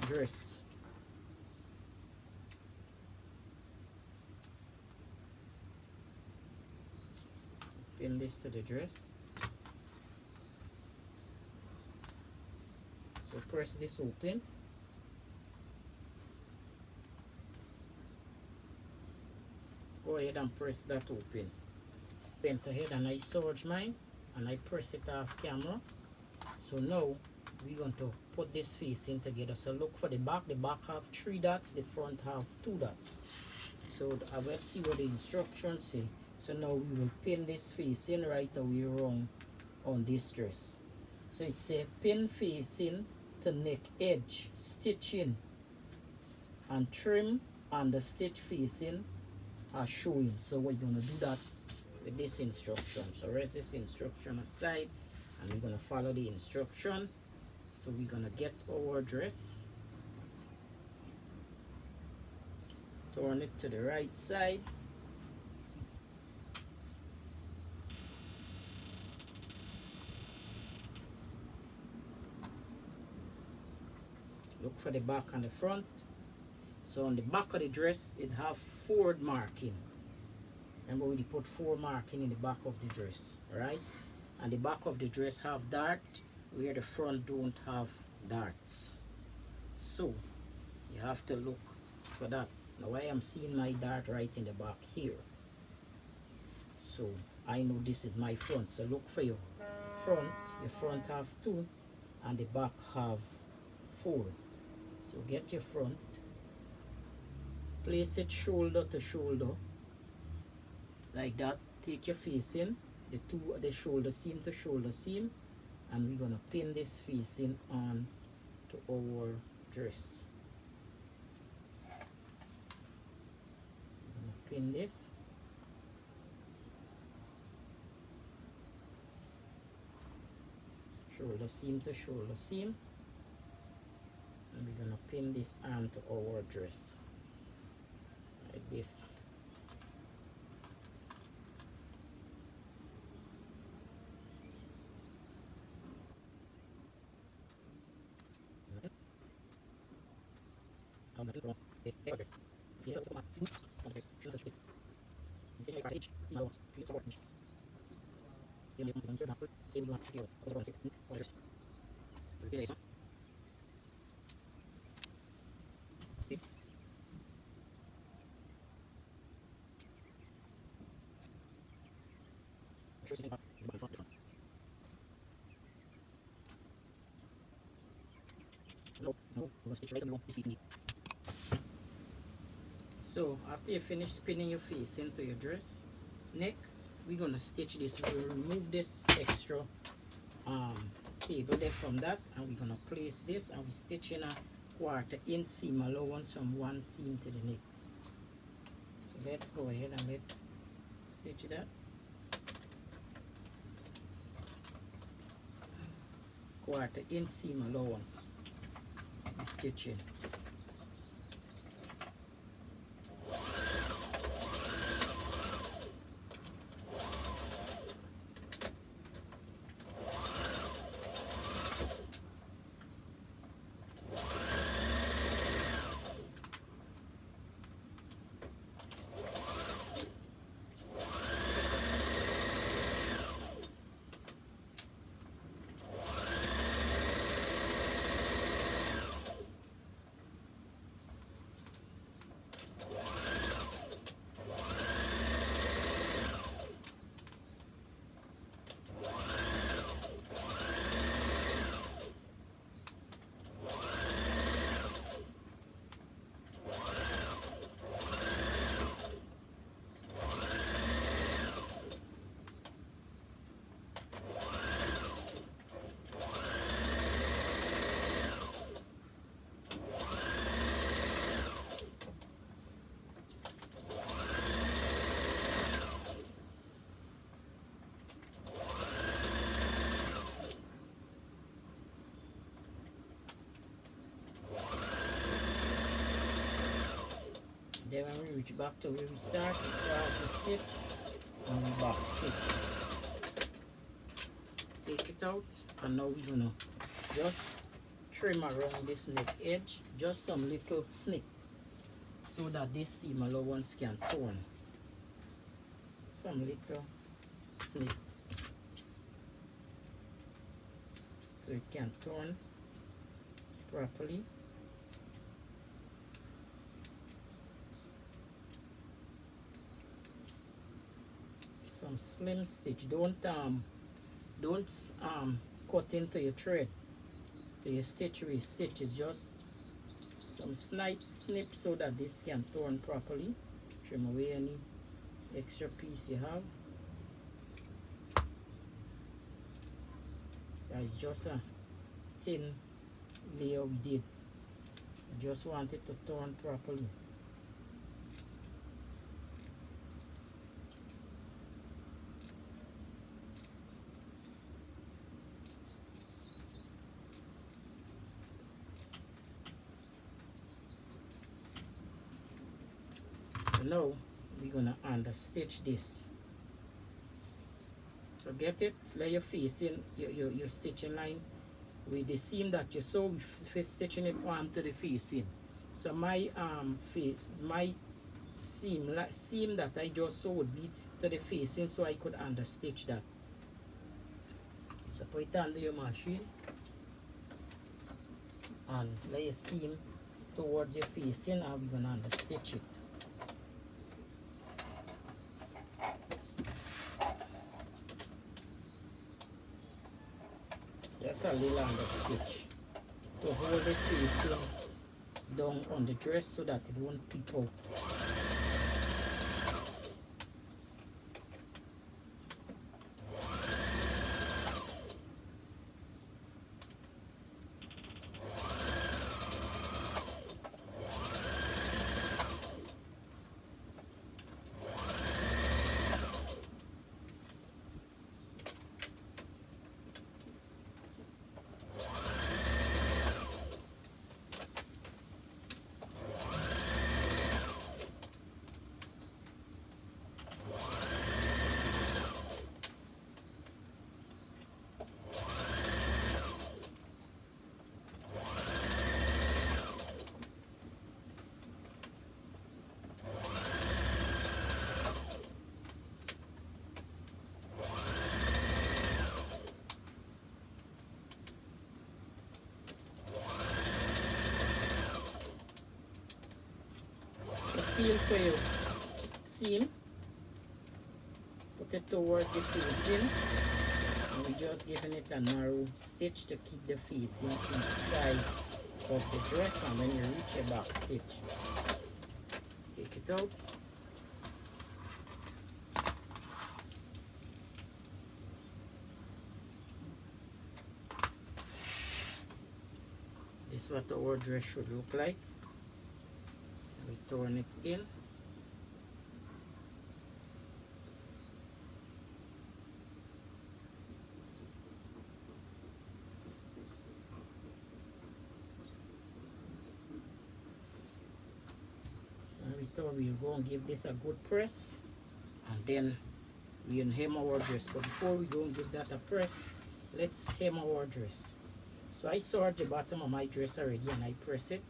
dress. Pin this to the dress. So press this open. Go ahead and press that open. Went ahead and I surge mine and I press it off camera. So now we're going to put this facing together. So look for the back. The back have 3 dots, the front have 2 dots. So let's see what the instructions say. So now we will pin this facing right away around on this dress. So it says pin facing to neck edge, stitch in and trim, and the stitch facing are showing. So we're going to do that with this instruction. So rest this instruction aside and we're going to follow the instruction. So we're going to get our dress, turn it to the right side, look for the back and the front. So on the back of the dress it have 4 marking. Remember we put 4 marking in the back of the dress, right? And the back of the dress have dart where the front don't have darts. So you have to look for that. Now I am seeing my dart right in the back here. So I know this is my front. So look for your front. Your front have 2 and the back have 4. So get your front. Place it shoulder to shoulder. Like that. Take your facing. The shoulder seam to shoulder seam. And we're going to pin this facing on to our dress. I'm going to pin this. Shoulder seam to shoulder seam. And we're going to pin this onto our dress. Like this. So after you finish spinning your face into your dress neck, we're gonna stitch this. We'll remove this extra table there from that, and we're gonna place this and we stitch in a 1/4 inch seam allowance from one seam to the next. So let's go ahead and let's stitch that. 1/4 inch seam allowance. Stitching. Then when we reach back to where we start, we cross the stitch and we back stitch. Take it out, and now we're gonna just trim around this neck edge, just some little snip, so that this seam allowance can turn. Some little snip, so it can turn properly. Some slim stitch. Don't cut into your thread, to your stitch is just some snip so that this can turn properly. Trim away any extra piece you have. That is just a thin layer we did. I just want it to turn properly. So now we're gonna understitch this. So get it, lay your facing your stitching line with the seam that you sew, stitching it onto the facing. So my my seam that I just sewed would be to the facing, so I could understitch that. So put it under your machine and lay a seam towards your facing, and we're gonna understitch it. Just a little understitch to hold the facing down on the dress so that it won't peep out. Feel for your seam, put it towards the facing, and we're just giving it a narrow stitch to keep the facing inside of the dress, and when you reach your back stitch, take it out. This is what our dress should look like. We turn it in. And we thought we were going to give this a good press, and then we can hem our dress. But before we go and give that a press, let's hem our dress. So I sewed the bottom of my dress already and I press it.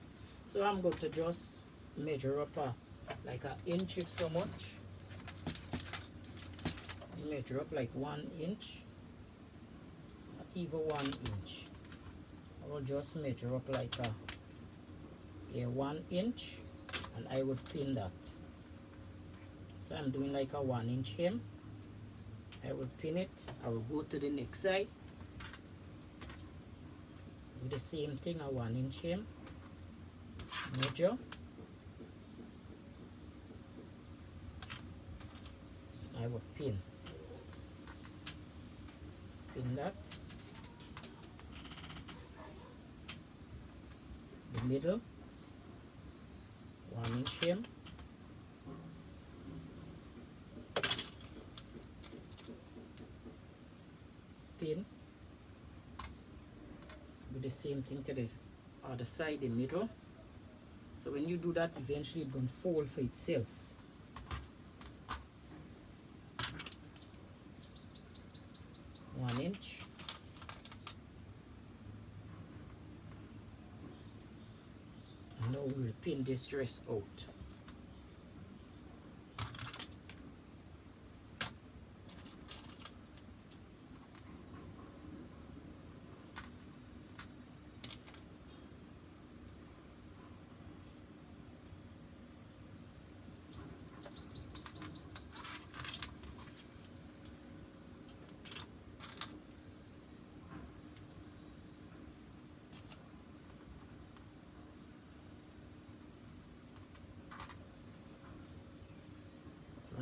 So I'm going to just measure up like an inch if so much. Measure up like 1 inch, not even 1 inch. I will just measure up like a 1 inch, and I would pin that. So I'm doing like a 1 inch hem. I will pin it. I will go to the next side. Do the same thing, a 1 inch hem. Measure. I would pin that, the middle, 1 inch hem, pin, do the same thing to the other side, the middle. So when you do that, eventually it's going to fold for itself. One inch. And now we will pin this dress out.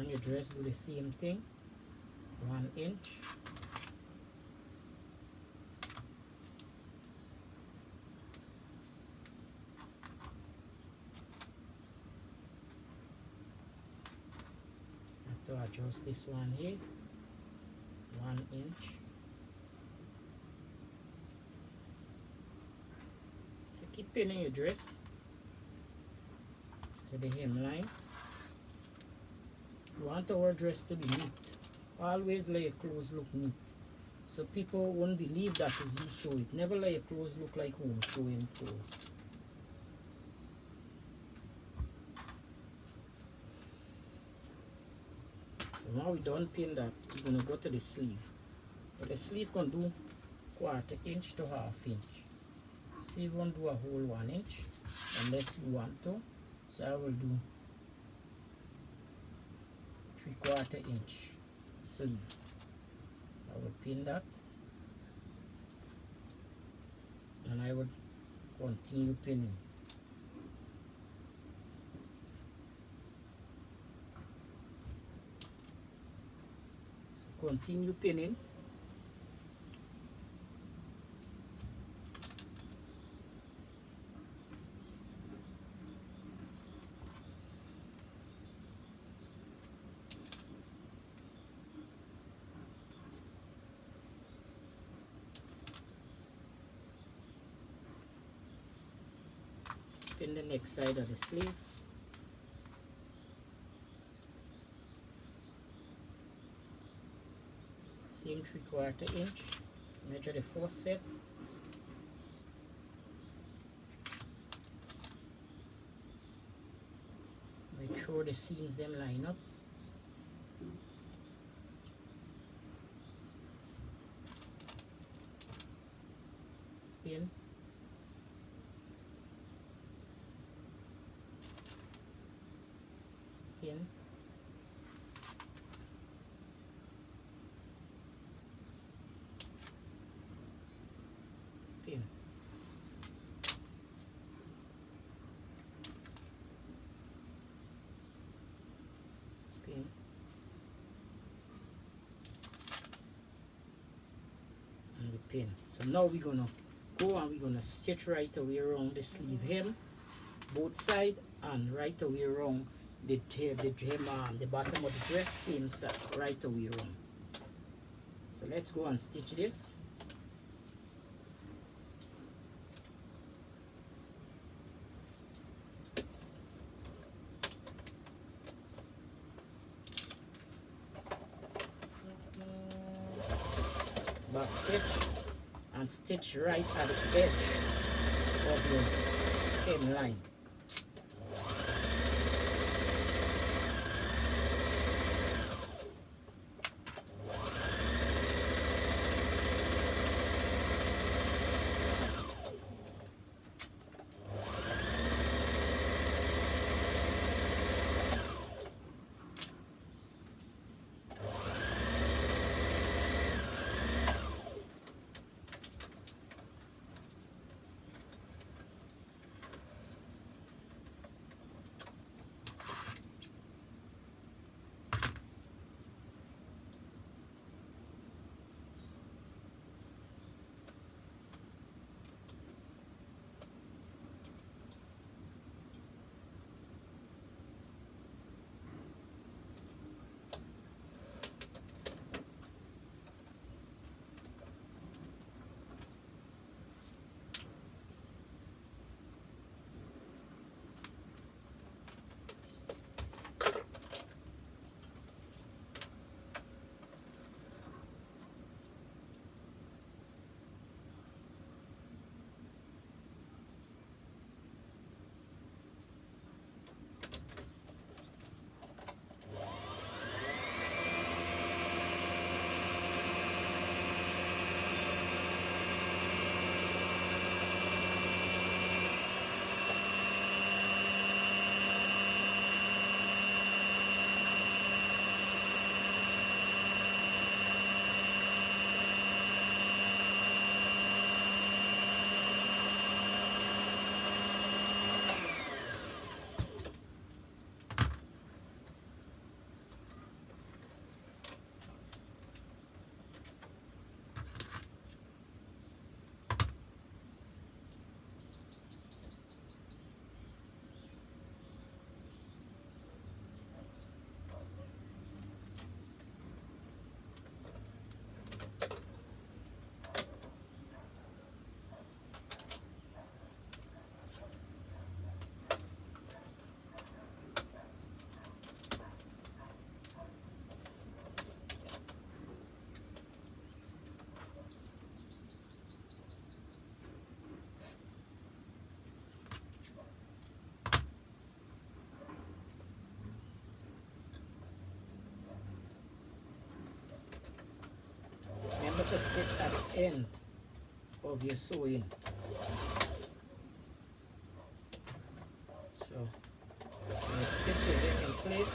On your dress, do the same thing. 1 inch. Have to adjust this one here. 1 inch. So keep pinning your dress to the hemline. You want our dress to be neat. Always let your clothes look neat. So people won't believe that is you sew it. Never let your clothes look like home sewing clothes. So now we done pin that, we're gonna go to the sleeve. But the sleeve can do 1/4 inch to 1/2 inch. Sleeve won't do a whole 1 inch unless you want to. So I will do 3/4 inch sleeve. So I will pin that, and I would continue pinning. So continue pinning. Pin the next side of the sleeve. Same 3/4 inch. Measure the fourth set. Make sure the seams them line up. Pin. Pin. Pin. Pin. And we pin. So now we're gonna go and we're gonna stitch right away around the sleeve hem, both side, and right away around the hem, the bottom of the dress, same side, right away around. So let's go and stitch this. Back stitch and stitch right at the edge of your hem line. stitch at the end of your sewing. So you stitch it in place.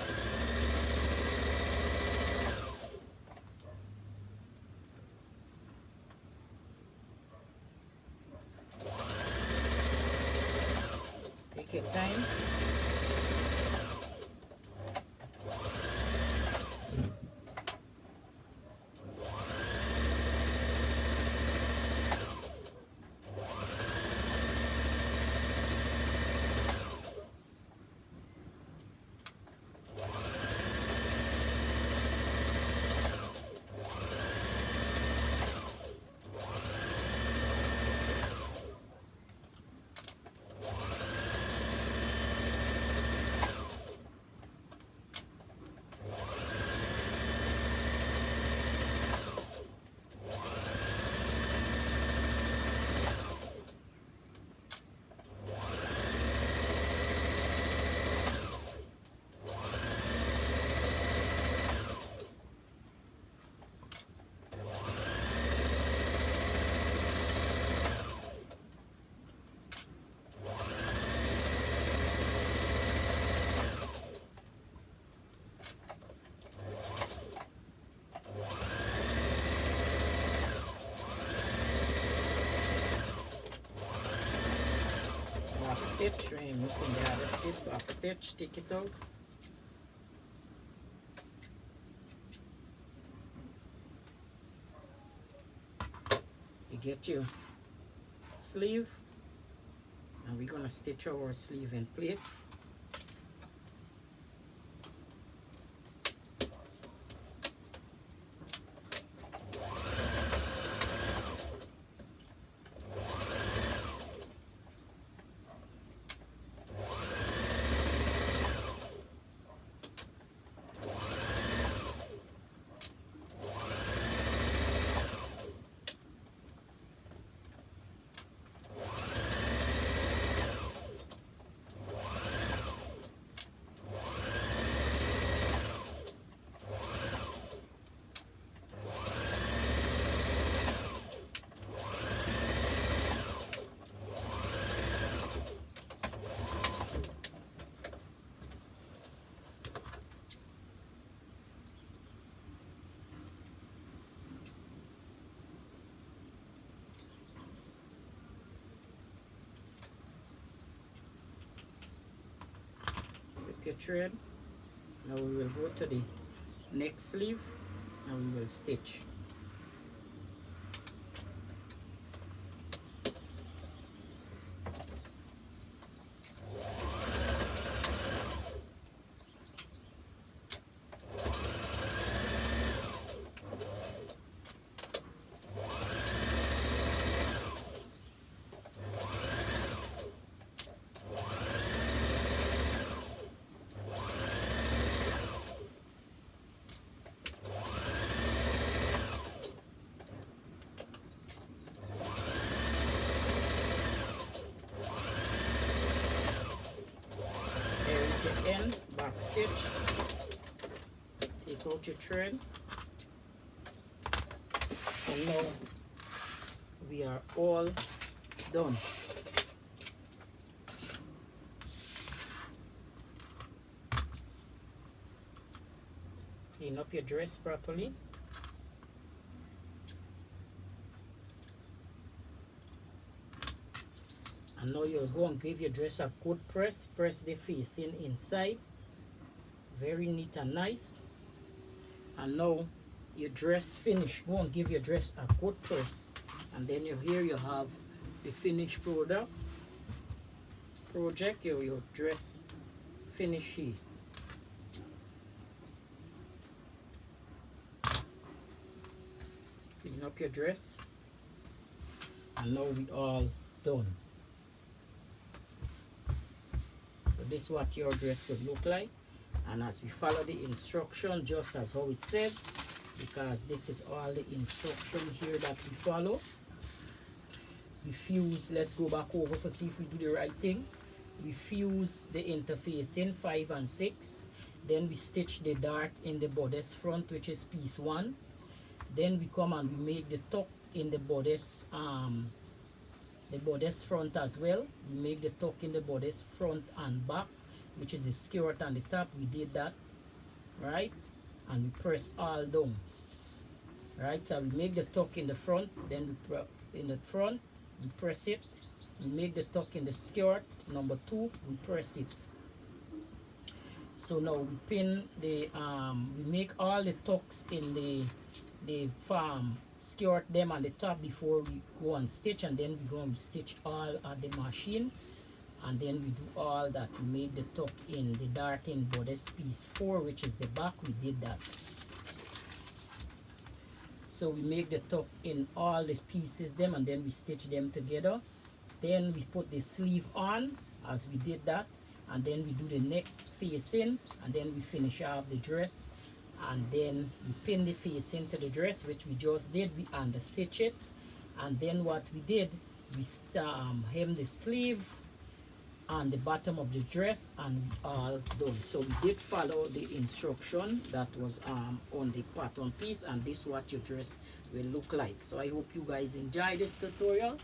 Take your time. Stitch, removing the other stitch, back stitch, take it out. You get your sleeve, and we're gonna stitch our sleeve in place. Your thread. Now we will go to the next sleeve and we will stitch. End, back stitch, take out your thread, and now we are all done. Clean up your dress properly. And now you'll go and give your dress a good press. Press the facing inside. Very neat and nice. And now your dress finished. Go and give your dress a good press. And then here you have the finished project, your dress finish here. Clean up your dress. And now we all done. This is what your dress would look like, and as we follow the instruction just as how it said, because this is all the instruction here that we follow. We fuse, let's go back over to see if we do the right thing. We fuse the interface in 5 and 6, then we stitch the dart in the bodice front, which is piece 1. Then we come and we make the tuck in the bodice front as well. We make the tuck in the bodice front and back, which is the skirt and the top. We did that, right? And we press all down, right? So we make the tuck in the front, then we in the front, we press it. We make the tuck in the skirt, number 2, we press it. So now we pin the we make all the tucks in the skirt them on the top before we go and stitch, and then we go and stitch all at the machine, and then we do all that. We make the tuck in the darting bodice piece 4, which is the back. We did that. So we make the tuck in all these pieces them, and then we stitch them together. Then we put the sleeve on as we did that, and then we do the neck facing, and then we finish off the dress, and then we pin the facing to the dress, which we just did. We understitch it, and then what we did, we hem the sleeve on the bottom of the dress, and all done. So we did follow the instruction that was on the pattern piece, and this is what your dress will look like. So I hope you guys enjoy this tutorial.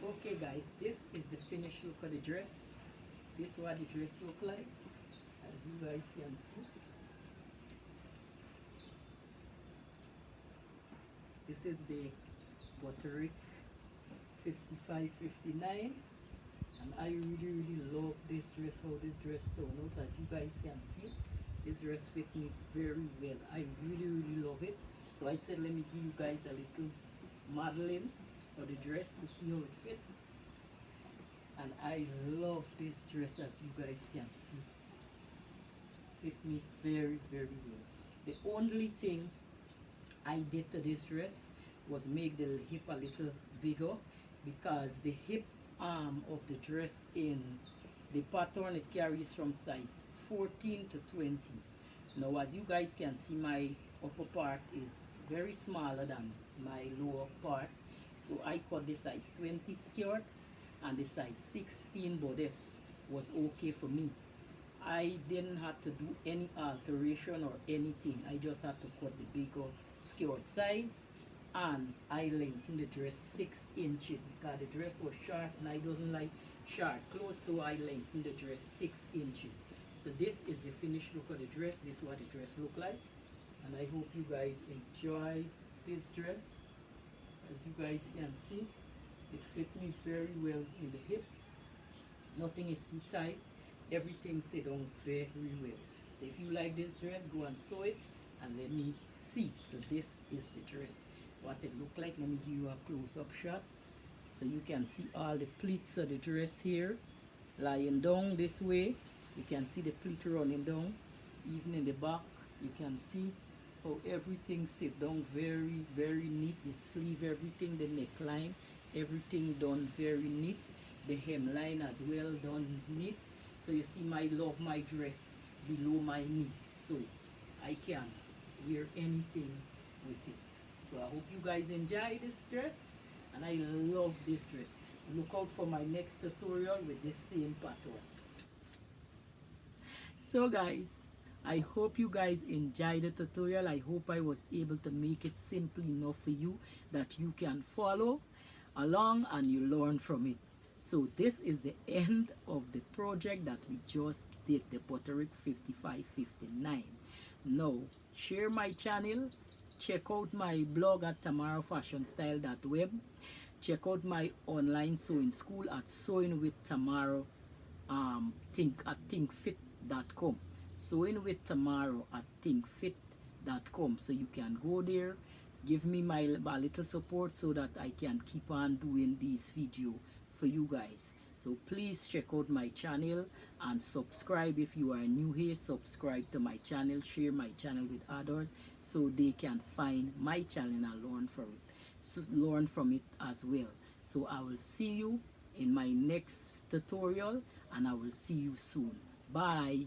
Okay guys, this is the finished look of the dress. This is what the dress look like, as you guys can see. This is the Butterick 55-59, and I really love this dress, how this dress turned out. As you guys can see, this dress fit me very well. I really love it. So I said, let me give you guys a little modeling of the dress to see how it fits. And I love this dress, as you guys can see. Fit me very well. The only thing I did to this dress was make the hip a little bigger, because the hip of the dress in the pattern, it carries from size 14 to 20. Now as you guys can see, my upper part is very smaller than my lower part, so I cut the size 20 skirt, and the size 16 bodice was okay for me. I didn't have to do any alteration or anything. I just had to cut the bigger skirt size, and I lengthened the dress 6 inches because the dress was short and I don't like short clothes, so I lengthened the dress 6 inches. So this is the finished look of the dress. This is what the dress look like, and I hope you guys enjoy this dress. As you guys can see, it fit me very well in the hip. Nothing is too tight. Everything sit down very well. So if you like this dress, go and sew it and let me see. So this is the dress, what it look like. Let me give you a close-up shot so you can see all the pleats of the dress here lying down this way. You can see the pleat running down. Even in the back, you can see how everything sit down very neat. The sleeve, everything, the neckline, everything done very neat. The hemline as well done neat. So you see, my love my dress below my knee, so I can wear anything with it. So I hope you guys enjoy this dress, and I love this dress. Look out for my next tutorial with this same pattern. So guys, I hope you guys enjoyed the tutorial. I hope I was able to make it simple enough for you that you can follow along and you learn from it. So this is the end of the project that we just did, the Butterick 55-59. Now share my channel, check out my blog at tamarafashionstyle.web, check out my online sewing school at sewingwithtamara at thinkfit.com, sewingwithtamara at thinkfit.com. so you can go there, give me my little support so that I can keep on doing these videos for you guys. So please check out my channel and subscribe if you are new here. Subscribe to my channel, share my channel with others so they can find my channel and learn from it. So learn from it as well. So I will see you in my next tutorial, and I will see you soon. Bye.